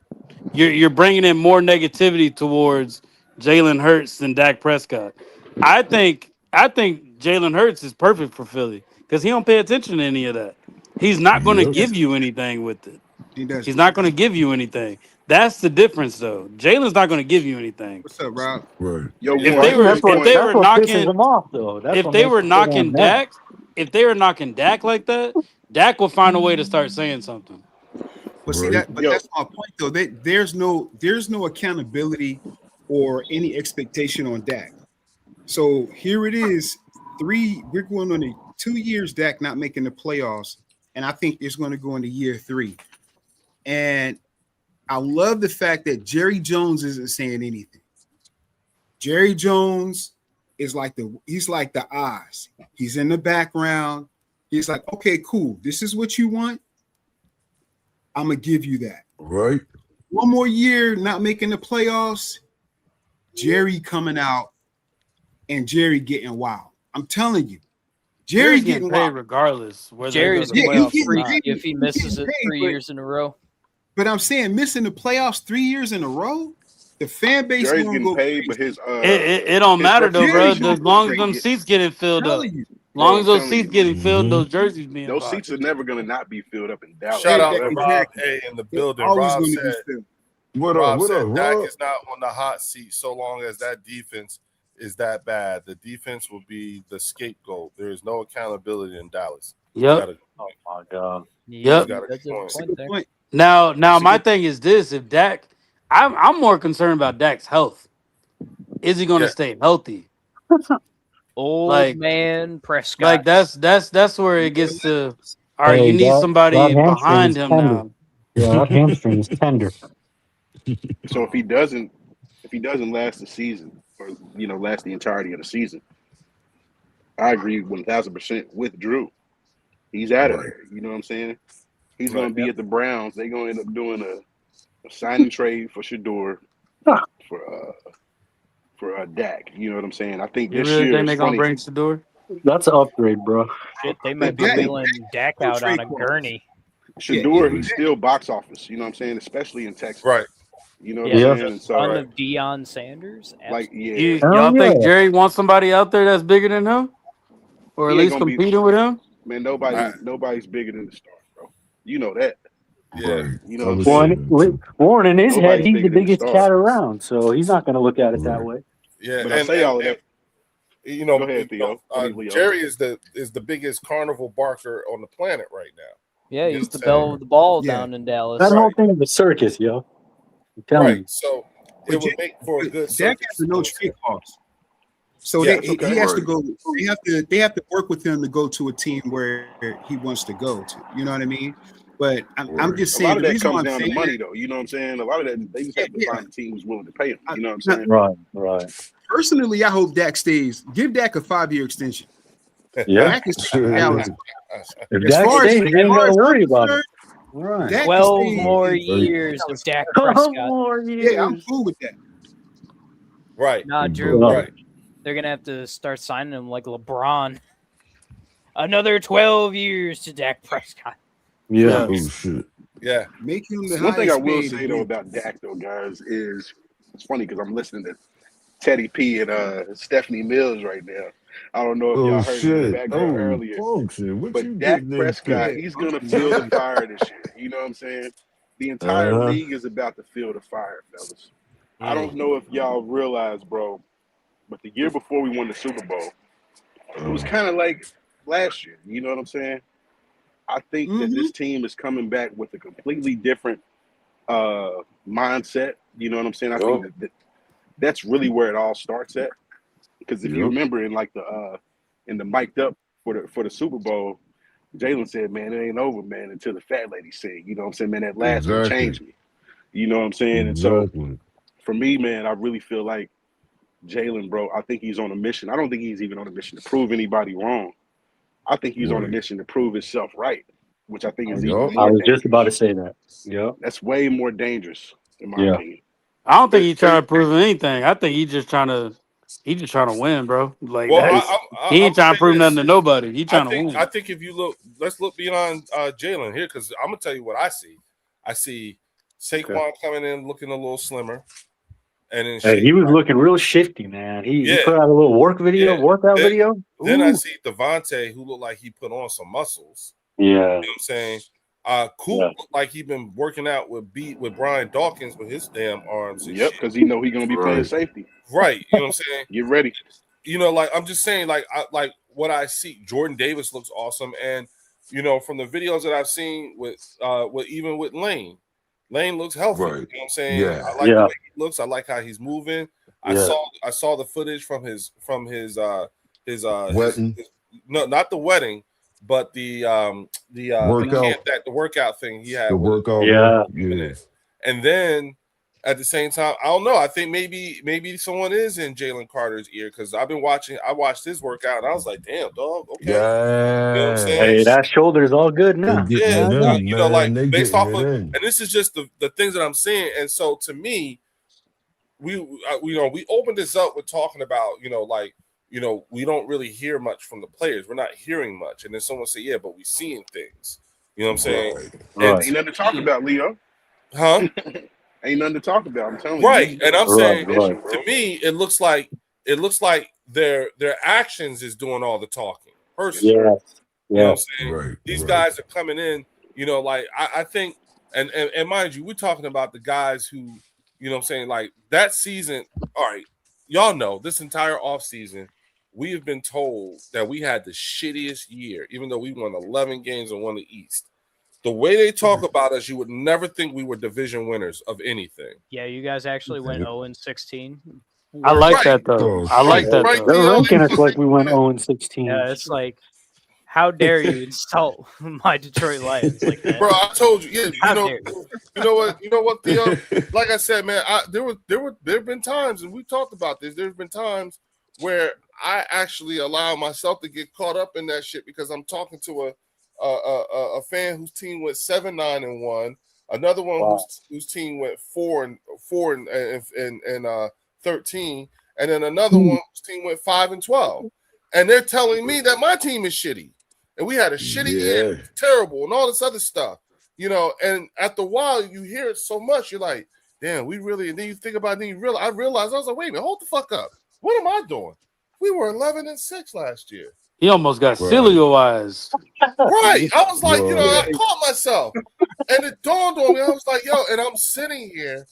you're bringing in more negativity towards Jalen Hurts than Dak Prescott. I think Jalen Hurts is perfect for Philly because he don't pay attention to any of that. He's not going to Yep. give you anything with it. he doesn't. He's not going to give you anything. That's the difference, though. Jalen's not going to give you anything. What's up, Rob? Right. Yo, If Yeah, I they Warren, think were quick if point. they were pisses knocking them off though. That's if what they makes were it so damn knocking mad. Dak if they were knocking Dak like that, Dak will find a way to start saying something. But see Right. but Yo, that's my point though. There's no accountability or any expectation on Dak. So here it is. We're going on 2 years Dak not making the playoffs, and I think it's going to go into year 3. And I love the fact that Jerry Jones isn't saying anything. Jerry Jones is he's like the eyes. He's in the background. He's like, okay, cool. This is what you want. I'm gonna give you that. Right. One more year not making the playoffs, Jerry coming out and Jerry getting wild. I'm telling you, Jerry Jerry's getting getting paid wild. regardless whether they go Jerry's to the gonna Yeah, get he's playoffs or getting free not. paid. if he He's misses getting it paid, 3 years in a row. but I'm saying missing the playoffs 3 years in a row, the fan base Jerry's gonna getting go paid, but crazy. It don't his matter though, bro. Jerry reputation gonna As is go what's long as gonna them crazy. get. seats getting filled I'm up, telling you. as Bro, long I'm as those telling seats you, getting filled, Mm-hmm. those jerseys being those bought. seats are never gonna not be filled up in Dallas, Shout bro. out to Rob Exactly. A in the They're building. always going to be filled. What up? Rob What said up, Dak Rob? is not on the hot seat so long as that defense is that bad. The defense will be the scapegoat. There is no accountability in Dallas. He's got Yep. a Oh my god. he's Yep. got a That's a point. That's a point good there. point. Now That's a my good thing is this: if Dak, I'm more concerned about Dak's health. Is he going to Yeah. stay healthy? Old Like, man Prescott. that's where it gets to. All right, you Hey, need that somebody hamstring behind is him tender. now. Yeah, that hamstring is tender. So if he doesn't last the season, or last the entirety of the season, I agree 1,000% with Drew. He's out of Right. there. You know what I'm saying? He's Right. gonna be at the Browns. They're gonna end up doing a sign and trade for Shador for Dak. You know what I'm saying? I think You this really year think is they're gonna funny. bring Shador? That's an upgrade, bro. Shit, they might be Dak- wheeling Dak no out on trade a clause. gurney. Shador, he's still box office. You know what I'm saying? Especially in Texas. Right. You know what Yeah, I'm Yeah. saying? the And so, son Right. of Deion Sanders. like, Absolutely. yeah, Y'all Oh, think yeah. Jerry wants somebody out there that's bigger than him, or at he ain't least gonna be. competing with him? Man, I- nobody's bigger than the star, bro. You know that. yeah. Right. You know I what I'm was Well, saying? saying that too. Warren, in his head, Nobody's he's the bigger than the biggest star. cat around, so he's not going to look at it that Right. way. Yeah. But I say all of that. You know, Go ahead, Theo. Leo. Jerry is the biggest carnival barker on the planet right now. Yeah, You know he's what the I'm belle saying? of the ball Yeah. down in Dallas. That Right. whole thing is a circus, yo. I'm telling Right. you. So But it would make for a good Dak circus. has a no trade clause. So Yes, he okay. has to Right. go. They have to work with him to go to a team where he wants to go to. You know what I mean? But I'm Right. just A lot saying of the that reason why comes I'm down to saying money, though. You know what I'm saying? A lot of that, they just have to Yeah. find a team who's willing to pay him. You know what I'm Now, saying? Right. personally, I hope Dak stays. Give Dak a 5-year extension. Yeah. Dak is Dallas. If As Dak far as stays, we ain't got to I'm worry about it. concerned, Right. Dak can 12 stay more in years of Dallas. Dak 12 Prescott. more Yeah, I'm years. cool with that. Right. Nah, Drew, Right. Right. they're going to have to start signing him like LeBron. Another 12 years to Dak Prescott. Yeah. Oh shit. Yeah. Make him the One thing I highest will paid say, though, again. about Dak, though, guys, is it's funny because I'm listening to Teddy P and Stephanie Mills right now. I don't know if Oh y'all heard it in the shit. background Oh earlier. function. What you But Dak getting Prescott, into? Yeah, he's I'm gonna feel the familiar. fire this year. You know what I'm saying? The entire Uh-huh. league is about to feel the fire, fellas. I Mm. don't know if y'all realize, bro, but the year before we won the Super Bowl, it was kind of like last year. You know what I'm saying? I think that this team is coming back with a completely different mindset. You know what I'm saying? I think that that's really where it all starts at. Because if you Yep. remember in the mic'd up for the Super Bowl, Jalen said, "Man, it ain't over, man, until the fat lady sing." You know what I'm saying? Man, that last one Exactly. changed me. You know what I'm saying? And so Exactly. for me, man, I really feel like Jalen, bro, I think he's on a mission. I don't think he's even on a mission to prove anybody wrong. I think he's on a Right. mission to prove himself right, which I think is even Yup. I more was just about to dangerous. say that. Yeah. That's way more dangerous, in my Yeah. opinion. I don't think But, he's trying to prove anything. I think he's just trying to win, bro. Like well, that's he I'm ain't gonna trying say to prove nothing this. to nobody. He I trying to I win. think if you let's look beyond Jalen here, because I'm gonna tell you what I see. I see Saquon Okay. coming in looking a little slimmer, and then Hey, Shane. he was looking real shifty, man. He Yeah. put out a little workout Then, video. then I Ooh. see Devontae, who looked like he put on some muscles. Yeah. You know what I'm saying? Coop Yeah. looked like he been working out with Brian Dawkins with his damn arms and Yep, shit. because he know he's gonna be playing Right. safety. Right. You know what I'm saying? Get ready. You know, like I'm just saying, like what I see. Jordan Davis looks awesome, and you know, from the videos that I've seen with even with Lane looks healthy. Right. You know what I'm saying? Yeah. I like the Yeah. way he looks. I like how he's moving. I Yeah. saw the footage from his Wedding. no, not the wedding, but the Workout. the workout thing he had The with workout Yeah. one. Yeah. and then at the same time, I don't know. I think maybe someone is in Jalen Carter's ear because I watched his workout and I was like, damn, dog, okay. You know what I'm saying? Hey, that shoulder's all good They now. getting Yeah, it in, you know, like man. They based getting off it of, in. and this is just the things that I'm seeing. And so to me, we opened this up with talking about, we don't really hear much from the players. We're not hearing much. And then someone say, yeah, but we seeing things. You know what I'm saying? Right. And Ain't nothing to talk about, Leo. huh? Ain't nothing to talk about. I'm telling Right. you. And I'm Right, saying right. to me, it looks like their actions is doing all the talking. Personally. Yeah. You know Yeah. what I'm saying? Right. These Right. guys are coming in, like I think and mind you, we're talking about the guys who, you know what I'm saying, like that season. All right, y'all know this entire offseason, we have been told that we had the shittiest year, even though we won 11 games and won the East. The way they talk about us, you would never think we were division winners of anything. Yeah, you guys actually went 0-16. I like Right. that though. Oh, I like shit. that Right, though. They're Theo? ranking us like we went 0-16. Yeah, it's like, how dare you insult my Detroit Lions like that? Bro, I told you, yeah, How dare you know what, Theo? Like I said, man, there have been times, and we talked about this. There's been times where I actually allow myself to get caught up in that shit because I'm talking to a fan whose team went 7-9-1, another one Wow. whose team went 4-13, and then another one whose team went 5-12. and they're telling me that my team is shitty, and we had a shitty year, terrible, and all this other stuff, you know. And after a while, you hear it so much, you're like, damn, we really. And then you think about it, then you realize, I realized, I was like, wait a minute, hold the fuck up. What am I doing? We were 11-6 last year. He almost got cilio-eyes. Right. I was like, you know, I caught myself. And it dawned on me. I was like, yo, and I'm sitting here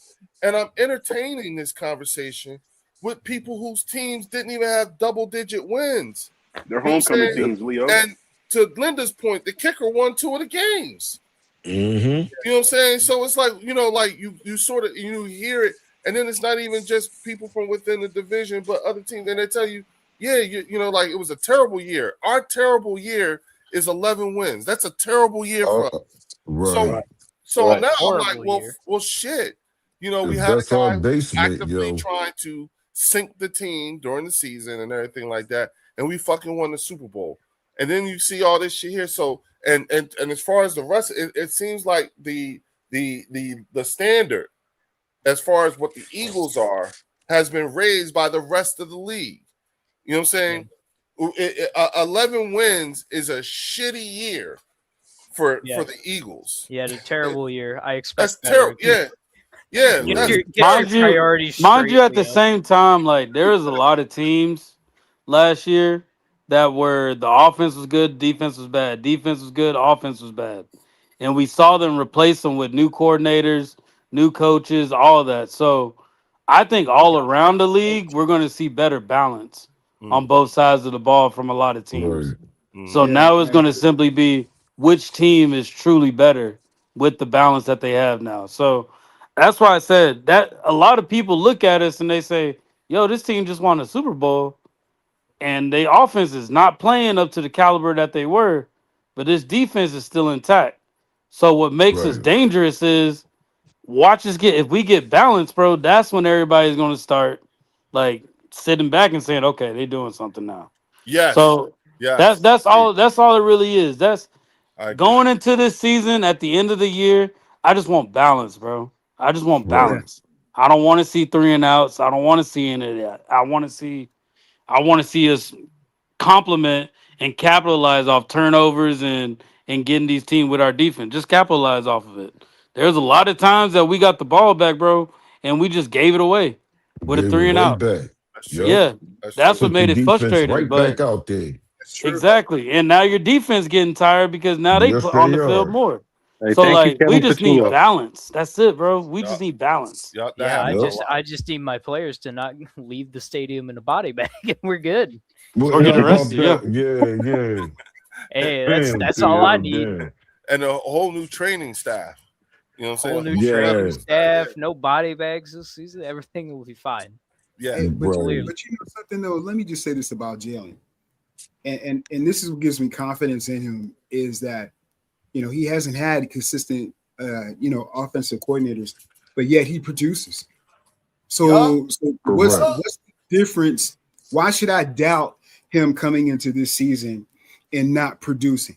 and I'm entertaining this conversation with people whose teams didn't even have double-digit wins. They're homecoming teams, Leo. And to Linda's point, the kicker won 2 of the games. Mm-hmm. You know what I'm saying? So it's like, you know, like you sort of, you hear it, and then it's not even just people from within the division, but other teams, and they tell you, yeah, you know, like it was a terrible year. Our terrible year is 11 wins. That's a terrible year for us. Right. So now Horrible I'm like, well, shit. You know, we If had a that's our guy basement, actively yo. trying to sink the team during the season and everything like that, and we fucking won the Super Bowl. And then you see all this shit here. So and as far as the rest, it seems like the standard as far as what the Eagles are has been raised by the rest of the league. You know what I'm saying? 11 wins is a shitty year for the Eagles. He had a terrible year. I expect that's terrible. Yeah. Get your priorities mind you, straight, at the Leo. same time, like there was a lot of teams last year that were the offense was good, defense was bad, defense was good, offense was bad, and we saw them replace them with new coordinators, new coaches, all of that. So I think all around the league, we're going to see better balance on both sides of the ball from a lot of teams. Right. So now it's going to simply be which team is truly better with the balance that they have now. So that's why I said that a lot of people look at us and they say, yo, this team just won a Super Bowl and their offense is not playing up to the caliber that they were, but this defense is still intact. So what makes us dangerous is watch us if we get balanced, bro, that's when everybody's going to start like sitting back and saying, okay, they're doing something now. Yes. So that's all it really is. That's going into this season at the end of the year. I just want balance, bro. I just want balance. I don't want to see 3 and outs. I don't want to see any of that. I want to see us complement and capitalize off turnovers and getting these teams with our defense. Just capitalize off of it. There's a lot of times that we got the ball back, bro, and we just gave it away with a 3 and out. Back. Yeah, that's what made it frustrating. Right but back out there. Exactly, and now your defense getting tired because now they put on the field more. Hey, So like you, we just need Petullo. balance. That's it, bro. We just need balance. I just need my players to not leave the stadium in a body bag, and we're good. Or get arrested. Yeah. Hey, that's all I need. And a whole new training staff. You know what I'm saying? Whole new training staff, no body bags this season. Everything will be fine. Yeah, hey, but you know something though. Let me just say this about Jalen, and this is what gives me confidence in him is that you know he hasn't had consistent offensive coordinators, but yet he produces. So what's the difference? Why should I doubt him coming into this season and not producing?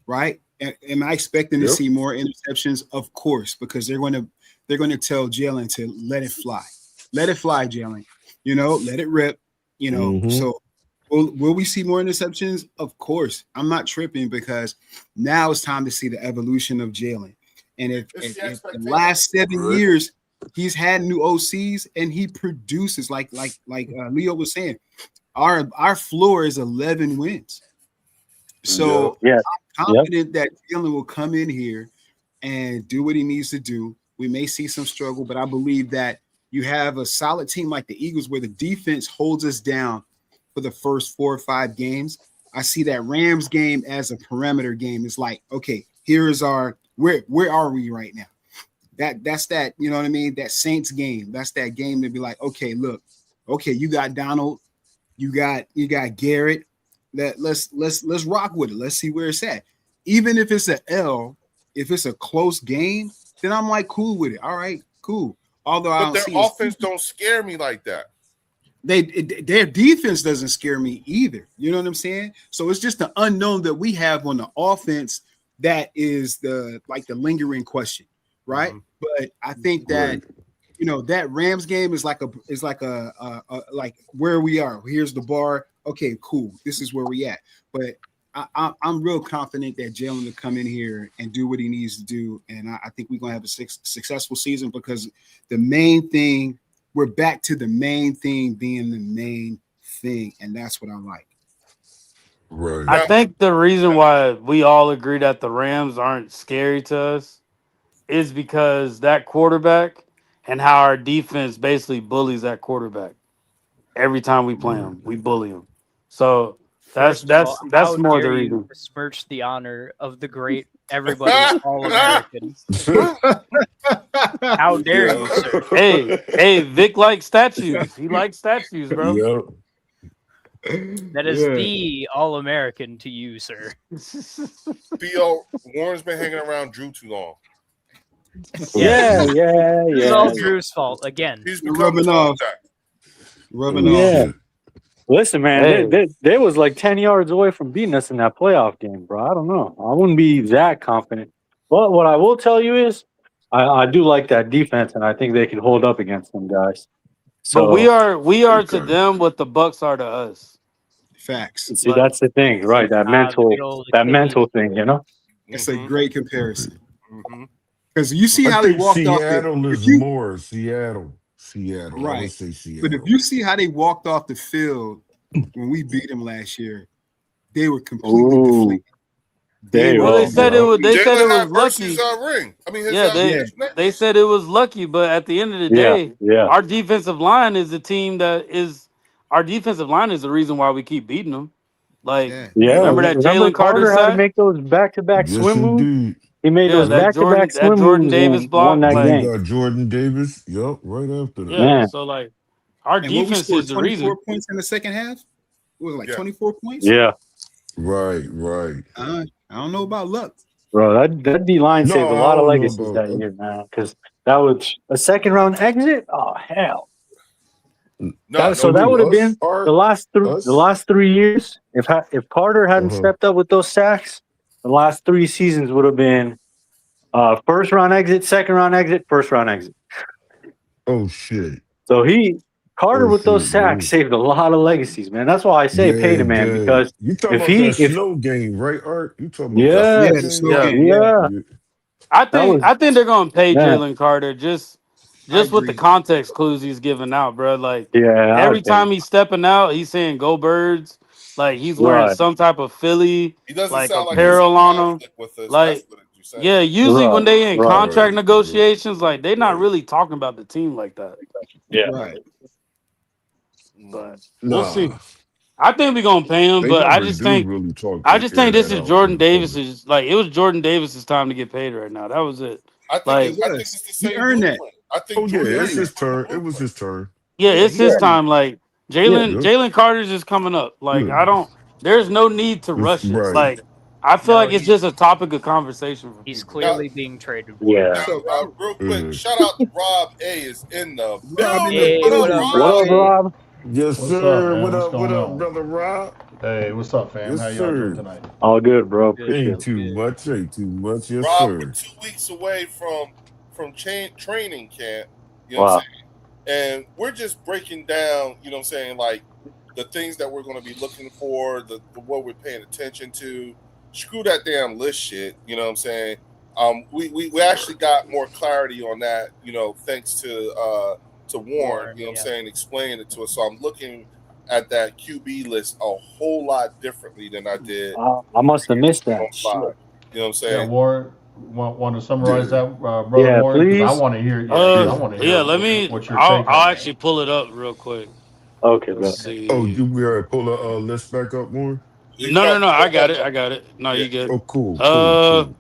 Right? Am I expecting to see more interceptions? Of course, because they're going to tell Jalen to let it fly, Jalen. You know, let it rip. You know, so will we see more interceptions? Of course. I'm not tripping because now it's time to see the evolution of Jalen. And if the last 7 years he's had new OCs and he produces like Leo was saying, our floor is 11 wins. So I'm confident that Jalen will come in here and do what he needs to do. We may see some struggle, but I believe that you have a solid team like the Eagles where the defense holds us down for the first 4 or 5 games. I see that Rams game as a perimeter game. It's like, okay, here is our where are we right now? That's that, you know what I mean? That Saints game. That's that game to be like, okay, look, okay, you got Donald, you got Garrett. Let's rock with it. Let's see where it's at. Even if it's an L, if it's a close game, then I'm like cool with it. All right, cool. Although their offense don't scare me like that. Their defense doesn't scare me either. You know what I'm saying? So it's just the unknown that we have on the offense that is the lingering question, right? But I think that that Rams game is like where we are. Here's the bar. okay, cool, this is where we at. But I'm real confident that Jalen will come in here and do what he needs to do, and I think we're gonna have a successful season because the main thing, we're back to the main thing being the main thing, and that's what I like. Right. I think the reason why we all agree that the Rams aren't scary to us is because that quarterback and how our defense basically bullies that quarterback every time we play him. We bully him. So that's First of all, how more the dare you reason. besmirch the honor of the great everybody's All-American? How dare you, sir? Hey, Vic likes statues. He likes statues, bro. Yep. That is the All-American to you, sir. Theo, Warren's been hanging around Drew too long. Yeah. It's all Drew's fault again. He's rubbing off. Rubbing Yeah. off. Listen, man, Hey. they was like 10 yards away from beating us in that playoff game, bro. I don't know. I wouldn't be that confident. But what I will tell you is I do like that defense, and I think they can hold up against them guys. So But we are to them what the Bucks are to us. Facts. see, that's the thing, right? That mental thing, you know? It's a great comparison. Mm-hmm. Because you see how I they think walked off Seattle is more Seattle. I right. would say Seattle. But if you see how they walked off the field when we beat them last year, they were completely deflated. They said it was lucky. Ring. I mean, they said it was lucky, but at the end of the day, our defensive line is the team that is our defensive line is the reason why we keep beating them. Like, remember that Jalen Carter had to make those back-to-back swim moves? He made those back-to-back swim Jordan moves Davis and block. won that Then game. you got Jordan Davis. Yep, right after that. Yeah, so like our and defense we is the reason. 24 points in the second half. What was it, like 24 points? Yeah. Right. I don't know about luck. Bro, that D-line saved a lot of I don't know legacies about that year, man. Because that was a second-round exit? Oh, hell. That would have been the last 3 years. If Carter hadn't stepped up with those sacks, the last 3 seasons would have been first round exit, second round exit, first round exit. Oh shit! So Carter with those sacks saved a lot of legacies, man. That's why I say pay the man because you talking about that snow game, right, Art? You talking about the snow game? I think they're gonna pay Jalen Carter just with the context clues he's giving out, bro. Like every time he's stepping out, he's saying "Go Birds." Like he's wearing some type of Philly apparel on him. Like usually when they in contract negotiations, like they're not really talking about the team like that. Yeah, right. But we'll see. I think we're gonna pay him, but I just think this is Jordan Davis's. Like it was Jordan Davis's time to get paid right now. That was it. I think it's the same. He earned that. I think it's his turn. It was his turn. Yeah, it's his time. Like Jalen Carter's is coming up. Like there's no need to rush it. Like I feel like it's just a topic of conversation. He's clearly being traded. Now, real quick, shout out to Rob A is in the building. Hey, what up, Rob? Yes, sir. What up, brother Rob? Hey, what's up, fam? How y'all doing tonight? All good, bro. Ain't too much. Yes, Rob, sir. we're 2 weeks away from training camp. You know what I'm saying? And we're just breaking down, you know what I'm saying, like the things that we're going to be looking for, the what we're paying attention to. Screw that damn list shit, you know what I'm saying? We actually got more clarity on that, you know, thanks to Warren, you know what I'm saying, explaining it to us. So I'm looking at that QB list a whole lot differently than I did. I must have missed that. You know what I'm saying? Yeah, Warren, want to summarize that, brother Warren? Please. I want to hear. I want to hear. Let me. What your I'll take on actually pull it up real quick. Okay, Let's see. Oh, you pull a list back up more? No. I got it. No, you good. Oh, cool. All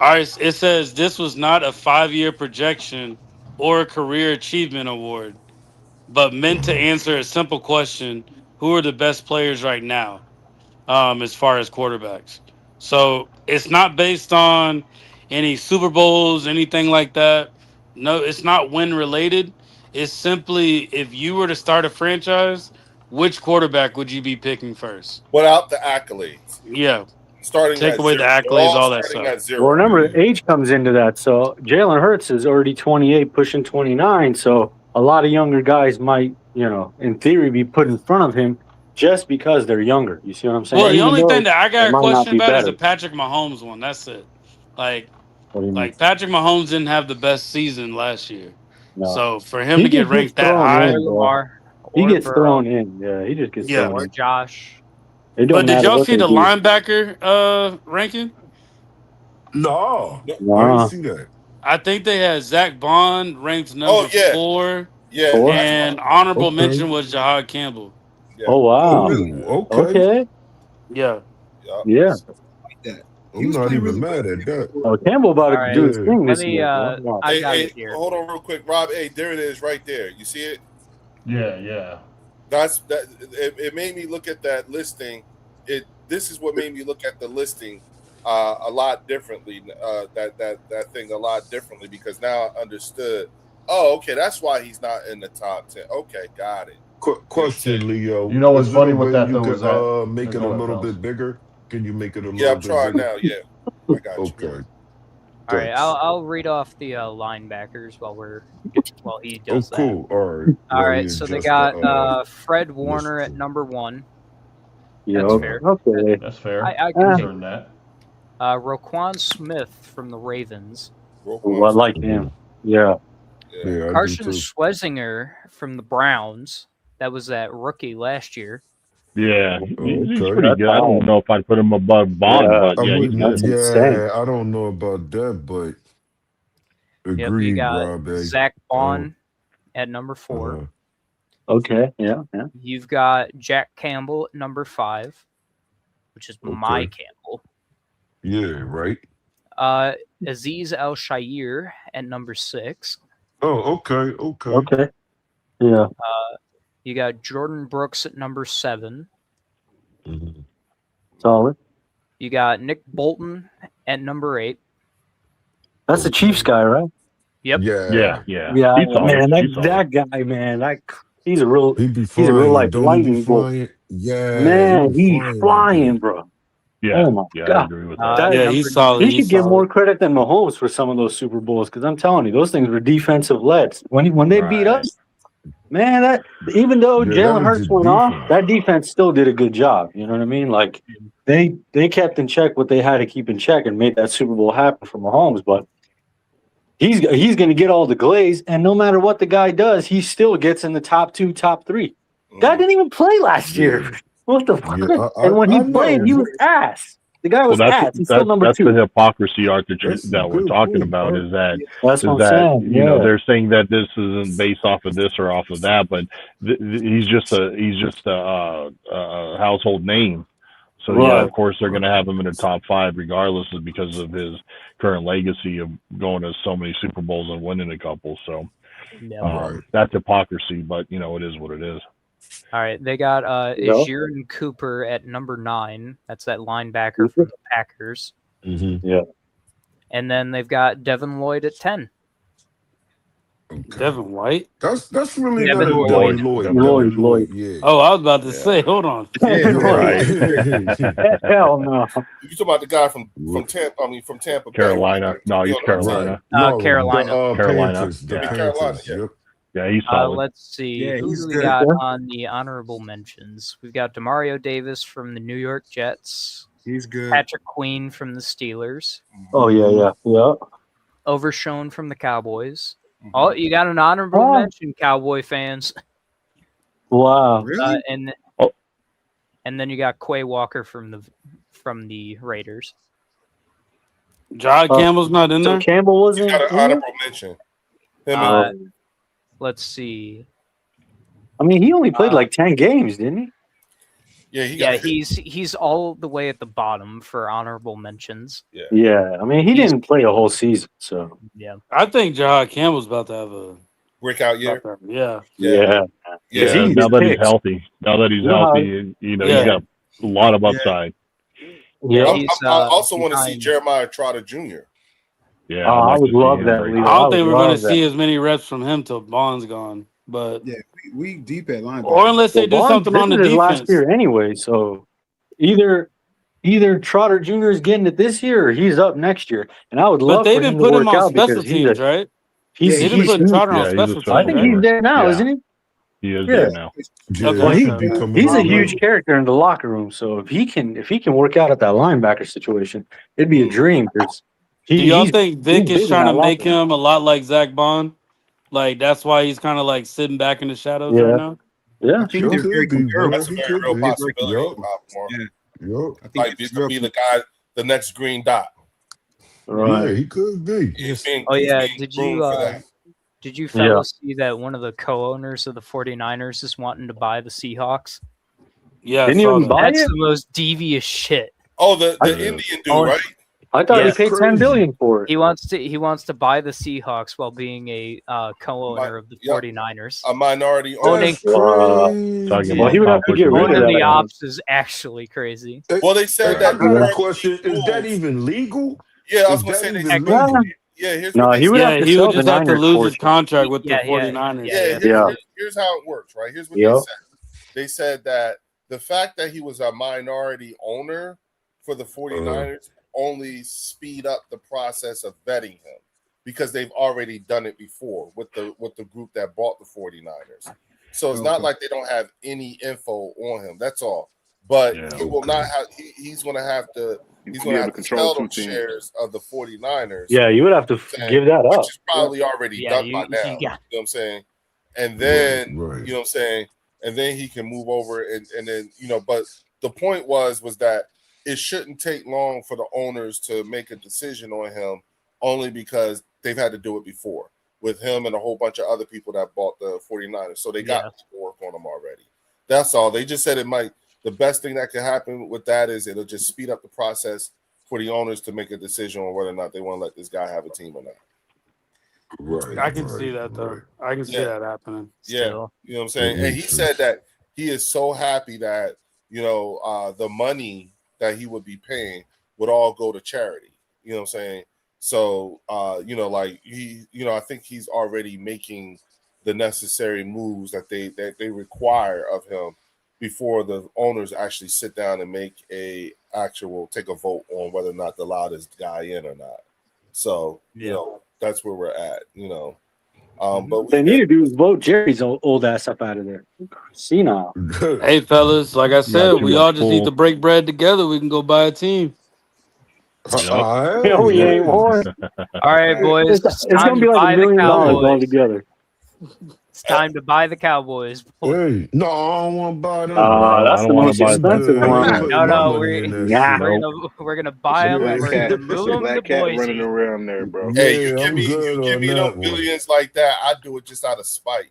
right. It says this was not a 5-year projection or a career achievement award, but meant to answer a simple question: who are the best players right now, as far as quarterbacks? So it's not based on any Super Bowls, anything like that. No, it's not win related. It's simply if you were to start a franchise, which quarterback would you be picking first? Without the accolades. Yeah. Starting Take at away zero. the accolades, all that stuff. Well, remember, age comes into that. So Jalen Hurts is already 28, pushing 29. So a lot of younger guys might, in theory, be put in front of him. just because they're younger. You see what I'm saying? Well, the Even only though thing that I got they a might not question be about is better. the Patrick Mahomes one. That's it. Like What do you mean? Patrick Mahomes didn't have the best season last year. No. So for him He to get just gets ranked that thrown high, Or in, bro. Lamar. He Or gets Burrow. thrown in. Yeah, he just gets Yeah. thrown Or in. Josh. It don't But did matter y'all what see they the do. linebacker ranking? No, I didn't Nah. see that. I think they had Zach Bond ranked number 4, Yeah, Four? that's and honorable Okay. mention was Jahad Campbell. yeah. Oh wow. Ooh, okay. Okay. Yeah. Yeah. That. He I'm was not playing even really well. mad at that. Oh, Campbell about All to right. do his Yeah. thing Let this me. year, bro. Wow. I got Hey, it here. hold on real quick, Rob. Hey, there it is, right there. You see it? Yeah. That's that. It made me look at that listing. This is what made me look at the listing a lot differently. That thing a lot differently because now I understood. Oh, okay, that's why he's not in the top 10. Okay, got it. Question, Leo. You know what's Is it a funny with way that you though could is that make it go a ahead, little fellas. bit bigger? Can you make it a Yeah, little I'm bit trying bigger? now. Yeah, I got you. Okay. All right. Thanks. I'll read off the linebackers while he Oh, does that. cool. All right. All While right. you So they adjust got Fred list Warner at to- number 1. Yeah. That's fair. Okay. That's fair. I can dig Earn that. Roquan Smith from the Ravens. Ooh, I like him. Yeah. Yeah, I do Carson too. Schwezinger from the Browns. That was that rookie last year. Yeah, Oh, he's okay. pretty good. I don't know if I'd put him above Bond, Yeah, but I yeah, he's wouldn't. good. that's insane. Yeah, I don't know about that, but Yep, you agreed, got Rob. A. Zach Oh, Bond at number 4. Okay. Yeah. Yeah. You've got Jack Campbell at number 5, which is my okay. Campbell. Yeah, right. Aziz Al-Shaair at number 6. Oh, okay. Okay. Okay. Yeah. You got Jordan Brooks at number 7. Mm-hmm. Solid. You got Nick Bolton at number 8. That's the Chiefs guy, right? Yep. Yeah. Yeah, He's solid. man, He's solid. that guy, man, he's a real He be he's flying. a real life Don't he be lightning bolt. flying? Yeah, Man, he be he's flying, flying, that bro. Yeah, Oh my I god. agree with that. Yeah, number he's solid. He He's should get solid. more credit than Mahomes for some of those Super Bowls because I'm telling you, those things were defensive led. When they beat us, man, that even though Yeah, that Jalen was Hurts the went off, defense. that defense still did a good job. You know what I mean? Like they kept in check what they had to keep in check and made that Super Bowl happen for Mahomes. But he's going to get all the glaze, and no matter what the guy does, he still gets in the top 2, top 3. Guy didn't even play last year. What the fuck? Yeah, And when he I played, know. he was ass. The guy was ass. He's still number that's 2. the hypocrisy, Art, That's a that we're good talking point, about Art. is that That's what I'm saying. you know Yeah. they're saying that this isn't based off of this or off of that, but he's just a household name. So yeah, Right. of course they're going to have him in the top 5 regardless, because of his current legacy of going to so many Super Bowls and winning a couple. So Right. that's hypocrisy, but you know it is what it is. All right, they got Ejiro Cooper at number 9. That's that linebacker from the Packers. Mm-hmm. Yeah. And then they've got Devin Lloyd at 10. Okay. Devin White. That's really Devin not a Lloyd. Devin Lloyd. Lloyd. Devin Lloyd. Yeah. Oh, I was about to say, hold on. Right. Hell no. You talking about the guy from Tampa? I mean, from Tampa Bay, Carolina. right? No, he's He on the Carolina. outside. No, Carolina. The Carolina. Panthers. The Yeah. Panthers. Carolina, yeah. Yep. Yeah, he's solid. Let's see. Yeah, Who he's do we good. got on the honorable mentions? We've got Demario Davis from the New York Jets. He's good. Patrick Queen from the Steelers. Oh yeah. Overshown from the Cowboys. Oh, you got an honorable mention, Cowboy fans. Wow. Really? And then you got Quay Walker from the Raiders. John Campbell's not in So there. Campbell wasn't. Got an honorable mention. Him and Let's see. I mean, he only played like 10 games, didn't he? yeah, he Yeah, got he's all the way at the bottom for honorable mentions. Yeah. I mean, he didn't play a whole season, so Yeah. I think Jahad Campbell's about to have a breakout year. yeah. yeah. Yeah, he now gets that he's picks. healthy, you know, Yeah. he's got a lot of upside. Yeah. I also want to see Jeremiah Trotter Jr. Yeah, Oh, I'd I like would to see love him that, break. Leo. I don't think we're going to love that. see as many reps from him till Bond's gone. But Yeah, we deep at linebacker. or unless they do Well, something on the this is his defense. last year anyway, so either Trotter Jr. is getting it this year or he's up next year. And I would But love they've for been him to putting work him on out special because teams, right? he's They've been putting Trotter on yeah, he's a special special I teams, think right? he's there now, Yeah. isn't he? He is there now. Well, he's a huge character in the locker room. So if he can work out at that linebacker situation, it'd be a dream. Do y'all think Vic is trying to make him a lot like Zach Bond? Like that's why he's kind of like sitting back in the shadows right now. I think they're very comparable. That's a very real possibility. I think he could be the guy, the next green dot. Right. Yeah, he could be. Did you fellas see that one of the co-owners of the 49ers is wanting to buy the Seahawks? Yeah, didn't even buy That's it? the most devious shit. Oh, the Indian dude, right? I thought he paid $10 billion for it. He wants to buy the Seahawks while being a co-owner of the 49ers. A minority owning. Well, he would have to get rid of that. The ops is actually crazy. Well, they said that. I got a question: is that even legal? Yeah, I was gonna say here's no, he would just have to lose his contract with the 49ers. Here's how it works, right? Here's what they said. They said that the fact that he was a minority owner for the 49ers only speed up the process of vetting him because they've already done it before with the group that bought the 49ers. So it's not like they don't have any info on him. That's all. But he will not have. He's going to have to. He's going to have to sell those shares of the 49ers. Yeah, you would have to give that up. Which is probably already done by now. You know what I'm saying? And then, you know what I'm saying? And then he can move over and then, but the point was that it shouldn't take long for the owners to make a decision on him only because they've had to do it before with him and a whole bunch of other people that bought the 49ers. So they got to work on them already. That's all. They just said the best thing that could happen with that is it'll just speed up the process for the owners to make a decision on whether or not they want to let this guy have a team or not. Right. I can see that though. I can see that happening. Yeah. You know what I'm saying? And he said that he is so happy that, the money that he would be paying would all go to charity. You know what I'm saying? So, I think he's already making the necessary moves that they require of him before the owners actually sit down and take a vote on whether or not to allow this guy in or not. So, that's where we're at, But they need to do is vote Jerry's old ass up out of there. See now. Hey, fellas, like I said, we all just need to break bread together. We can go buy a team. We ain't one. All right, boys. It's going to be like $1 million all together. It's time to buy the Cowboys. Hey, no, I don't want to buy them. That's the most expensive one. No, we're gonna buy them. We're gonna move them to Boise. Running around there, bro. Hey, you give me no billions like that. I do it just out of spite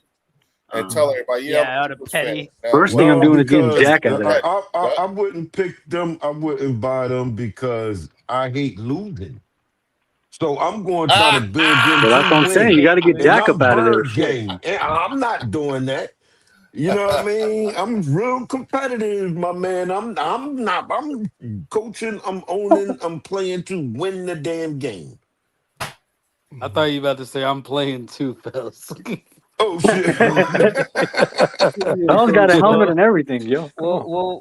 and tell everybody, out of petty. First thing I'm doing is getting Jack out of that. I wouldn't pick them. I wouldn't buy them because I hate losing. So I'm going to try to build them. That's what I'm saying. You got to get Jack up out of there. Game. And I'm not doing that. You know what I mean? I'm real competitive, my man. I'm coaching, I'm owning, I'm playing to win the damn game. I thought you were about to say I'm playing too, fellas. Oh shit. Fellas got a helmet and everything, yo. We'll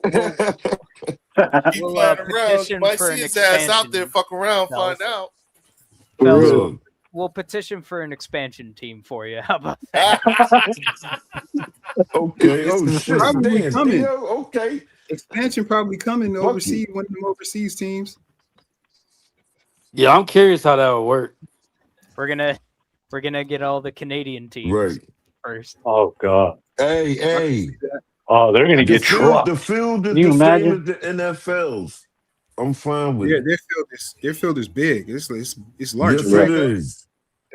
petition might see his ass out there, fuck around, find out. We'll petition for an expansion team for you. How about that? Okay. Oh shit. Probably coming. Okay. Expansion probably coming to oversee one of them overseas teams. Yeah, I'm curious how that would work. We're gonna get all the Canadian teams first. Oh god. Hey. Oh, they're gonna get trucked. The field is the same as the NFL's. I'm fine with it. Their field is big. It's large. Yes, it is.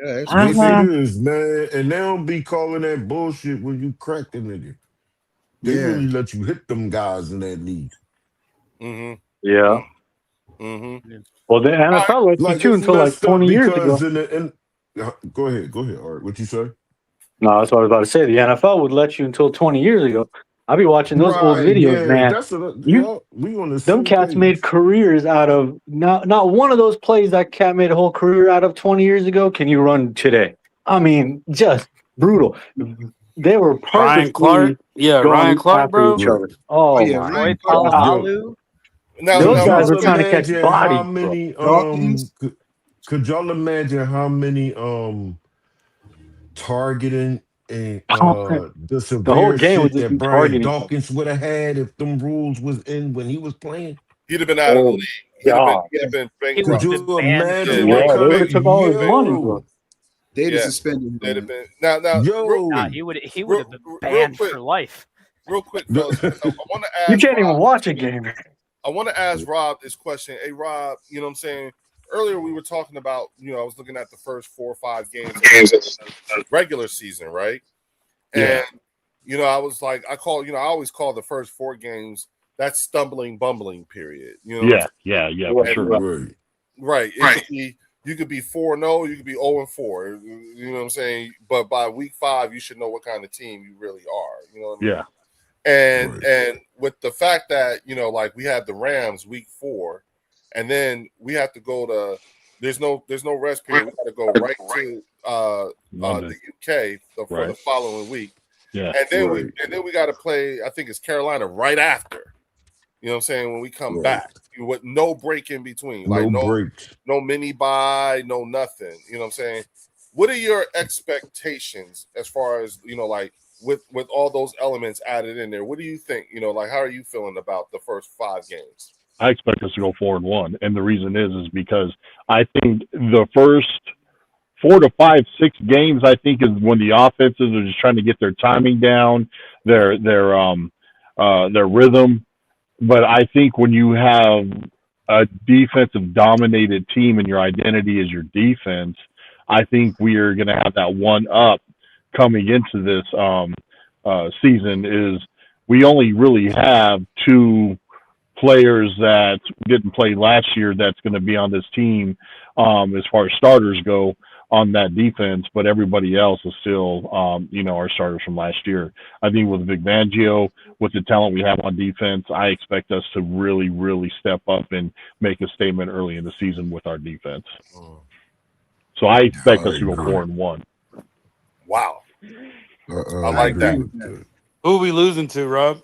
Yeah, it's it is, man. And they don't be calling that bullshit when you crack the nigga. They really let you hit them guys in that league. Mm-hmm. Yeah. Mm-hmm. Well, the NFL let you too until like 20 years ago. Go ahead, Art. What you say? No, that's what I was about to say. The NFL would let you until 20 years ago. I'll be watching those old videos, man. Them cats made careers out of not one of those plays that cat made a whole career out of 20 years ago. Can you run today? I mean, just brutal. They were Ryan Clark. Yeah, Ryan Clark, bro. Oh, yeah, my God. Those guys were trying to catch bodies. How many, could y'all imagine how many targeting and the The whole severe game would shit just be that Brian targeting him. Dawkins would have had if them rules was in when he was playing? He'd have been out of the Oh, league. He'd have God. been He Could would bankrupt. have been you banned for imagine life. Yeah, what they kind would of have took all his money, bro. They'd have Yeah, suspended they'd him. have been now. Real yo? Nah, he would have been real banned quick, for life. real quick, fellas. I want to You ask can't even Rob. watch a game. I want to ask Rob this question. Hey, Rob, you know what I'm saying? Earlier we were talking about, I was looking at the first 4 or 5 games of the regular season, right? Yeah. And I was like, I always call the first 4 games that stumbling, bumbling period. Yeah, for sure. Right. Right. You could be 4-0, you could be 0-4. You know what I'm saying? But by week 5, you should know what kind of team you really are. You know what I mean? Yeah. And with the fact that, like we had the Rams week 4, and then we have to go to there's no rest period. We got to go right to the UK for the following week. Yeah. And then we got to play, I think it's Carolina right after. You know what I'm saying? When we come back with no break in between, like no mini bye, no nothing. You know what I'm saying? What are your expectations as far as, like with all those elements added in there? What do you think? Like how are you feeling about the first 5 games? I expect us to go 4-1, and the reason is because I think the first 4 to 5, 6 games, I think, is when the offenses are just trying to get their timing down, their rhythm. But I think when you have a defensive dominated team and your identity is your defense, I think we are going to have that one up coming into this season. Is we only really have 2 players that didn't play last year that's going to be on this team as far as starters go on that defense, but everybody else is still our starters from last year. I think with Vic Fangio, with the talent we have on defense, I expect us to really, really step up and make a statement early in the season with our defense. So I expect us to go 4-1. Wow. I like that. Who are we losing to, Rob?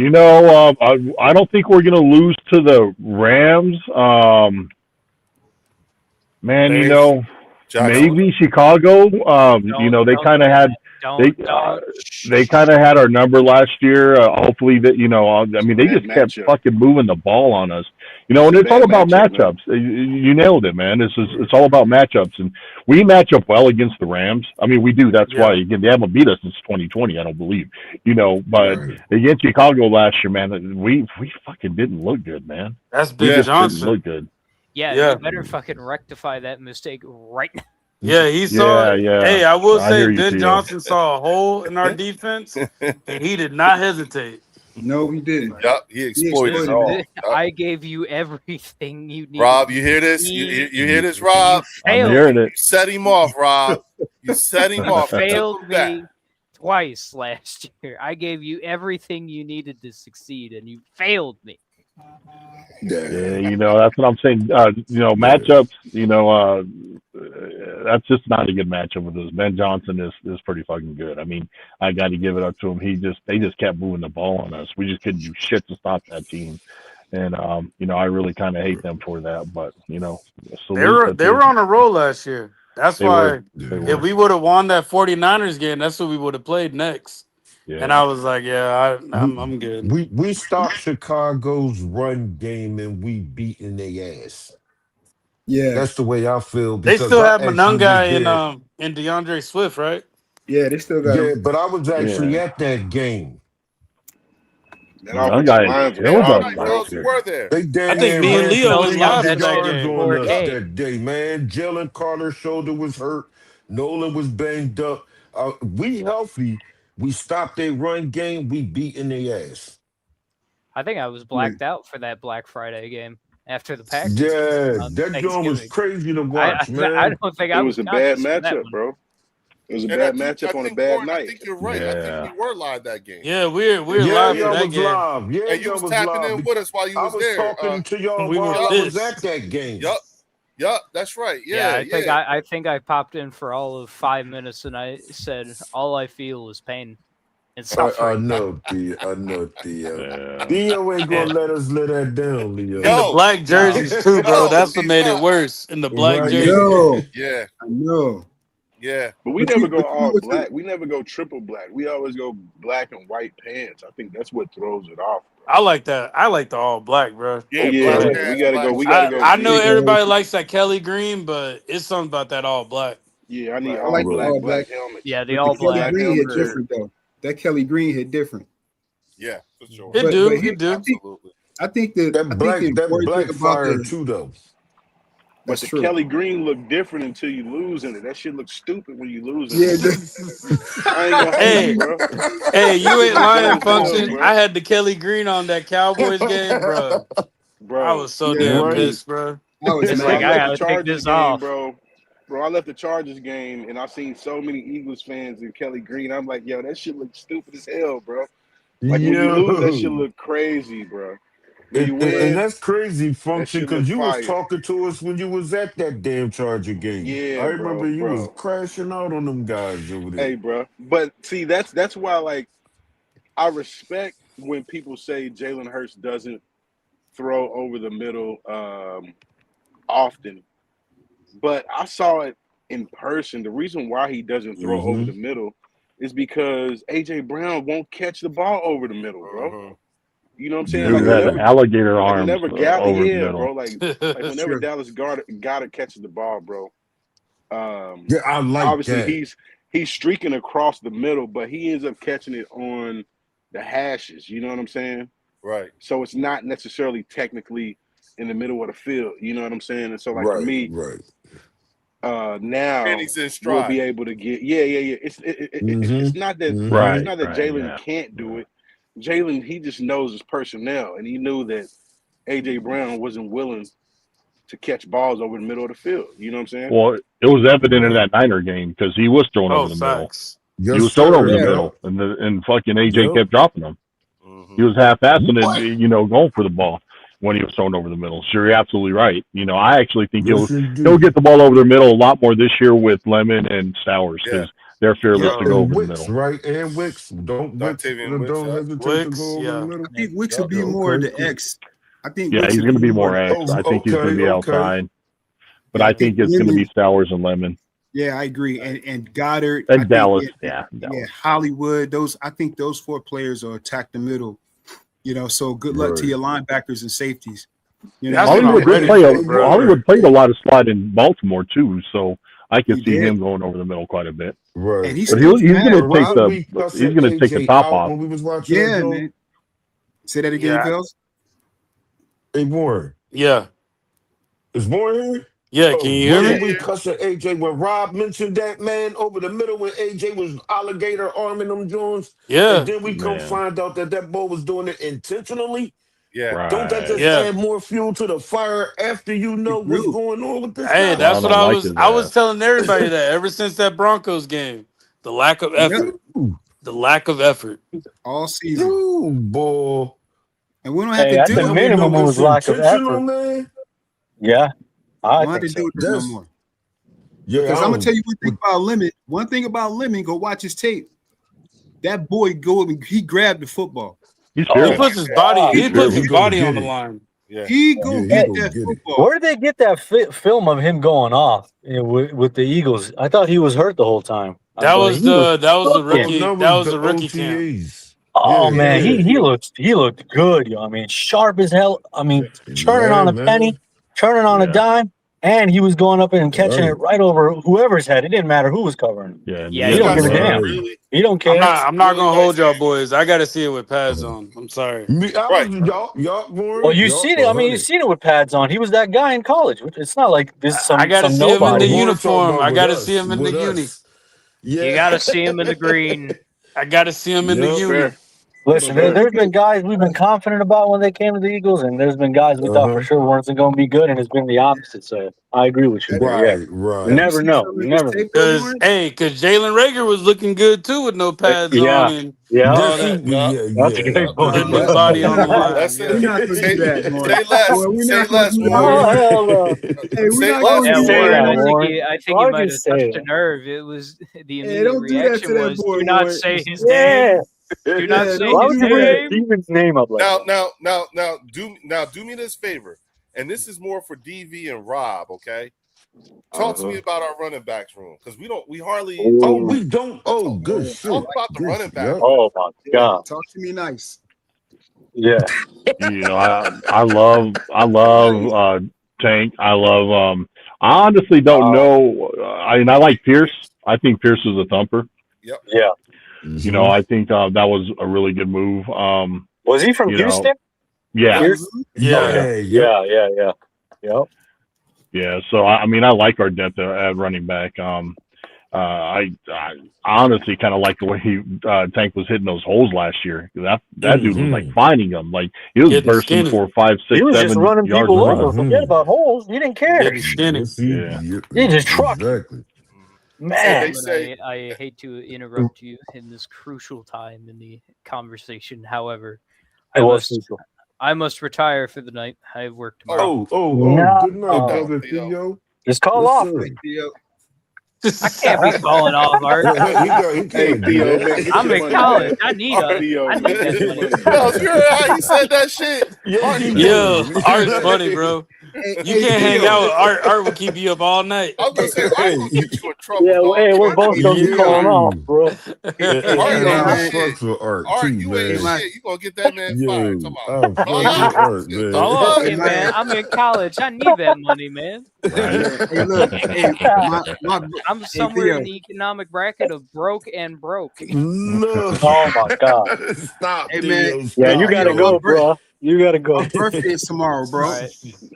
I don't think we're going to lose to the Rams. Maybe Chicago. They kind of had they kind of had our number last year. Hopefully that they just kept fucking moving the ball on us. And it's all about matchups. You nailed it, man. It's all about matchups, and we match up well against the Rams. I mean, we do. That's why again they haven't beat us since 2020. I don't believe. But against Chicago last year, man, we fucking didn't look good, man. That's Big Johnson. Didn't look good. Yeah, you better fucking rectify that mistake right now. Yeah, he saw. Yeah. Hey, I will say, Ben Theo. Johnson saw a hole in our defense, and he did not hesitate. No, he didn't. Yep, he exploited it all. I gave you everything you needed. Rob, you hear this? You hear this, Rob? I'm hearing it. You set him off, Rob. You set him off. Failed me twice last year. I gave you everything you needed to succeed, and you failed me. Yeah, that's what I'm saying. Matchups, that's just not a good matchup with us. Ben Johnson is pretty fucking good. I mean, I got to give it up to him. They just kept moving the ball on us. We just couldn't do shit to stop that team. And I really kind of hate them for that. But they were on a roll last year. That's why if we would have won that 49ers game, that's who we would have played next. Yeah. And I was like, I'm good. We stopped Chicago's run game and we beaten their ass. Yeah, that's the way I feel. They still have Monunga and DeAndre Swift, right? Yeah, they still got. Yeah, but I was actually at that game. That offensive you were there. I think me and Leo was live at that game. On us that day, man. Jalen Carter's shoulder was hurt. Nolan was banged up. We healthy. We stopped their run game. We beating their ass. I think I was blacked out for that Black Friday game after the Packers. Yeah, that game was crazy to watch, man. I don't think it was a bad matchup, bro. It was a bad matchup on a bad night. I think you're right. Yeah. I think we were live that game. Yeah, we're live for that game. Live. Yeah, and you was tapping in with us while you was there. I was talking to y'all while I was at that game. Yup, that's right. I think I popped in for all of 5 minutes and I said all I feel is pain and suffering. I know, Theo. Theo ain't gonna let us let that down, Leo. The black jerseys too, bro. That's what made it worse. In the black jerseys. Yeah, I know. Yeah. But we But never you- go but you all would black. We never go triple black. We always go black and white pants. I think that's what throws it off. I like that. I like the all black, bro. Yeah, Yeah, black we pants, gotta black go. We gotta shirt. go. I know Yeah, everybody likes that Kelly green, but it's something about that all black. yeah. I need Right. I all like the black, all black black. helmets. Yeah, the But all the Kelly black. Green hit for- different though. That Kelly Green hit different. Yeah, for sure. It But do. here, It do. Absolutely. I think the That important black thing about fire the too though. But that's the true. Kelly Green look different until you lose in it. That shit looks stupid when you lose in Yeah, it. I ain't gonna hold Hey, you, bro. hey, you ain't Shit look lying, dumb as hell, function. bro. I had the Kelly green on that Cowboys game, bro. I Bro, was so yeah, damn Right. pissed, bro. I was It's bro, I like mad. I left the gotta take Chargers this game, off. bro. Bro, I left the Chargers game and I seen so many Eagles fans in Kelly Green. I'm like, yo, that shit looks stupid as hell, bro. Like when you lose, that shit Yo. look crazy, bro. When you And win, that's crazy, that Function, shit look because you was fire. talking to us when you was at that damn Charger game. I Yeah, remember you was bro. crashing out on them guys over there. Hey, bro. But see, that's why, like, I respect when people say Jalen Hurts doesn't throw over the middle often. But I saw it in person. The reason why he doesn't throw over the middle is because AJ Brown won't catch the ball over the middle, bro. You know what I'm saying? Dude has alligator arms over the yeah, middle. bro. Like whenever Dallas Goddard catches the ball, bro. Yeah, I like Obviously that. he's streaking across the middle, but he ends up catching it on the hashes. You know what I'm saying? Right. So it's not necessarily technically in the middle of the field. You know what I'm saying? And so, like, for me, now And he's in we'll stride. be able to get yeah. It's not that Right, it's not that right, Jalen yeah. can't do it. Jalen, he just knows his personnel, and he knew that AJ Brown wasn't willing to catch balls over the middle of the field. You know what I'm saying? Well, it was evident in that Niner game because he was throwing over the middle. Facts. Yes, He was throwing over the sir. middle, and fucking AJ Yep. kept dropping them. He was half-assing What? it, going for the ball when he was thrown over the middle. Sure, you're absolutely right. I actually think Yes, he'll get the ball over the middle a lot more this year with Lemon and Stowers because they're fearless to go And over the Wicks, middle. right? And Wicks. Don't Octavian Wicks, hesitate to Wicks, go over yeah. the middle. I think Wicks Yep. would be more the X. I think Yeah, Wicks he's would going to be more the X. I think he's going to be Okay. outside. But Yeah, I think it's going to be Stowers and Lemon. Yeah, I agree. And Goddard And I think, Dallas. yeah, Dallas. Hollywood. I think those four players will attack the middle. So good luck to your linebackers and safeties. That's what I'm Hollywood ready for, Hollywood played a lot of slide in Baltimore too, so I could see did. him going over the middle quite a bit. Right. And he's But still he's going to take Wasn't we cussing take the AJ top out off. when we was watching that, Yeah, Joe? man. Say that again, Yeah. fellas. Hey, Warren. Yeah. Is Warren here? Yeah, can you hear Wasn't me? we cussing AJ when Rob mentioned that man over the middle when AJ was alligator arming them Jones? Yeah. And then we come find out that boy was doing it intentionally? Yeah. Right. Don't that just Yeah. add more fuel to the fire after you know what's going on with this Hey, guy? that's what I was. I was that. telling everybody that ever since that Broncos game, the lack of effort, the lack of effort. All season. Ooh, boy. And we don't have Hey, to at do the it. minimum, it was lack of intentional, effort. man. Yeah, We I don't have think to do so. it no That's- more. Yeah, Because I I'm gonna don't- tell you one thing about Lemon. One thing about Lemon, go watch his tape. That boy he grabbed the football. He's He fearless. puts his body. He Yeah, puts he his gonna body on get the it. line. Yeah. He go he get gonna that get it. football. Where did they get that film of him going off with the Eagles? I thought he was hurt the whole time. That But was he the cooking. rookie. that That was was the the rookie camp. OTAs. Oh Yeah, man, yeah. he looked good, yo. I mean, sharp as hell. I mean, turning Yeah, on a man. penny, turning on a dime, and he was going up and catching Right. it right over whoever's head. It didn't matter who was covering him. Yeah, Yeah, He he don't got give a some damn. really. He don't care. I'm not Really gonna nice hold y'all hands. boys. I got to see it with pads on. I'm sorry. Right. Y'all, Warren. Well, you've y'all seen it. I mean, 100. you've seen it with pads on. He was that guy in college. It's not like this is I got to some see him in the nobody. Warren talking uniform. about I got to with see him in the with uni. us. Yeah. You got to see him in the green. I got to see him in the Yep. uni. Fair. Listen, there's been guys we've been confident about when they came to the Eagles, and there's been guys we thought for sure weren't going to be good, and it's been the opposite. So I agree with you there. Yeah, Right. you never know. You never know. Because Jalen Rager was looking good too with no pads Yeah. on and Yeah. all Yes, that. That's a great point. Putting his body on the line. That's Yeah. it. We're not gonna do that, Warren. Say less. Boy, we're Say not gonna less, do that. Warren. Oh hell no! Hey, we're Say not less, gonna Yeah, do say Warren, that, I think Warren. you, I think Why you would might you have say touched a that? nerve. It was the immediate don't do that to reaction that was, boy, "Do not Warren." say his Yeah. name. Do not Yeah, say don't Why his would do you bring name." Steven's name up like that? Now, do me this favor, and this is more for DV and Rob. Okay, Talk to me about our running backs room because we hardly. We don't. Oh, good shit. Talk about the running back. Yep. Oh my God. Talk to me nice. Yeah. You know, I love Tank. I love I honestly don't know. I mean, I like Pierce. I think Pierce is a thumper. Yep. Yeah. You know, I think that was a really good move. Was he from Houston? Yeah. Yeah. Yeah. So I mean, I like our depth at running back. I honestly kind of like the way Tank was hitting those holes last year. That dude was like finding them. Like he was bursting 4, 5, 6, 7 he was just running yards people a run. over. Forget about holes. He didn't care. Getting skinny. He just trucked. Exactly. Man, I hate to interrupt you in this crucial time in the conversation. However, I must retire for the night. I have work tomorrow. Good night, brother Theo. Just call off. I can't be calling off, Art. Hey, Theo, man, I'm in college. I need that money. Yo, you heard how he said that shit? Yo, Art's funny, bro. You can't hang out with Art. Art will keep you up all night. I was gonna say Art will get you in trouble. Yeah, we're both gonna be calling off, bro. Art, you ain't shit. You gonna get that man fired? I'm in college. I need that money, man. Hey, look, I'm somewhere in the economic bracket of broke and broke. No. Oh my God. Stop. Hey, man. Yeah, you gotta go, bro. You gotta go. My birthday's tomorrow, bro. Right.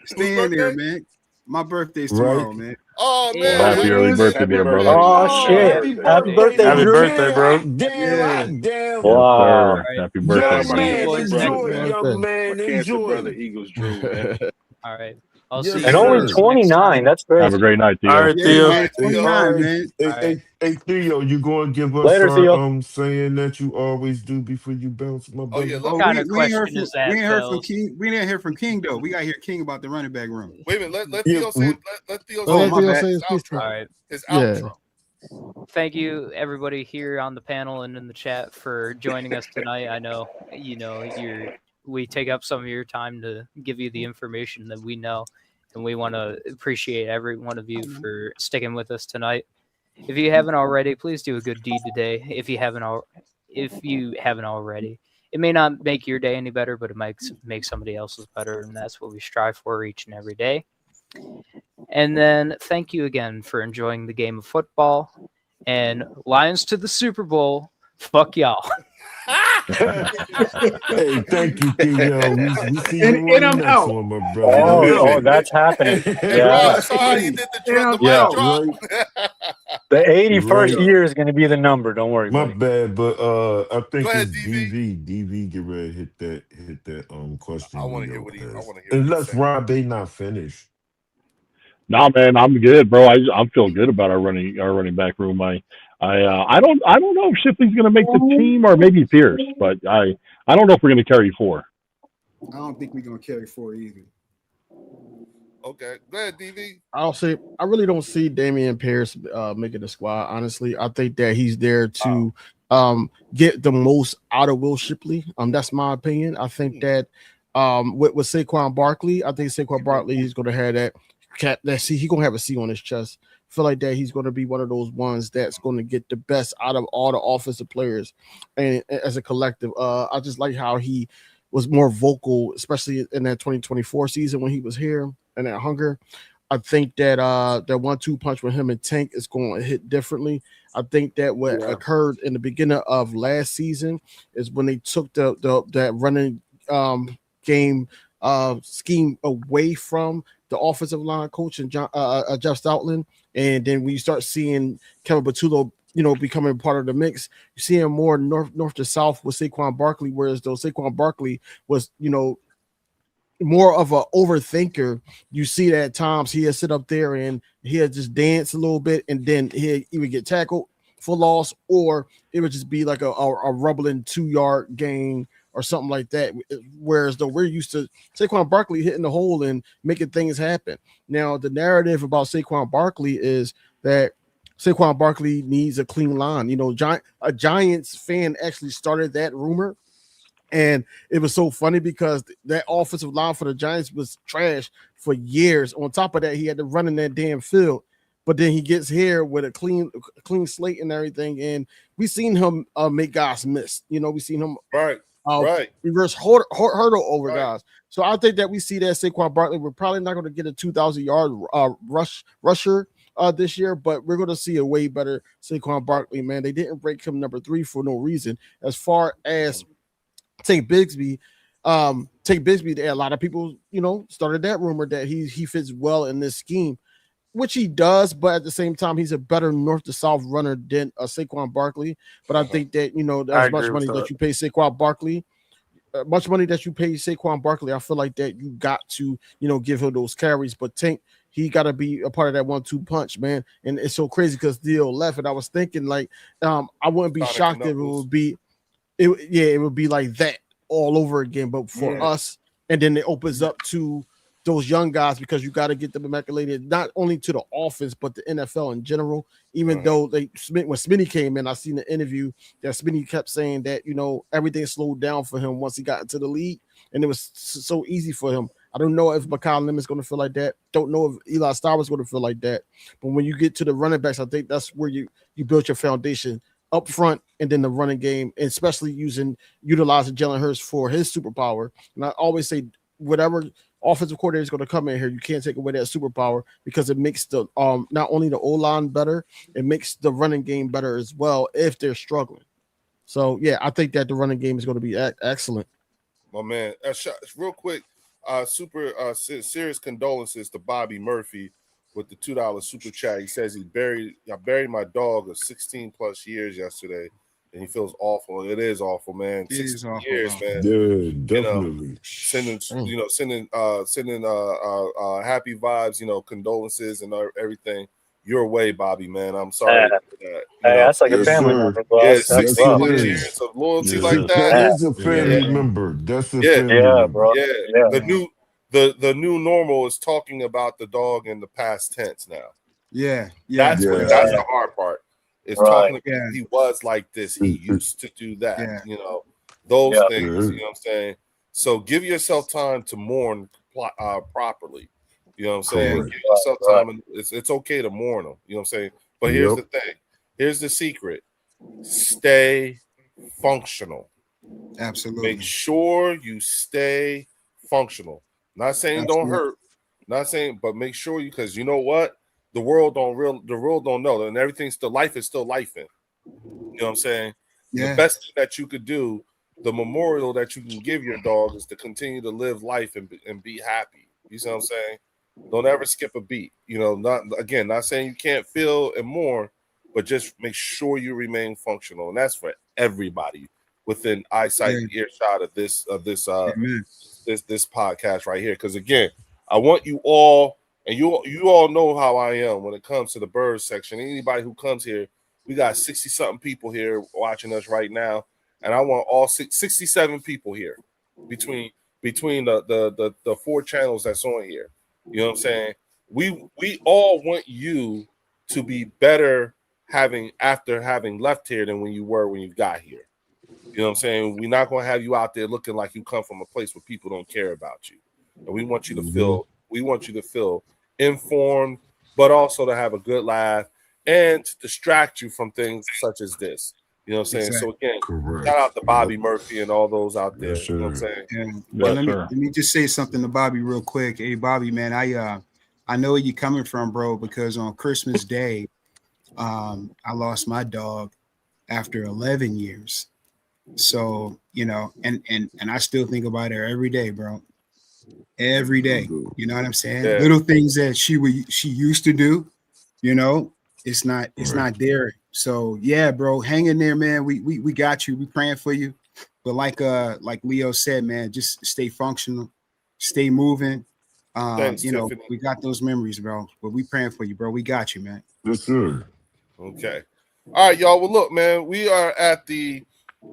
Stay in there, man. My birthday's tomorrow, man. Oh man! Happy early birthday, there, brother. Oh shit! Happy birthday, Happy Drew. birthday, bro. Damn. Wow. Happy birthday, buddy. Enjoy, young man. Cancer brother, Eagles Drew, man. All right. I'll see you. And only 29. That's great. Have a great night, Theo. All right, Theo. 29, man. Hey, Theo, you going to give us Later, our Theo. saying that you always do before you bounce, my brother? yeah, What kind of question is that? We ain't heard from King. We didn't hear from King though. We got to hear King about the running back room. Wait a minute. Let Theo say. Let Theo say his outro. All right. His outro. Thank you, everybody here on the panel and in the chat for joining us tonight. I know, we take up some of your time to give you the information that we know, and we want to appreciate every one of you for sticking with us tonight. If you haven't already, please do a good deed today. If you haven't already, it may not make your day any better, but it might make somebody else's better, and that's what we strive for each and every day. And then thank you again for enjoying the game of football. And Lions to the Super Bowl. Fuck y'all. Hey, thank you, Theo. We see you and I'm next out. one, my brother. Oh, that's happening. Yeah. So how you did the drop. The 81st year is going to be the number. Don't worry. My buddy. bad, but I think ahead, it's DV. DV get ready to hit that question. I want to hear what he. Unless Rob Bay not finished. Nah, man, I'm good, bro. I feel good about our running back room. I don't know if Shipley's going to make the team or maybe Pierce, but I don't know if we're going to carry 4. I don't think we're gonna carry 4 either. Okay, go ahead, DV. I really don't see Damian Pierce making the squad. Honestly, I think that he's there to get the most out of Will Shipley. That's my opinion. I think that with Saquon Barkley, I think Saquon Barkley he's going to have that he's going to have a C on his chest. I feel like that he's going to be one of those ones that's going to get the best out of all the offensive players and as a collective. I just like how he was more vocal, especially in that 2024 season when he was here and that hunger. I think that that 1-2 punch with him and Tank is going to hit differently. I think that what occurred in the beginning of last season is when they took that running game scheme away from the offensive line coach and Jeff Stoutland, and then when you start seeing Kevin Patullo, becoming part of the mix, you see him more north to south with Saquon Barkley, whereas though Saquon Barkley was, more of a overthinker. You see that at times he'll sit up there and he'll just dance a little bit, and then he'll either get tackled for loss, or it would just be like a rumbling 2-yard gain or something like that. Whereas though we're used to Saquon Barkley hitting the hole and making things happen. Now the narrative about Saquon Barkley is that Saquon Barkley needs a clean line. A Giants fan actually started that rumor And it was so funny because that offensive line for the Giants was trash for years. On top of that, he had to run in that damn field. But then he gets here with a clean slate and everything. And we seen him make guys miss. You know, we seen him reverse hurdle over guys. So I think that we see that Saquon Barkley, we're probably not going to get a 2,000-yard rusher this year, but we're going to see a way better Saquon Barkley, man. They didn't break him number 3 for no reason. As far as Take Bigsby, a lot of people, started that rumor that he fits well in this scheme, which he does, but at the same time, he's a better north to south runner than Saquon Barkley. But I think that, as much money that you pay Saquon Barkley, I feel like that you got to, give him those carries. But Tank, he got to be a part of that 1-2 punch, man. And it's so crazy because Theo left, and I was thinking I wouldn't be shocked if it would be. It would be like that all over again, but for us, and then it opens up to those young guys because you got to get them immaculated, not only to the offense, but the NFL in general. Even though when Smitty came in, I seen the interview that Smitty kept saying that, everything slowed down for him once he got into the league, and it was so easy for him. I don't know if Mekhi Lim is going to feel like that. Don't know if Eli Starr was going to feel like that. But when you get to the running backs, I think that's where you build your foundation up front, and then the running game, and especially utilizing Jalen Hurts for his superpower. And I always say, whatever offensive coordinator is going to come in here, you can't take away that superpower because it makes the not only the O-line better, it makes the running game better as well if they're struggling. So yeah, I think that the running game is going to be excellent. My man, real quick, serious condolences to Bobby Murphy with the $2 super chat. He says I buried my dog of 16 plus years yesterday, and he feels awful. It is awful, man. 16 years, man. Yeah, definitely. Sending happy vibes, condolences and everything your way, Bobby, man. I'm sorry for that. That's like a family member. Yeah, 16 years of loyalty like that. That is a family member. That's a family member. Bro. Yeah. The new normal is talking about the dog in the past tense now. That's the hard part. It's talking about he was like this. He used to do that. Those things. You know what I'm saying? So give yourself time to mourn properly. You know what I'm saying? Give yourself time. And it's okay to mourn them. You know what I'm saying? But here's the thing. Here's the secret. Stay functional. Absolutely. Make sure you stay functional. Not saying don't hurt. Not saying, but make sure because you know what? The world don't know. And life is still life in. You know what I'm saying? The best thing that you could do, the memorial that you can give your dog is to continue to live life and be happy. You see what I'm saying? Don't ever skip a beat. Not saying you can't feel and mourn, but just make sure you remain functional. And that's for everybody within eyesight and earshot of this podcast right here. Because again, I want you all, and you all know how I am when it comes to the bird section. Anybody who comes here, we got 60-something people here watching us right now, and I want all 67 people here between the 4 channels that's on here. You know what I'm saying? We all want you to be better after having left here than when you were when you got here. You know what I'm saying? We're not going to have you out there looking like you come from a place where people don't care about you. And we want you to feel informed, but also to have a good laugh and to distract you from things such as this. You know what I'm saying? Exactly. So again, shout out to Bobby Murphy and all those out there. You know what I'm saying? Let me just say something to Bobby real quick. Hey Bobby, man, I know where you're coming from, bro, because on Christmas Day, I lost my dog after 11 years. So, and I still think about her every day, bro. Every day. You know what I'm saying? Yeah. Little things that she used to do, it's not there. So yeah, bro, hang in there, man. We got you. We praying for you. But like Leo said, man, just stay functional, stay moving. Thanks, we got those memories, bro. But we praying for you, bro. We got you, man. Yes, sir. Okay. All right, y'all. Well, look, man, we are at the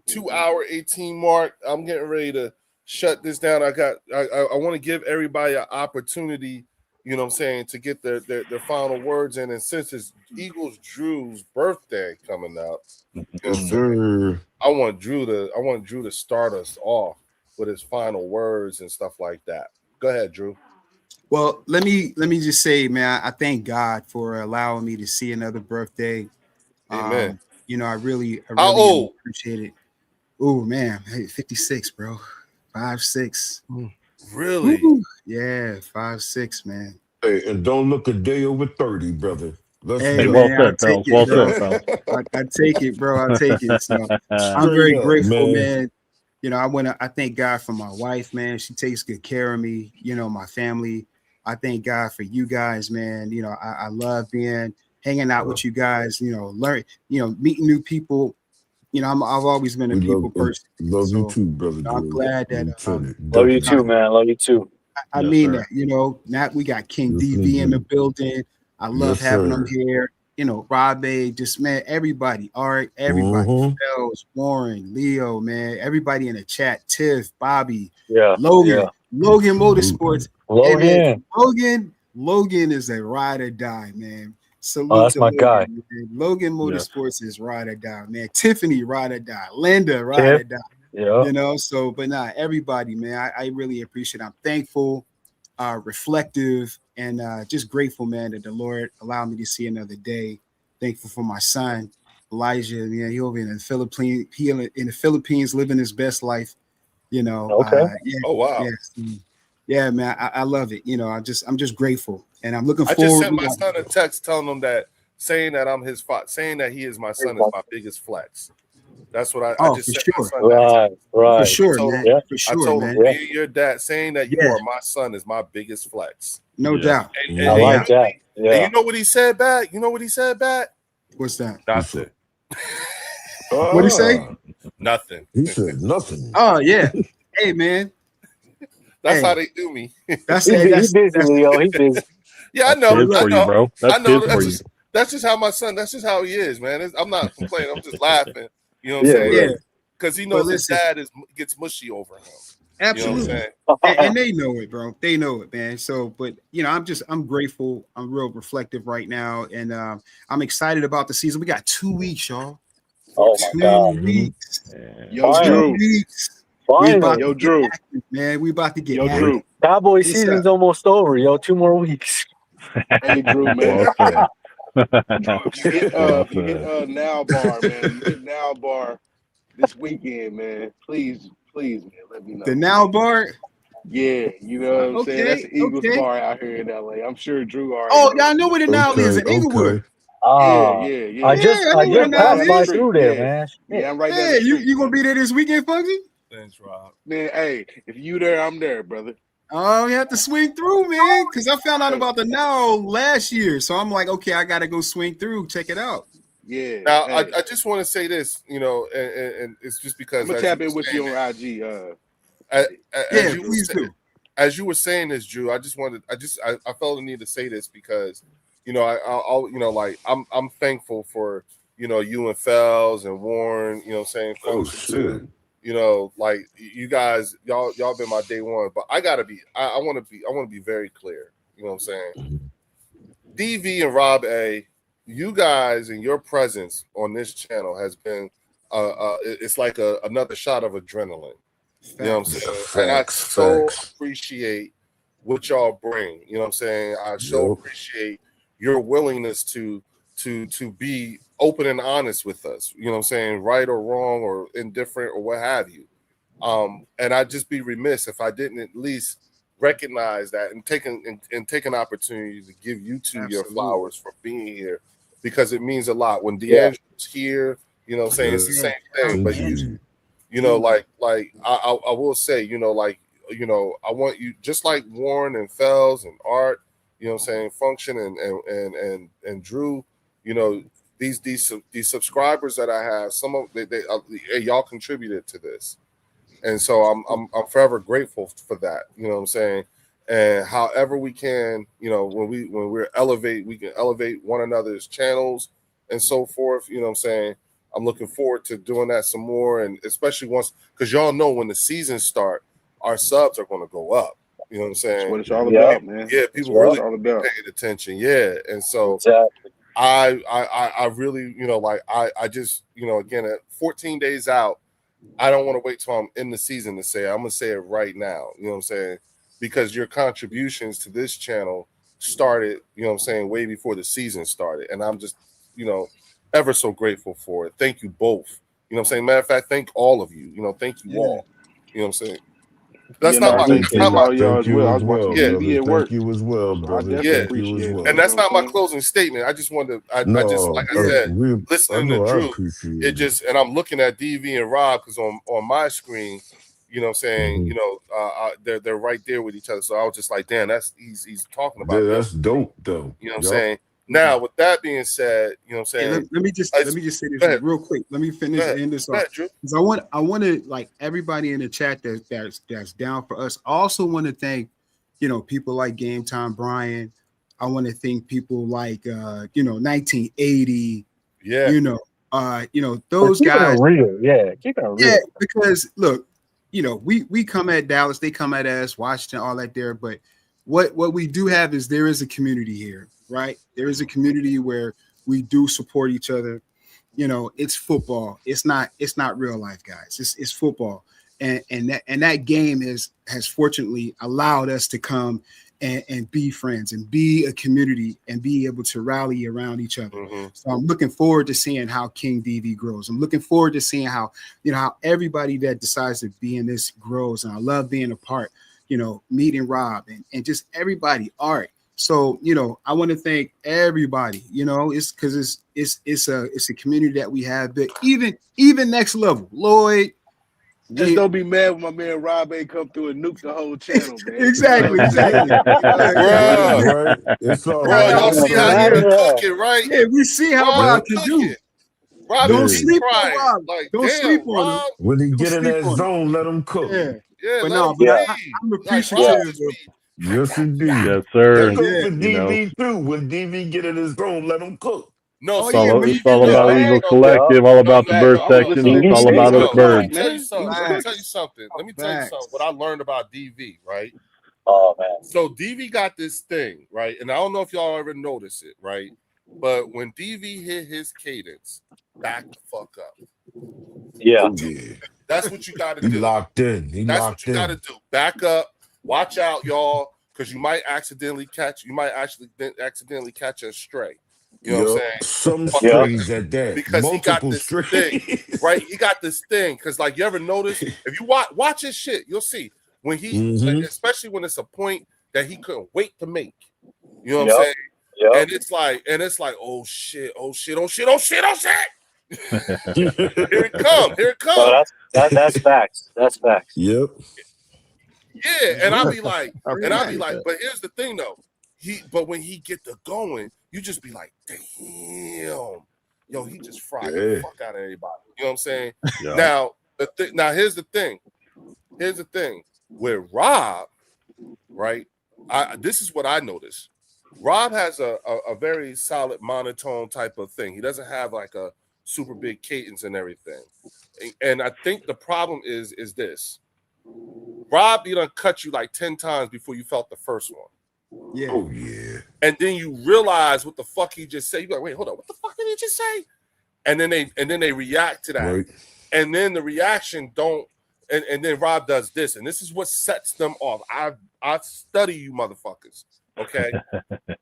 2-hour 18 mark. I'm getting ready to shut this down. I want to give everybody an opportunity, you know what I'm saying, to get their final words in. And since it's Eagles Drew's birthday coming up, Yes, sir. I want Drew to start us off with his final words and stuff like that. Go ahead, Drew. Well, let me just say, man, I thank God for allowing me to see another birthday. Amen. You know, I really How old? appreciate it. Oh man, hey, 56, bro. 5'6". Really? Woo. Yeah, 5'6", man. Hey, and don't look a day over 30, brother. Let's Hey, go. man, I'll take it, bro. I take it, bro. I'll take it. So I'm very grateful, man. You know, I thank God for my wife, man. She takes good care of me, you know, my family. I thank God for you guys, man. You know, I love hanging out with you guys, you know, meeting new people. You know, I've always been a people person. Love you too, brother. I'm glad that love you too, man. Love you too. I mean that, you know, now we got King DV in the building. I love having them here. You know, Robbie, just man, everybody, Art, everybody, Fells, Warren, Leo, man, everybody in the chat, Tiff, Bobby, Logan, Logan Motorsports. Hey, man, Logan is a ride or die, man. Salute that's to my Logan, guy. Man. Logan Motorsports is ride or die, man. Tiffany, ride or die. Linda, ride or die. Yeah. You know, so, but everybody, man, I really appreciate it. I'm thankful, reflective, and just grateful, man, that the Lord allowed me to see another day. Thankful for my son, Elijah. Man, he over in the Philippines. He in the Philippines living his best life. You know. Okay. Oh wow. Yeah, man, I love it. You know, I'm just grateful, and I'm looking forward. I just sent my son a text telling him saying that I'm his father, saying that he is my son is my biggest flex. That's what I just said. Right. For sure, man. I told him, being your dad, saying that you are my son is my biggest flex. No doubt. And I like that. Yeah. And you know what he said back? What's that? Nothing. What'd he say? Nothing. He said nothing. Oh yeah. Hey man. That's how they do me. He's busy, Leo. He's busy. Yeah, I know. That's for you, bro. That's just how my son. That's just how he is, man. I'm not complaining. I'm just laughing. You know what I'm saying? Yeah. Because he knows his dad gets mushy over him. Absolutely. You know what I'm saying? And they know it, bro. They know it, man. So, but you know, I'm grateful. I'm real reflective right now, and I'm excited about the season. We got 2 weeks, y'all. Oh my God. 2 weeks. Yo, Drew. 2 weeks. Yo, Drew. Active, man, we about to get active. Drew. Cowboy season's almost over, yo. 2 more weeks. Hey, Drew, man. If you hit Now Bar, man. You hit Now Bar this weekend, man. Please, man, let me know. The Now Bar? Yeah, you know what I'm saying? That's the Eagles bar out here in LA. I'm sure Drew already. Oh, y'all know where the Now is in Inglewood. Yeah. I just passed by through there, man. Yeah, I'm right there. Hey, you gonna be there this weekend, Funky? Thanks, Rob. Man, hey, if you there, I'm there, brother. Oh, you have to swing through, man. Because I found out about the Now last year. So I'm like, okay, I got to go swing through, check it out. Yeah. Now, I just want to say this, you know, and it's just because I'm going to tap in with you on IG. Please do. As you were saying this, Drew, I felt the need to say this because, you know, I'll you know, like I'm thankful for, you know, you and Fells and Warren, you know, saying folks too. You know, like you guys, y'all been my day one, but I want to be very clear. You know what I'm saying? DV and Rob A, you guys and your presence on this channel has been, it's like another shot of adrenaline. You know what I'm saying? And I so appreciate what y'all bring. You know what I'm saying? I so appreciate your willingness to be open and honest with us, you know what I'm saying, right or wrong or indifferent or what have you. And I'd just be remiss if I didn't at least recognize that and take an opportunity to give you two your flowers for being here, because it means a lot. When D'Angelo's here, you know what I'm saying, it's the same thing. But you know, like I will say, you know, like, you know, I want you, just like Warren and Fells and Art, you know what I'm saying, Function and Drew, you know, these subscribers that I have, some of they y'all contributed to this, and so I'm forever grateful for that. You know what I'm saying, and however we can, you know, when we can elevate one another's channels and so forth. You know what I'm saying. I'm looking forward to doing that some more, and especially once, because y'all know when the season start, our subs are going to go up. You know what I'm saying? That's what it's all about, man. Yeah, people really paying attention. Yeah, and so I really, you know, like I just, you know, again at 14 days out, I don't want to wait till I'm in the season to say it. I'm gonna say it right now. You know what I'm saying? Because your contributions to this channel started, you know what I'm saying, way before the season started, and I'm just, you know, ever so grateful for it. Thank you both. You know what I'm saying? Matter of fact, thank all of you. You know, thank you all. You know what I'm saying? That's not my. Thank you as well. I was well, watching TV at work. Thank you as well, So brother. I Thank you as well. And that's not my closing statement. I just wanted to, I just, like I said, listening to Drew, it just, and I'm looking at DV and Rob because on my screen, you know what I'm saying, you know, they're right there with each other. So I was just like, damn, that's he's talking about. Yeah, that's dope though. You know what I'm saying? Now, with that being said, you know what I'm saying? Hey, let me just say this real quick. Let me finish and end this off. Because I want to, like, everybody in the chat that's down for us. I also want to thank, you know, people like Game Time Brian. I want to thank people like you know, 1980. Yeah. You know, those guys. Keep it real. Yeah, keep it real. Yeah, because look, you know, we come at Dallas, they come at us, Washington, all that there. But what we do have is there is a community here. Right, there is a community where we do support each other. You know, it's football. It's not real life, guys. It's football, and that game has fortunately allowed us to come and be friends and be a community and be able to rally around each other. So I'm looking forward to seeing how King DV grows. I'm looking forward to seeing how, you know, how everybody that decides to be in this grows. And I love being a part. You know, meeting Rob and just everybody. Art. So, you know, I want to thank everybody, you know, it's because it's a community that we have, but even next level, Lloyd. Just don't be mad when my man Rob ain't come through and nuke the whole channel, man. Exactly. Right. It's all right. Y'all see how he cooking, right? Yeah, we see how Rob can do. Rob, don't sleep on Rob. Like, don't sleep on him. When he get in that zone, let him cook. Yeah, but no, I'm appreciative of. Yes, indeed. Yes, sir. That goes for DV too. When DV get in his zone, let him cook. No, it's all about Eagle Collective, all about the bird section. It's all about us birds. Let me tell you something. What I learned about DV, right? Oh man. So DV got this thing, right? And I don't know if y'all ever notice it, right? But when DV hit his cadence, back the fuck up. Yeah. That's what you gotta do. He locked in. That's what you gotta do. Back up. Watch out, y'all, because you might actually catch a stray. You know what I'm saying? Some strays at that. Because multiple he got this thing, right? He got this thing. Because, like, you ever notice, if you watch his shit, you'll see when he, especially when it's a point that he couldn't wait to make. You know what I'm saying? Yep. And it's like, oh shit. Here it comes. Oh, that's facts. That's facts. Yep. Yeah, and I'll be like, but here's the thing though. But when he get to going, you just be like, damn, yo, he just fried the fuck out of everybody. You know what I'm saying? Yeah. Now here's the thing. With Rob, right? This is what I noticed. Rob has a very solid monotone type of thing. He doesn't have like a super big cadence and everything. And I think the problem is this. Rob, he done cut you like 10 times before you felt the first one. Yeah. Oh, yeah. And then you realize what the fuck he just said. You go, wait, hold on. What the fuck did he just say? And then they react to that. Right. And then the reaction and then Rob does this. And this is what sets them off. I study you motherfuckers. Okay.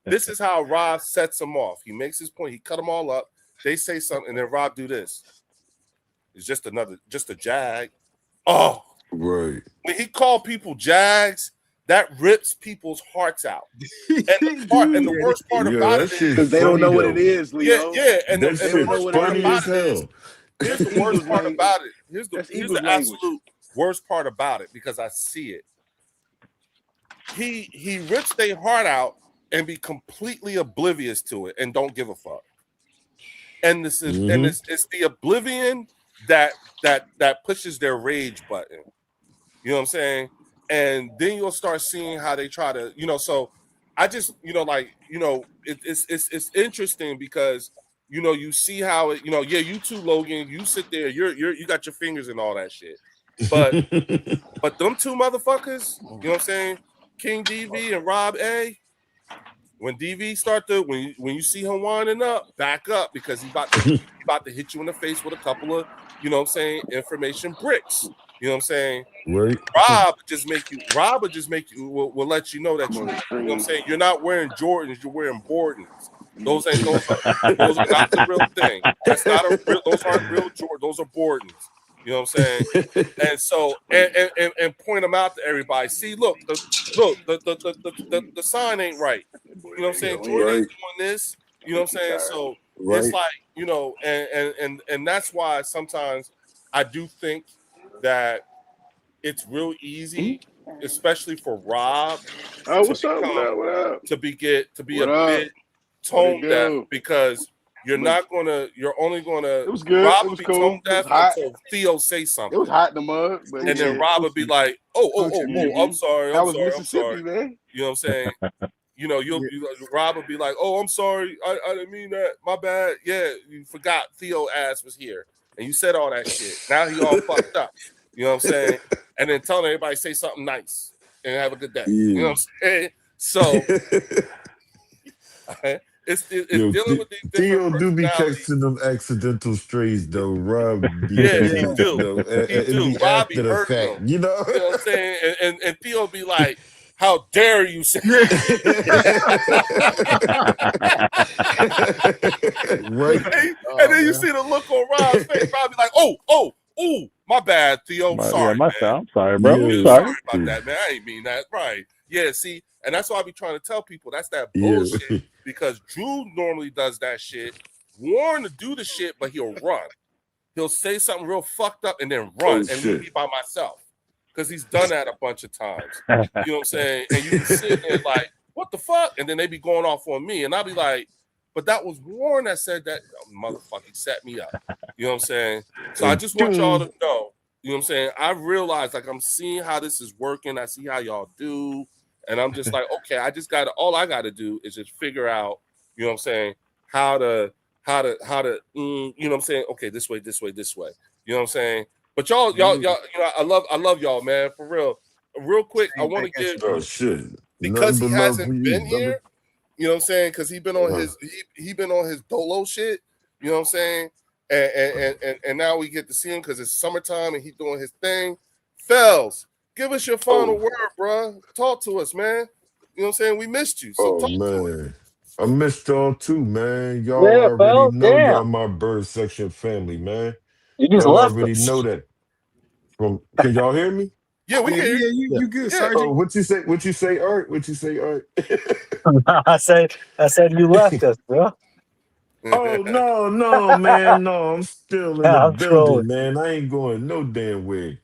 This is how Rob sets them off. He makes his point. He cut them all up. They say something, and then Rob do this. It's just a jag. Oh. Right. When he called people jags, that rips people's hearts out. And the worst part about it is because they don't know what it is, Leo. Yeah, and the worst part about it is, here's the worst part about it. Here's the absolute worst part about it, because I see it. He rips their heart out and be completely oblivious to it and don't give a fuck. And this is it's the oblivion that pushes their rage button. You know what I'm saying? And then you'll start seeing how they try to, so I just, it's interesting because, you see how it, you too, Logan, you sit there, you got your fingers in all that shit. But them two motherfuckers, you know what I'm saying? King DV and Rob A. When DV when you see him winding up, back up because he about to hit you in the face with a couple of, you know what I'm saying, information bricks. You know what I'm saying? Right. Rob will just make you will let you know that you know what I'm saying, you're not wearing Jordans, you're wearing Bordens. Those are not the real thing. That's not those aren't real Jordans, those are Bordens. You know what I'm saying? And so and point them out to everybody. See, look, the sign ain't right. You know what I'm saying? Jordan ain't doing this. You know what I'm saying? So it's like, you know, and that's why sometimes I do think that it's real easy, especially for Rob, what's up? What up? To be bit tone deaf because you're only gonna. It was good. Rob it would was be cool. tone deaf until Theo say something. It was hot in the mud, but and then Rob would be like, "Oh, I'm sorry, that was Mississippi, man." You know what I'm saying? You know, Rob would be like, "Oh, I'm sorry, I didn't mean that. My bad. Yeah, you forgot Theo ass was here, and you said all that shit. Now he all fucked up. You know what I'm saying? And then telling everybody say something nice and have a good day. Yeah. You know what I'm saying? So it's dealing with these different Theo do be personalities. catching them accidental strays though. Rob be Yeah, catching he do. them. He do. Be Rob be after the hurting fact, them. you know? You know what I'm saying? And Theo be like, "How dare you say?" Right. And then you see the look on Rob's face. Rob be like, "Oh, my bad, Theo. Sorry, my man. I'm sorry, bro. Yeah. Sorry about that, man. I ain't mean that. Right? Yeah. See, and that's why I be trying to tell people that's that bullshit. Yeah. Because Drew normally does that shit. Warren to do the shit, but he'll run. He'll say something real fucked up and then run and leave me by myself. Because he's done that a bunch of times. You know what I'm saying? And you be sitting there like, what the fuck? And then they be going off on me. And I'll be like, but that was Warren that said that. Oh, motherfucker, set me up. You know what I'm saying? So I just want y'all to know, you know what I'm saying? I realize, like, I'm seeing how this is working. I see how y'all do. And I'm just like, okay, all I got to do is just figure out, you know what I'm saying, how to, you know what I'm saying? Okay, this way. You know what I'm saying? But y'all, you know, I love y'all, man, for real. Real quick, I want to give because he hasn't been here. You know what I'm saying? Because he been on his dolo shit. You know what I'm saying? And now we get to see him because it's summertime and he's doing his thing. Fells, give us your final word, bro. Talk to us, man. You know what I'm saying? We missed you. So talk to us. I missed y'all too, man. Y'all already know y'all my bird section family, man. You just y'all left already us. know that. Can y'all hear me? Yeah, we can hear you. You good, Sergeant? Oh, what you say, Art? What you say, Art? I said you left us, bro. Oh no, man, no, I'm still in the building, man. I ain't going no damn way.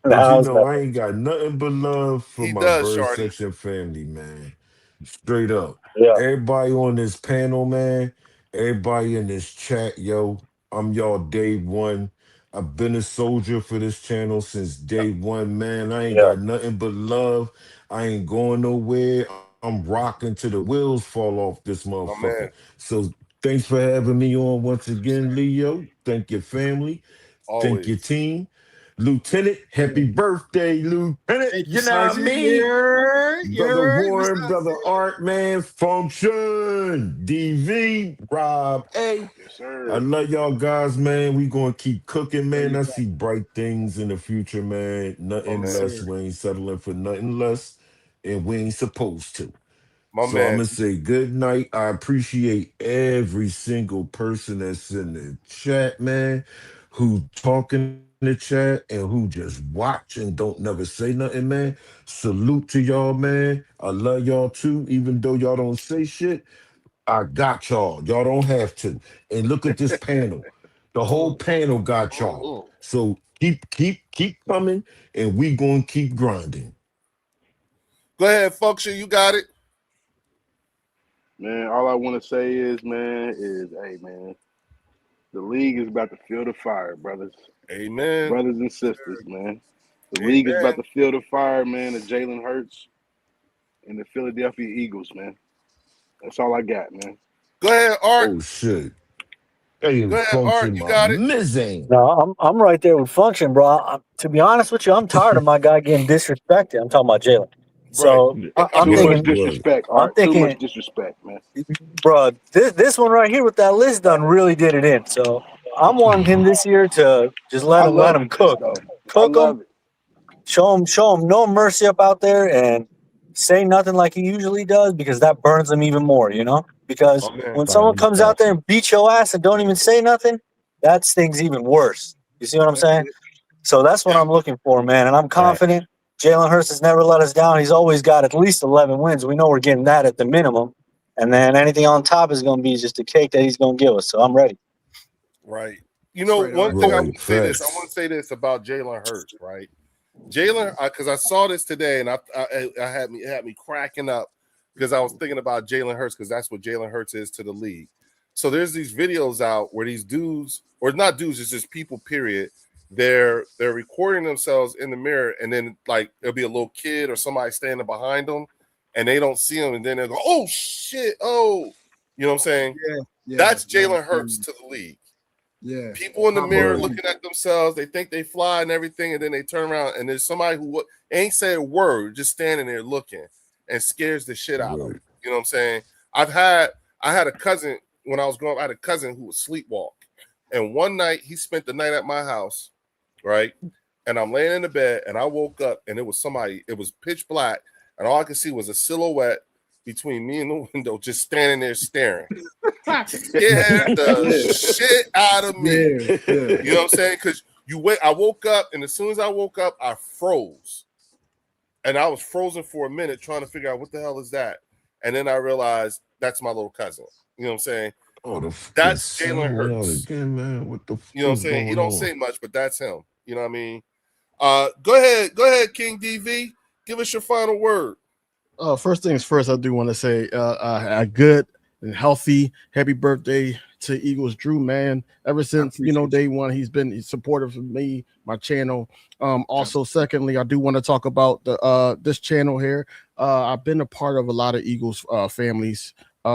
But you know, I ain't got nothing but love for my bird section family, man. Straight up. Yeah. Everybody on this panel, man. Everybody in this chat, yo. I'm y'all day one. I've been a soldier for this channel since day one, man. I ain't got nothing but love. I ain't going nowhere. I'm rocking till the wheels fall off this motherfucker. So thanks for having me on once again, Leo. Thank your family. Always. Thank your team. Lieutenant, happy birthday, Lieutenant. Thank you know what I mean? Brother Warren, Brother Art, man, Function, DV, Rob A. Yes, sir. I love y'all guys, man. We gonna keep cooking, man. I see bright things in the future, man. Nothing less. We ain't settling for nothing less, and we ain't supposed to. I'm gonna say good night. I appreciate every single person that's in the chat, man, who talking in the chat and who just watch and don't never say nothing, man. Salute to y'all, man. I love y'all too, even though y'all don't say shit. I got y'all. Y'all don't have to. And look at this panel. The whole panel got y'all. So keep coming, and we gonna keep grinding. Go ahead, Function. You got it. Man, all I want to say is, hey, man, the league is about to feel the fire, brothers. Amen. Brothers and sisters, man. The league is about to feel the fire, man, of Jalen Hurts and the Philadelphia Eagles, man. That's all I got, man. Go ahead, Art. Oh, shit. Hey, go ahead, Art. You got it. No, I'm right there with Function, bro. To be honest with you, I'm tired of my guy getting disrespected. I'm talking about Jalen. So I'm Too much thinking, disrespect, I'm Art. Too thinking, much disrespect, man. bro, this one right here with that list done really did it in. So I'm wanting him this year to just I let love him it, this cook, though. I cook him, love it. show him no mercy up out there, and say nothing like he usually does because that burns him even more. Because Oh, man. when someone comes out there and beats your ass and don't even say nothing, that stings even worse. You see what I'm saying? So that's what I'm looking for, man. And I'm confident Jalen Hurts has never let us down. He's always got at least 11 wins. We know we're getting that at the minimum. And then anything on top is going to be just a cake that he's going to give us. So I'm ready. Right. You know, Right, one Art. thing I want to say this. I want to say this about Jalen Hurts, right? Jalen, because I saw this today, and I had me cracking up because I was thinking about Jalen Hurts because that's what Jalen Hurts is to the league. So there's these videos out where these dudes, or not dudes, it's just people. Period. They're recording themselves in the mirror, and then like there'll be a little kid or somebody standing behind them, and they don't see them, and then they go, "Oh shit! Oh," you know what I'm saying? Yeah. That's Jalen Hurts to the league. Yeah. People in the mirror looking at themselves, they think they fly and everything, and then they turn around and there's somebody who ain't said a word, just standing there looking and scares the shit out of them. You know what I'm saying? I had a cousin when I was growing up, I had a cousin who would sleepwalk. And one night he spent the night at my house, right? And I'm laying in the bed and I woke up and it was somebody, it was pitch black, and all I could see was a silhouette between me and the window, just standing there staring. Scared the shit out of me. Yeah. You know what I'm saying? Because I woke up, and as soon as I woke up, I froze. And I was frozen for a minute trying to figure out what the hell is that. And then I realized that's my little cousin. You know what I'm saying? That's Jalen Hurts. Again, man. What the You know what I'm saying? He don't say much, but that's him. You know what I mean? Go ahead, King DV. Give us your final word. First things first, I do want to say a good and healthy happy birthday to Eagles Drew, man. Ever since day one, he's been supportive of me, my channel. Also, secondly, I do want to talk about the this channel here. I've been a part of a lot of Eagles families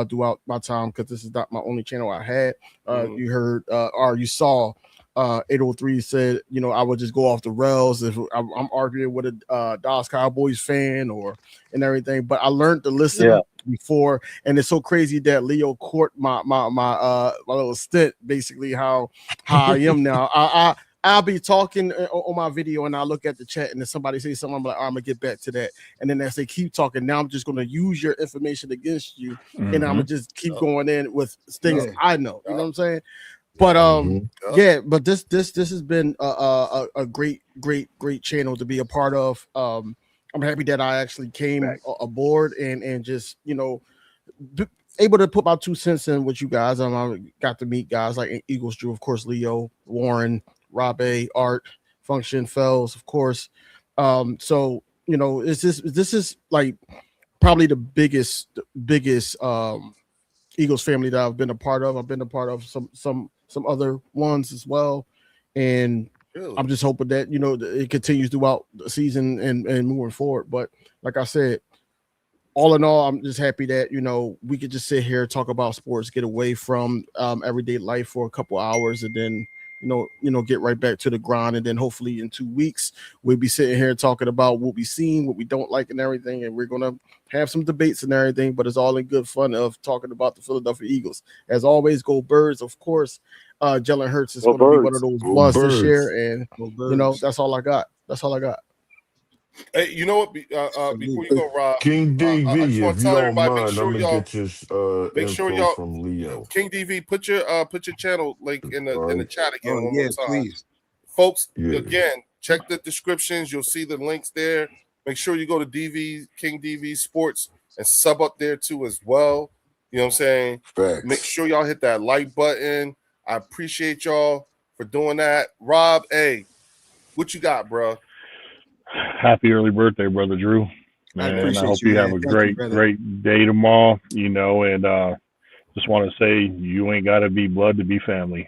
throughout my time because this is not my only channel I had. You heard or you saw 803 said, I would just go off the rails if I'm arguing with a Dallas Cowboys fan and everything. But I learned to listen before, and it's so crazy that Leo caught my little stint, basically how I am now. I'll be talking on my video and I look at the chat and then somebody says something, I'm like, I'm gonna get back to that. And then as they keep talking, now I'm just gonna use your information against you, and I'm gonna just keep going in with things I know. You know what I'm saying? But but this has been a great channel to be a part of. I'm happy that I actually came aboard and just able to put my 2 cents in with you guys. I got to meet guys like Eagles Drew, of course, Leo, Warren, Rob A, Art, Function, Fells, of course. So this is like probably the biggest Eagles family that I've been a part of. I've been a part of some other ones as well, and I'm just hoping that it continues throughout the season and moving forward. But like I said, all in all, I'm just happy that we could just sit here, talk about sports, get away from everyday life for a couple hours, and then get right back to the grind. And then hopefully in 2 weeks we'll be sitting here talking about what we've seen, what we don't like, and everything. And we're gonna have some debates and everything, but it's all in good fun of talking about the Philadelphia Eagles. As always, go Birds, of course. Jalen Hurts is going to be one of those ones this year, and that's all I got. Hey, you know what? Before you go, Rob, King DV, I just want to tell everybody, mind, I'm gonna get your info from Leo. King DV, put your channel link in the chat again one more time, please. Folks. Again, check the descriptions. You'll see the links there. Make sure you go to King DV Sports and sub up there too as well. You know what I'm saying? Facts. Make sure y'all hit that like button. I appreciate y'all for doing that. Rob, hey, what you got, bro? Happy early birthday, brother Drew. Man, I hope you have a great day tomorrow, and just want to say you ain't got to be blood to be family.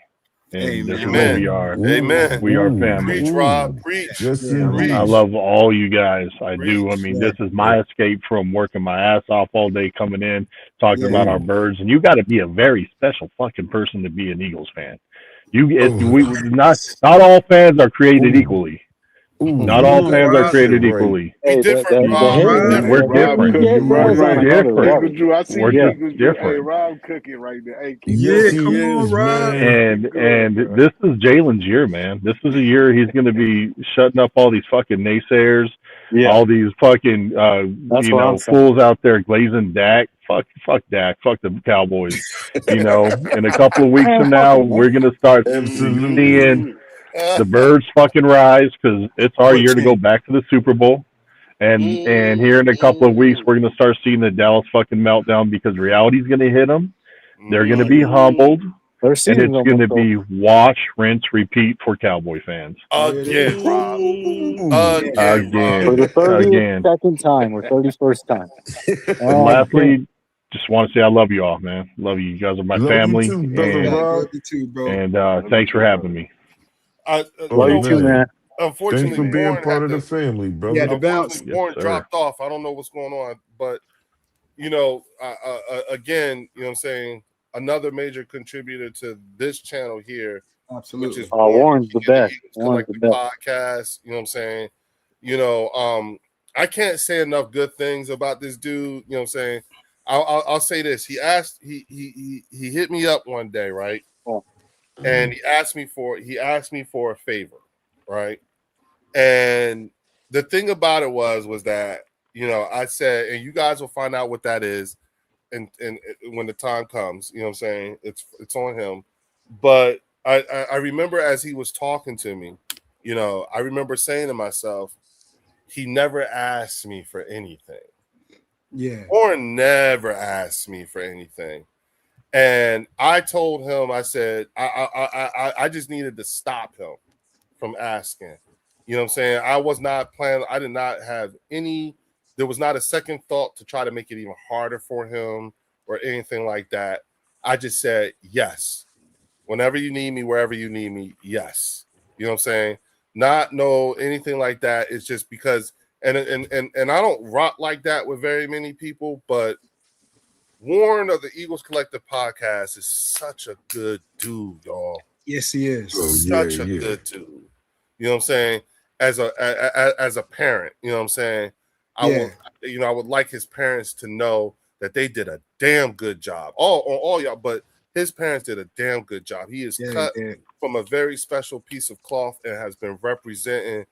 And this is what we are. Amen. We are family. Preach, Rob. Preach. Yes, I love all you guys. I do. I mean, this is my escape from working my ass off all day, coming in, talking about our birds. And you got to be a very special fucking person to be an Eagles fan. Not all fans are created equally. Not all fans are created equally. Hey, different, Rob. We're different. Eagles Drew. I see Eagles Drew. Different. Hey, Rob cooking right there. Hey, yes, he is, man. And this is Jalen's year, man. This is a year he's going to be shutting up all these fucking naysayers, all these fucking fools out there glazing Dak. Fuck Dak. Fuck the Cowboys. In a couple of weeks from now, we're going to start seeing the birds fucking rise because it's our year to go back to the Super Bowl. And here in a couple of weeks, we're going to start seeing the Dallas fucking meltdown because reality's going to hit them. They're going to be humbled. And it's going to be watch, rinse, repeat for Cowboy fans. Again, Rob. Again. For the 32nd time or 31st time. And lastly, just want to say I love you all, man. Love you. You guys are my family. You too, brother Rob. Love you too, bro. And thanks for having me. Love you too, man. Unfortunately, thanks for being Warren part of the family, brother. Yeah, the bounce. Warren dropped off. I don't know what's going on, but again, you know what I'm saying? Another major contributor to this channel here, absolutely, which is Warren's the best. Warren's the best. Podcast, you know what I'm saying? I can't say enough good things about this dude. You know what I'm saying? I'll say this. He hit me up one day, right? Oh. And he asked me for a favor, right? And the thing about it was that, I said, and you guys will find out what that is and when the time comes, you know what I'm saying? It's on him. But I remember as he was talking to me, I remember saying to myself, he never asked me for anything. Yeah. Or never asked me for anything. And I told him, I said, I just needed to stop him from asking. You know what I'm saying? I was not planning. I did not have there was not a second thought to try to make it even harder for him or anything like that. I just said, yes. Whenever you need me, wherever you need me, yes. You know what I'm saying? Not know anything like that. It's just because, and I don't rock like that with very many people, but Warren of the Eagles Collective Podcast is such a good dude, y'all. Yes, he is. Such a good dude. You know what I'm saying? As a parent, you know what I'm saying? I would like his parents to know that they did a damn good job. All y'all, but his parents did a damn good job. He is cut from a very special piece of cloth and has been representing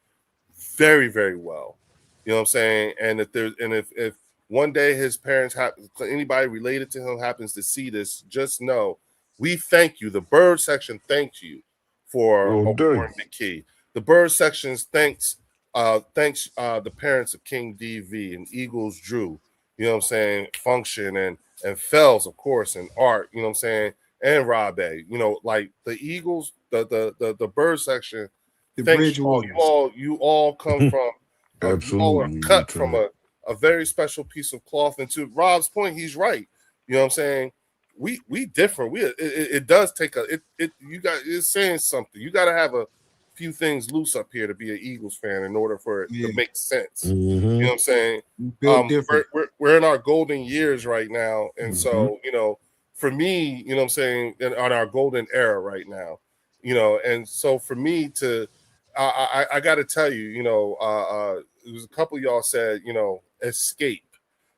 very, very well. You know what I'm saying? And if one day his parents anybody related to him happens to see this, just know we thank you. The Bird Section thanks you for awarding the key. The Bird Section thanks the parents of King DV and Eagles Drew, you know what I'm saying, Function and Fells, of course, and Art, you know what I'm saying, and Rob A. Like the Eagles, the Bird Section, thanks you all. You all come from you all are cut from a very special piece of cloth. And to Rob's point, he's right. You know what I'm saying? We different. It does take it's saying something. You got to have a few things loose up here to be an Eagles fan in order for it to make sense. You know what I'm saying? We're in our golden years right now, and so for me, you know what I'm saying, on our golden era right now, and so for me to, I got to tell you, it was a couple of y'all said, escape.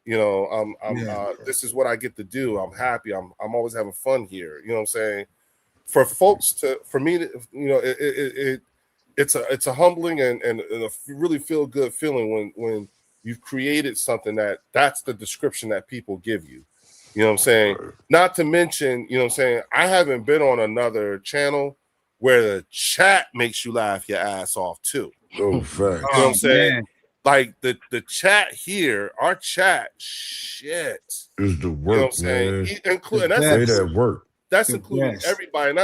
This is what I get to do. I'm happy. I'm always having fun here. You know what I'm saying? For me, it's a humbling and a really feel good feeling when you've created something that's the description that people give you. You know what I'm saying? Not to mention, you know what I'm saying, I haven't been on another channel where the chat makes you laugh your ass off too. Oh, facts. You know what I'm saying? Man. Like the chat here, our chat, shit. Is the work, you know what I'm saying? That work. That's including everybody.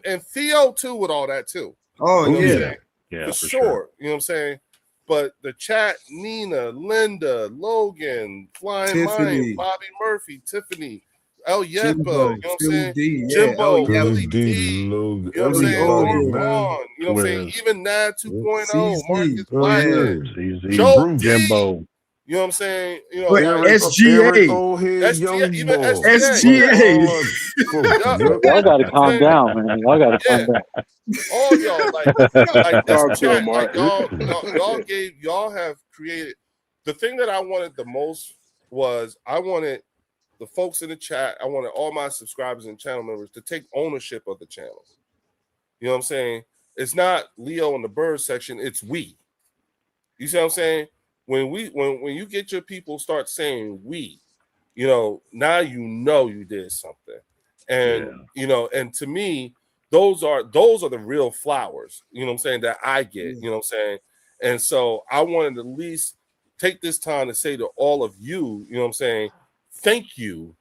And Theo too with all that too. Oh, you know yeah. Yeah, for sure. You know what I'm saying? But the chat, Nina, Linda, Logan, Flying Mind, Bobby Murphy, Tiffany, El Yepo, you know what I'm saying? Jimbo, Philly D, you know what I'm saying? You know what I'm saying? Even Nad 2.0, Marcus Blackman, Joe, Jimbo. You know what I'm saying? You know, but like SGA, SGA, even SGA. Y'all got to calm down, man. Y'all got to calm down. All y'all like this Talk to him, chat, Mark. like y'all have created. The thing that I wanted the most was I wanted the folks in the chat, I wanted all my subscribers and channel members to take ownership of the channel. You know what I'm saying? It's not Leo and the Bird section, it's we. You see what I'm saying? When you get your people start saying we, you know, now you did something. And you know, and to me, those are the real flowers, you know what I'm saying, that I get, you know what I'm saying? And so I wanted to at least take this time to say to all of you, you know what I'm saying, thank you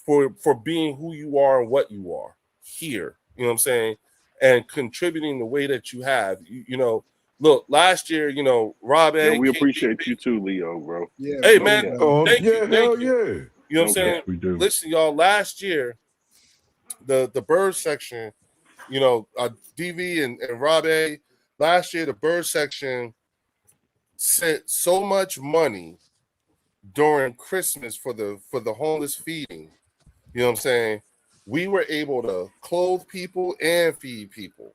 for being who you are and what you are here, you know what I'm saying, and contributing the way that you have. You know, look, last year, you know, Rob A. Yeah, we appreciate you too, Leo, bro. Yeah, hey no man, cap. thank you. Yeah. You know what I'm saying? we do. Listen, y'all, last year, the bird section, you know, DV and Rob A, last year the bird section sent so much money during Christmas for the homeless feeding. You know what I'm saying? We were able to clothe people and feed people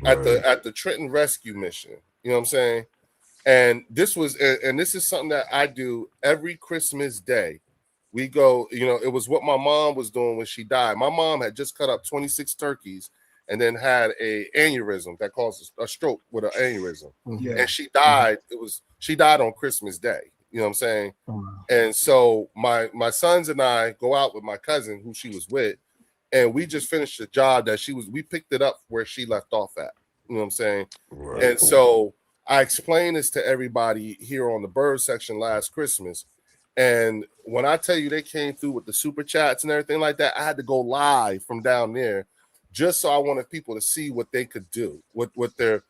at the Trenton Rescue Mission. You know what I'm saying? And this is something that I do every Christmas day. We go, you know, it was what my mom was doing when she died. My mom had just cut up 26 turkeys and then had a aneurysm that caused a stroke with an aneurysm. Yeah. And she died. She died on Christmas Day. You know what I'm saying? And so my sons and I go out with my cousin who she was with, and we just finished the job that we picked it up where she left off at. You know what I'm saying? And so I explained this to everybody here on the bird section last Christmas. And when I tell you they came through with the super chats and everything like that, I had to go live from down there just so I wanted people to see what they could do, what I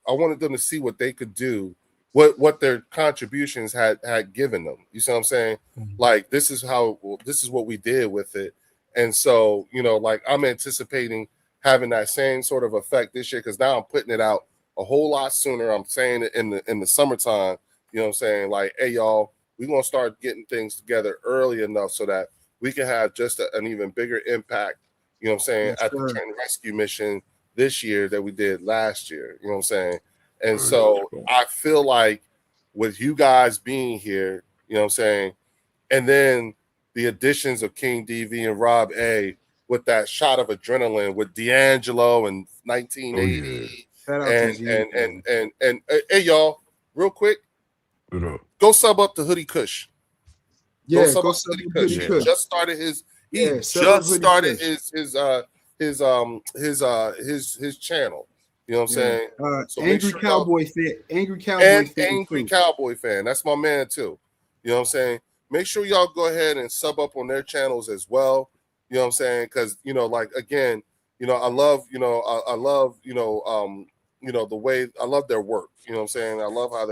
wanted them to see what they could do, what their contributions had given them. You see what I'm saying? Like, this is what we did with it. And so, you know, like, I'm anticipating having that same sort of effect this year, because now I'm putting it out a whole lot sooner. I'm saying it in the summertime. You know what I'm saying? Like, hey, y'all, we're going to start getting things together early enough so that we can have just an even bigger impact, you know what I'm saying, at the Trenton Rescue Mission this year that we did last year. You know what I'm saying? And so I feel like with you guys being here, you know what I'm saying, and then the additions of King DV and Rob A with that shot of adrenaline with D'Angelo in 1980. And hey, y'all, real quick, go sub up to Hoodie Kush. Yeah, go sub up to Hoodie Kush. He just started his his channel. You know what I'm saying? So Angry Cowboy fan. That's my man too. You know what I'm saying? Make sure y'all go ahead and sub up on their channels as well. You know what I'm saying? Because, you know, like, again, you know, I love the way, I love their work. You know what I'm saying? I love how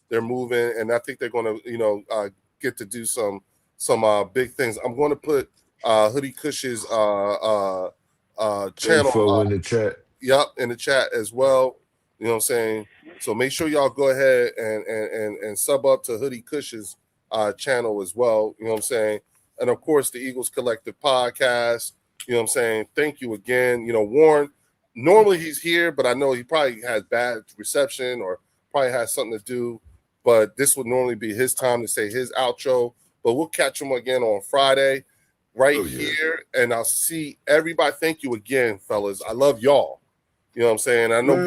they're moving, and I think they're going to, you know, get to do some big things. I'm going to put Hoodie Cush's channel info in the chat. Yep, in the chat as well. You know what I'm saying? So make sure y'all go ahead and sub up to Hoodie Cush's channel as well. You know what I'm saying? And of course, the Eagles Collective podcast. You know what I'm saying? Thank you again. You know, Warren, normally he's here, but I know he probably has bad reception or probably has something to do. But this would normally be his time to say his outro. But we'll catch him again on Friday here. And I'll see everybody. Thank you again, fellas. I love y'all. You know what I'm saying? I know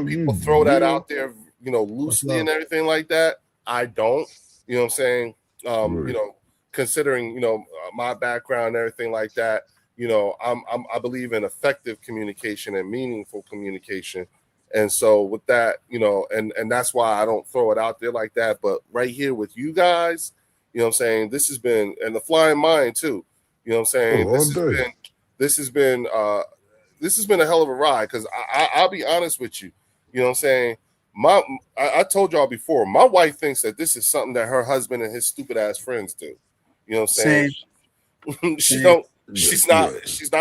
people throw that out there, you know, loosely and everything like that. I don't. You know what I'm saying? You know, considering, you know, my background and everything like that, you know, I believe in effective communication and meaningful communication. And so with that, you know, and that's why I don't throw it out there like that. But right here with you guys, you know what I'm saying, this has been, and the Flying Mind too, you know what I'm saying, this has been a hell of a ride, because I'll be honest with you, you know what I'm saying, I told y'all before, my wife thinks that this is something that her husband and his stupid ass friends do. You know what I'm saying? She's not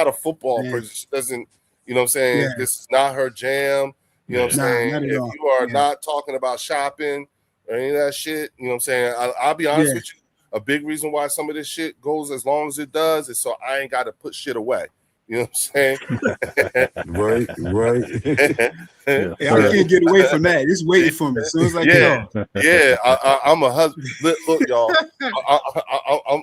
a football person. She doesn't, you know what I'm saying? This is not her jam. You know what I'm saying? If you are not talking about shopping or any of that shit. You know what I'm saying? I'll be honest with you. A big reason why some of this shit goes as long as it does is so I ain't got to put shit away. You know what I'm saying? Right. Yeah, I can't get away from that. It's waiting for me as soon as I get off. Yeah, I'm a husband. Look, y'all.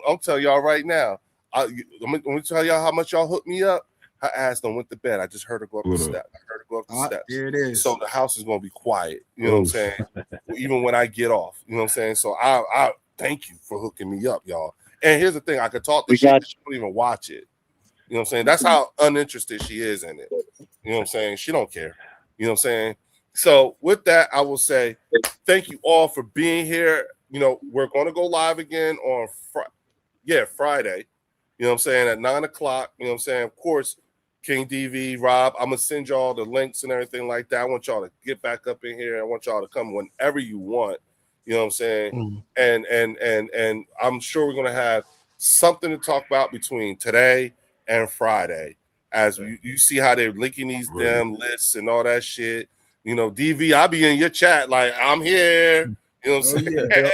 I'm telling y'all right now. Let me tell y'all how much y'all hooked me up. Her ass done went to bed. I just heard her go up the steps. I heard her go up the steps. There it is. So the house is gonna be quiet. You know what I'm saying? Even when I get off. You know what I'm saying? So I thank you for hooking me up, y'all. And here's the thing: I could talk to shit, she don't even watch it. You know what I'm saying? That's how uninterested she is in it. You know what I'm saying? She don't care. You know what I'm saying? So with that, I will say thank you all for being here. You know, we're going to go live again on Friday. You know what I'm saying? At 9 o'clock. You know what I'm saying? Of course, King DV, Rob, I'm going to send y'all the links and everything like that. I want y'all to get back up in here. I want y'all to come whenever you want. You know what I'm saying? And I'm sure we're going to have something to talk about between today and Friday as you see how they're linking these damn lists and all that shit. You know, DV, I'll be in your chat like, I'm here. You know what I'm saying?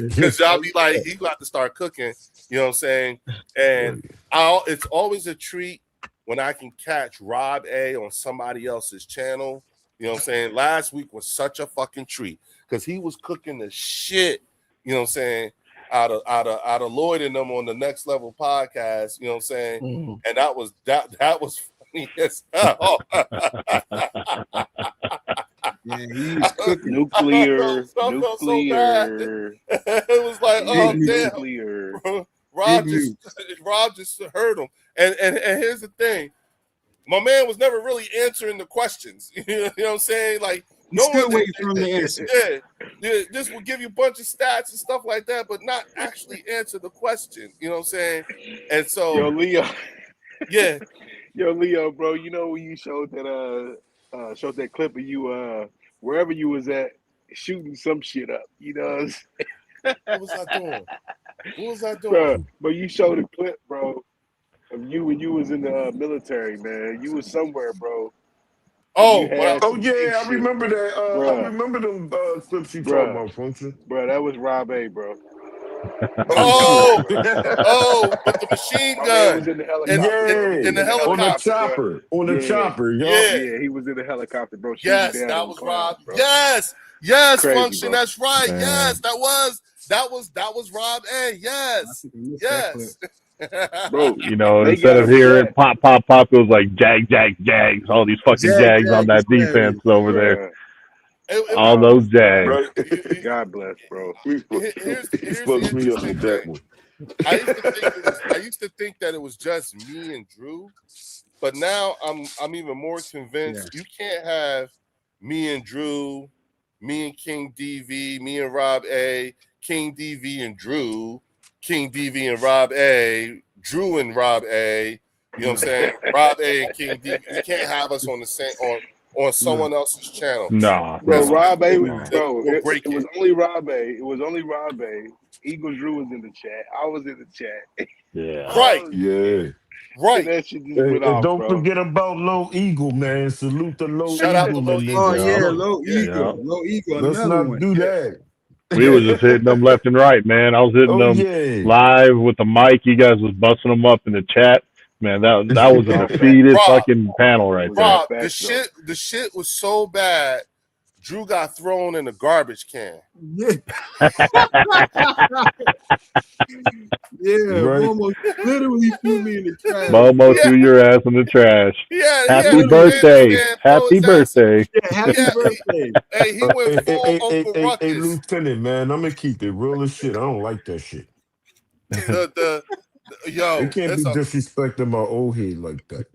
Because y'all be like, he got to start cooking. You know what I'm saying? And it's always a treat when I can catch Rob A on somebody else's channel. You know what I'm saying? Last week was such a fucking treat because he was cooking the shit, you know what I'm saying, out of Lloyd and them on the Next Level podcast, you know what I'm saying? And that was funny as hell. Yeah, he was cooking. Nuclear. So it was like, oh damn. Rob just heard him. And here's the thing. My man was never really answering the questions. You know what I'm saying? Like, no one waiting for him to answer. Yeah, this will give you a bunch of stats and stuff like that, but not actually answer the question. You know what I'm saying? And so, yo, Leo, yeah, yo, Leo, bro, you know when you showed that clip of you wherever you was at shooting some shit up, you know? What was I doing? What was I doing? Bro, but you showed a clip, bro, of you when you was in the military, man. You was somewhere, bro. I remember that. I remember them clips you talking about, Function. Bro, that was Rob A, bro. With the machine gun. Was in the helicopter. In the helicopter. On the chopper. Yeah, he was in the helicopter, bro. Yes, that was Rob. Bro. Yes, crazy, Function. Bro. That's right. Man. Yes, that was Rob A. Yes. Bro, you know, instead of hearing pop, it was like jags, all these fucking jags on that defense over there. All those jags. Right? God bless, bro. Here's me up with that one. I used to think that it was just me and Drew, but now I'm even more convinced you can't have me and Drew, me and King DV, me and Rob A, King DV and Drew, King DV and Rob A, Drew and Rob A. You know what I'm saying? Rob A and King DV. You can't have us on the same on someone else's channel. Nah, bro. Rob A, bro. It was only Rob A. It was only Rob A. Eagles Drew was in the chat. I was in the chat. Yeah. Right. Yeah. Right. That shit just went off, don't bro. forget about Low Eagle, man. Salute the Low Shout Eagle. Out to Low Eagle. Low Eagle. Low Eagle. Let's not do that. We were just hitting them left and right, man. I was hitting them live with the mic. You guys was busting them up in the chat. Man, that was a defeated fucking panel right there. Rob, the shit was so bad. Drew got thrown in a garbage can. Yeah. Momo literally threw me in the trash. Momo threw your ass in the trash. Happy birthday. Happy birthday. Happy birthday. Hey, he went full Uncle Ruckus. Hey, Lieutenant, man, I'm going to keep it real as shit. I don't like that shit. Yo, you can't be disrespecting my old head like that.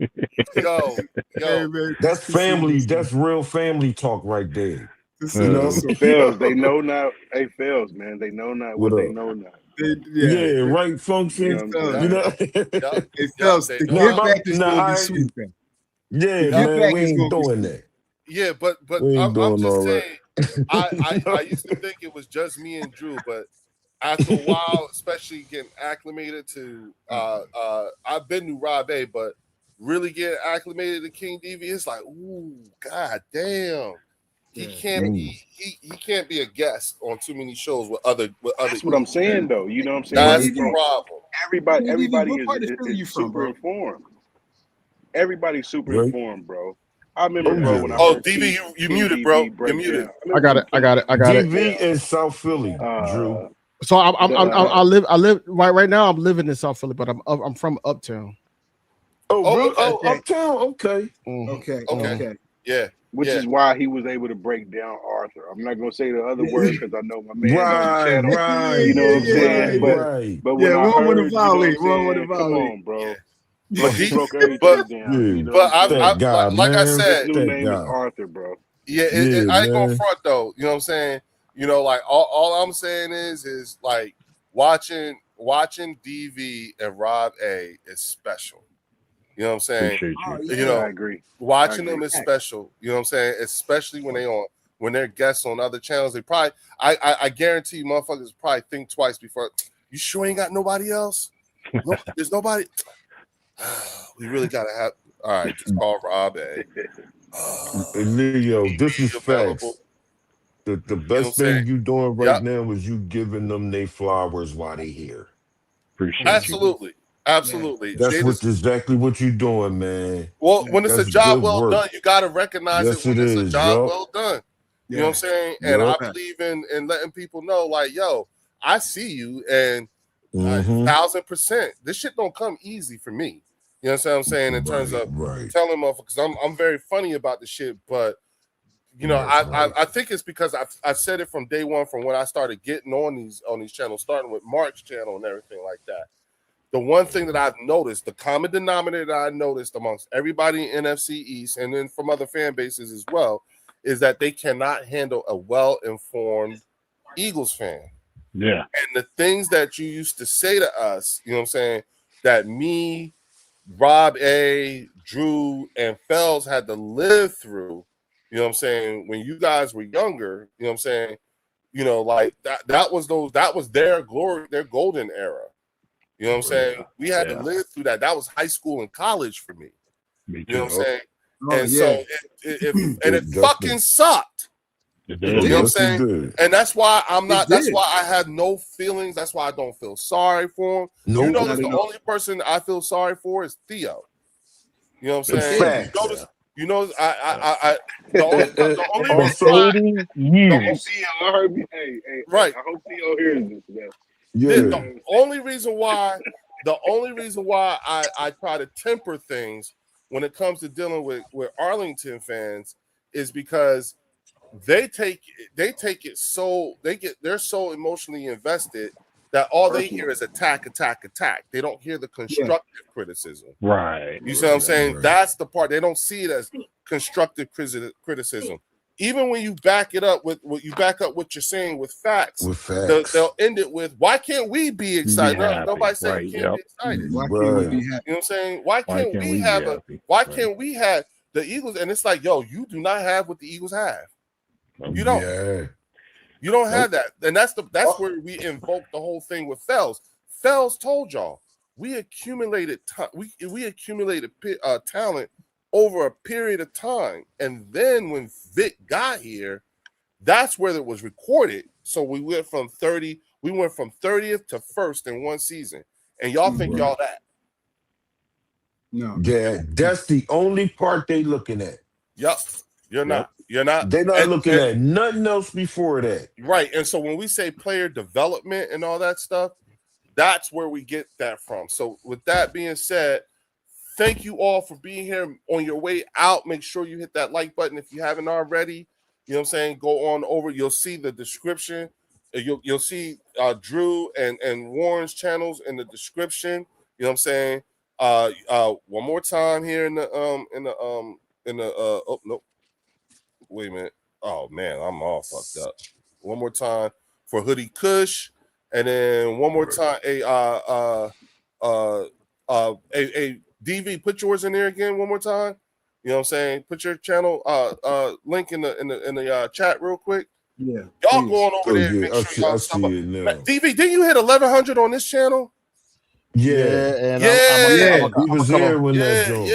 Yo, hey, man, that's family. That's real family talk right there. You know, Fails, they know not. Hey, Fails, man, they know not what they know not. Right, Function. You know, it Fails. The get back is gonna be sweet. Yeah, man, we ain't doing that. Yeah, but I'm just saying. I used to think it was just me and Drew, but after a while, especially getting acclimated to, I've been to Rob A, but really getting acclimated to King DV, it's like, ooh, god damn. he can't be a guest on too many shows with other. That's what I'm saying, though. You know what I'm saying? That's the problem. Everybody is super informed. Everybody's super informed, bro. I remember, bro, when I heard DV, you muted, bro. You're muted. I got it. DV in South Philly, Drew. So I live right now. I'm living in South Philly, but I'm from Uptown. Uptown. Okay. Okay. Yeah. Which is why he was able to break down Arthur. I'm not gonna say the other words because I know my man on the channel. Right. You know what I'm saying? But when I heard, you know what I'm saying? Come on, bro. But he broke everything down. You know like I said, his new name is Arthur, bro. Yeah, I ain't gonna front though. You know what I'm saying? You know, like all I'm saying is like watching DV and Rob A is special. You know what I'm saying? Appreciate you. You know, I agree. Watching them is special. You know what I'm saying? Especially when they're guests on other channels. They probably I guarantee you motherfuckers probably think twice before. You sure ain't got nobody else? No, there's nobody. We really gotta have. All right, just call Rob A. Leo, this is facts. The best thing you doing right now is you giving them their flowers while they here. Appreciate you. Absolutely. That's exactly what you're doing, man. Well, when it's a job well done, you got to recognize it when it's a job well done. You know what I'm saying? And I believe in letting people know, like, yo, I see you, and 1,000%. This shit don't come easy for me. You know what I'm saying? In terms of telling motherfuckers, I'm very funny about the shit, but you know, I think it's because I've said it from day one, from when I started getting on these channels, starting with Mark's channel and everything like that. The one thing that I've noticed, the common denominator that I noticed amongst everybody in NFC East and then from other fan bases as well, is that they cannot handle a well-informed Eagles fan. Yeah. And the things that you used to say to us, you know what I'm saying, that me, Rob A, Drew, and Fells had to live through, you know what I'm saying, when you guys were younger, you know what I'm saying, you know, like that was their glory, their golden era. You know what I'm saying? We had to live through that. That was high school and college for me. Me too. You know what I'm saying? So it fucking sucked. It You did. know what I'm saying? And that's why that's why I had no feelings. That's why I don't feel sorry for him. You know, the only person I feel sorry for is Theo. You know what I'm saying? You know, the only reason I heard me. Hey, right. I hope Theo hears this, man. The only reason why I try to temper things when it comes to dealing with Arlington fans is because they're so emotionally invested that all they hear is attack. They don't hear the constructive criticism. Right. You see what I'm saying? Right. That's the part. They don't see it as constructive criticism. Even when you back it up with what you're saying with facts, they'll end it with, why can't we be excited? Nobody said you can't be excited. Why can't we be happy? You know what I'm saying? Why can't we have the Eagles? And it's like, yo, you do not have what the Eagles have. You don't. Yeah. You don't have that. And that's where we invoke the whole thing with Fells. Fells told y'all we accumulated talent over a period of time, and then when Vic got here, that's where it was recorded. So we went from 30th to first in one season, and y'all think y'all that? No. Yeah, that's the only part they looking at. Yup, you're not. You're not. They're not looking at nothing else before that. Right, and so when we say player development and all that stuff, that's where we get that from. So with that being said, thank you all for being here. On your way out, make sure you hit that like button if you haven't already. You know what I'm saying? Go on over. You'll see the description. You'll see Drew and Warren's channels in the description. You know what I'm saying? One more time here in the oh nope. Wait a minute. Oh man, I'm all fucked up. One more time for Hoodie Kush, and then one more time. DV, put yours in there again one more time. You know what I'm saying? Put your channel link in the chat real quick. Yeah. Y'all going over there. Make sure y'all see it now. DV, didn't you hit 1,100 on this channel? and he was here when that joint.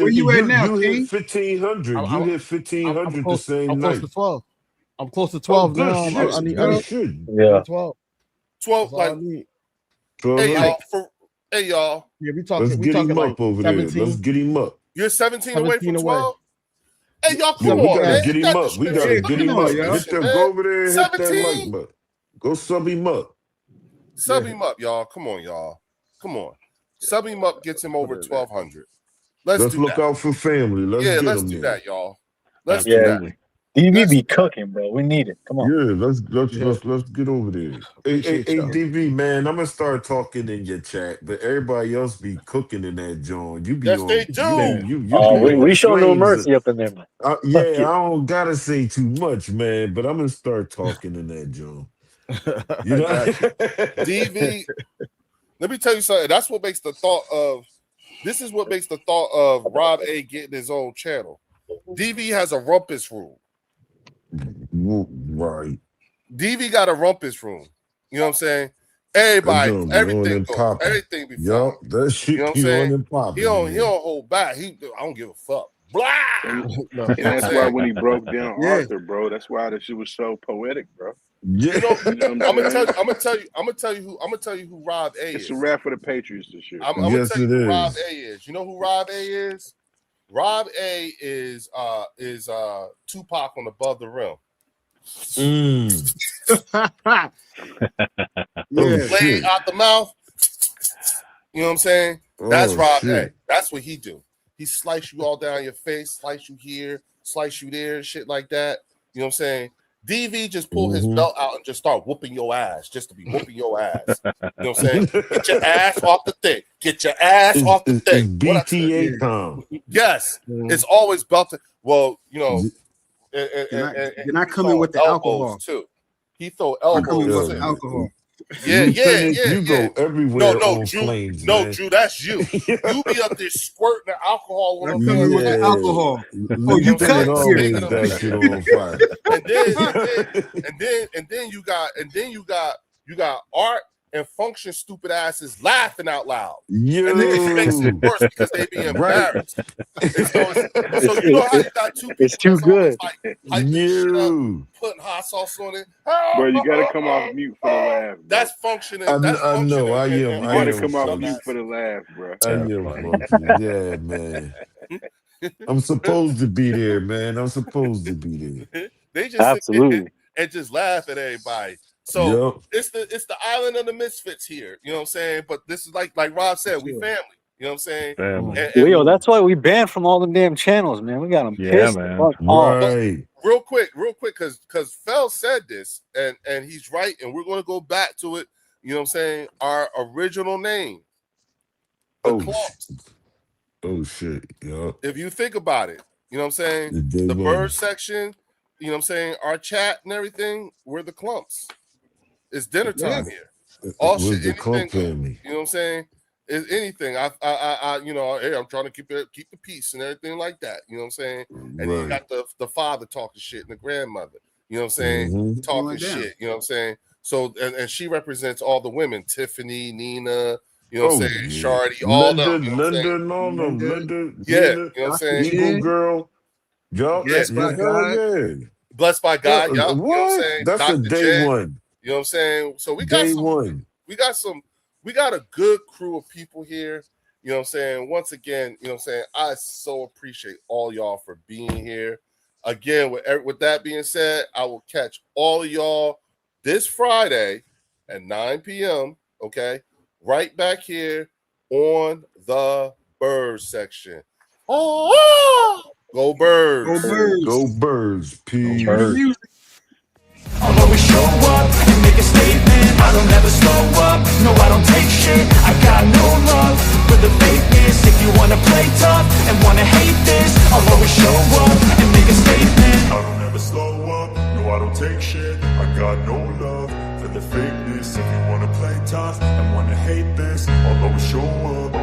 Where you at now, You King? hit 1,500. You hit 1,500 the same I'm night. close to 12. I'm close to 12 good now. Shit. I need good shit. Yeah. 12. 12, like, hey, y'all. Yeah, we talking. Let's we get talking him like up over 17. there. Let's get him up. You're 17 away from 12? Hey, y'all, Yeah, come we on, gotta man. get him up. We gotta get him up. Go over there and hit that like button. Go sub him up. Sub him up, y'all. Come on, y'all. Come on. Sub him up gets him over 1,200. Let's look out for family. Let's do that, y'all. Let's do that. DV be cooking, bro. We need it. Come on. Yeah, let's get over there. Hey, DV, man, I'm gonna start talking in your chat, but everybody else be cooking in that joint. You be they do. We show no mercy up in there, man. I don't gotta say too much, man, but I'm gonna start talking in that joint. You know, DV. Let me tell you something. This is what makes the thought of Rob A getting his own channel. DV has a rumpus room. Right. DV got a rumpus room. You know what I'm saying? Everybody, everything goes. Everything be fun. That shit, you know what I'm saying? He don't hold back. I don't give a fuck. Blah. And that's why when he broke down Arthur, bro, that's why that shit was so poetic, bro. Yeah. I'm gonna tell you who Rob A is. It's a rap for the Patriots this year. I'm gonna tell you who Rob A is. You know who Rob A is? Rob A is Tupac on Above the Rim. Playing out the mouth. You know what I'm saying? That's Rob A. That's what he do. He slice you all down your face, slice you here, slice you there, shit like that. You know what I'm saying? DV just pull his belt out and just start whooping your ass, just to be whooping your ass. You know what I'm saying? Get your ass off the thing. Get your ass off the thing. BTA time. Yes, it's always belted. Well, you know, you're not coming with the alcohol too. He throw elbows. Alcohol. Yeah. You go everywhere. No, Drew. Flames, Drew, that's you. You be up there squirting the alcohol on the alcohol. Oh, you cut always that shit on fire. And then you got Art and Function stupid asses laughing out loud. And then it makes it worse because they be embarrassed. So you know how you got two people. It's too good. Putting hot sauce on it. Bro, you gotta come off mute for the laugh. Bro. That's functioning. I know. I am. You gotta come off mute for the laugh, bro. Yeah, man. I'm supposed to be there, man. I'm supposed to be there. They just sit there and just laugh at everybody. So it's the island of the misfits here. You know what I'm saying? But this is like Rob said, we family. You know what I'm saying? Leo, that's why we banned from all the damn channels, man. We got them pissed. Man. Right. Real quick, because Fel said this, and he's right, and we're going to go back to it. You know what I'm saying? Our original name. Oh shit. Yeah. If you think about it, you know what I'm saying? The bird section, you know what I'm saying? Our chat and everything, we're the clumps. It's dinner time here. All shit, the clump family. You know what I'm saying? Is anything. I you know, hey, I'm trying to keep the peace and everything like that. You know what I'm saying? And you got the father talking shit and the grandmother, you know what I'm saying? Talking shit, you know what I'm saying? So and she represents all the women, Tiffany, Nina, you know what I'm saying? Shardy, all them. You know Linda, yeah, you know what I'm saying? Eagle girl. Blessed by God. Blessed by God. You know what I'm saying? That's Dr. a day Jen, one. You know what I'm saying? So we got we got a good crew of people here. You know what I'm saying? Once again, you know what I'm saying? I so appreciate all y'all for being here. Again, with that being said, I will catch all of y'all this Friday at 9 p.m. Okay, right back here on the Bird Section. Oh, go Birds! Go Birds! Go Birds! Peace. Go Birds. I'll always show up and make a statement. I don't ever slow up, no I don't take shit. I got no love for the fakeness. If you wanna play tough and wanna hate this, I'll always show up and make a statement. I don't ever slow up, no I don't take shit. I got no love for the fakeness. If you wanna play tough and wanna hate this, I'll always show up.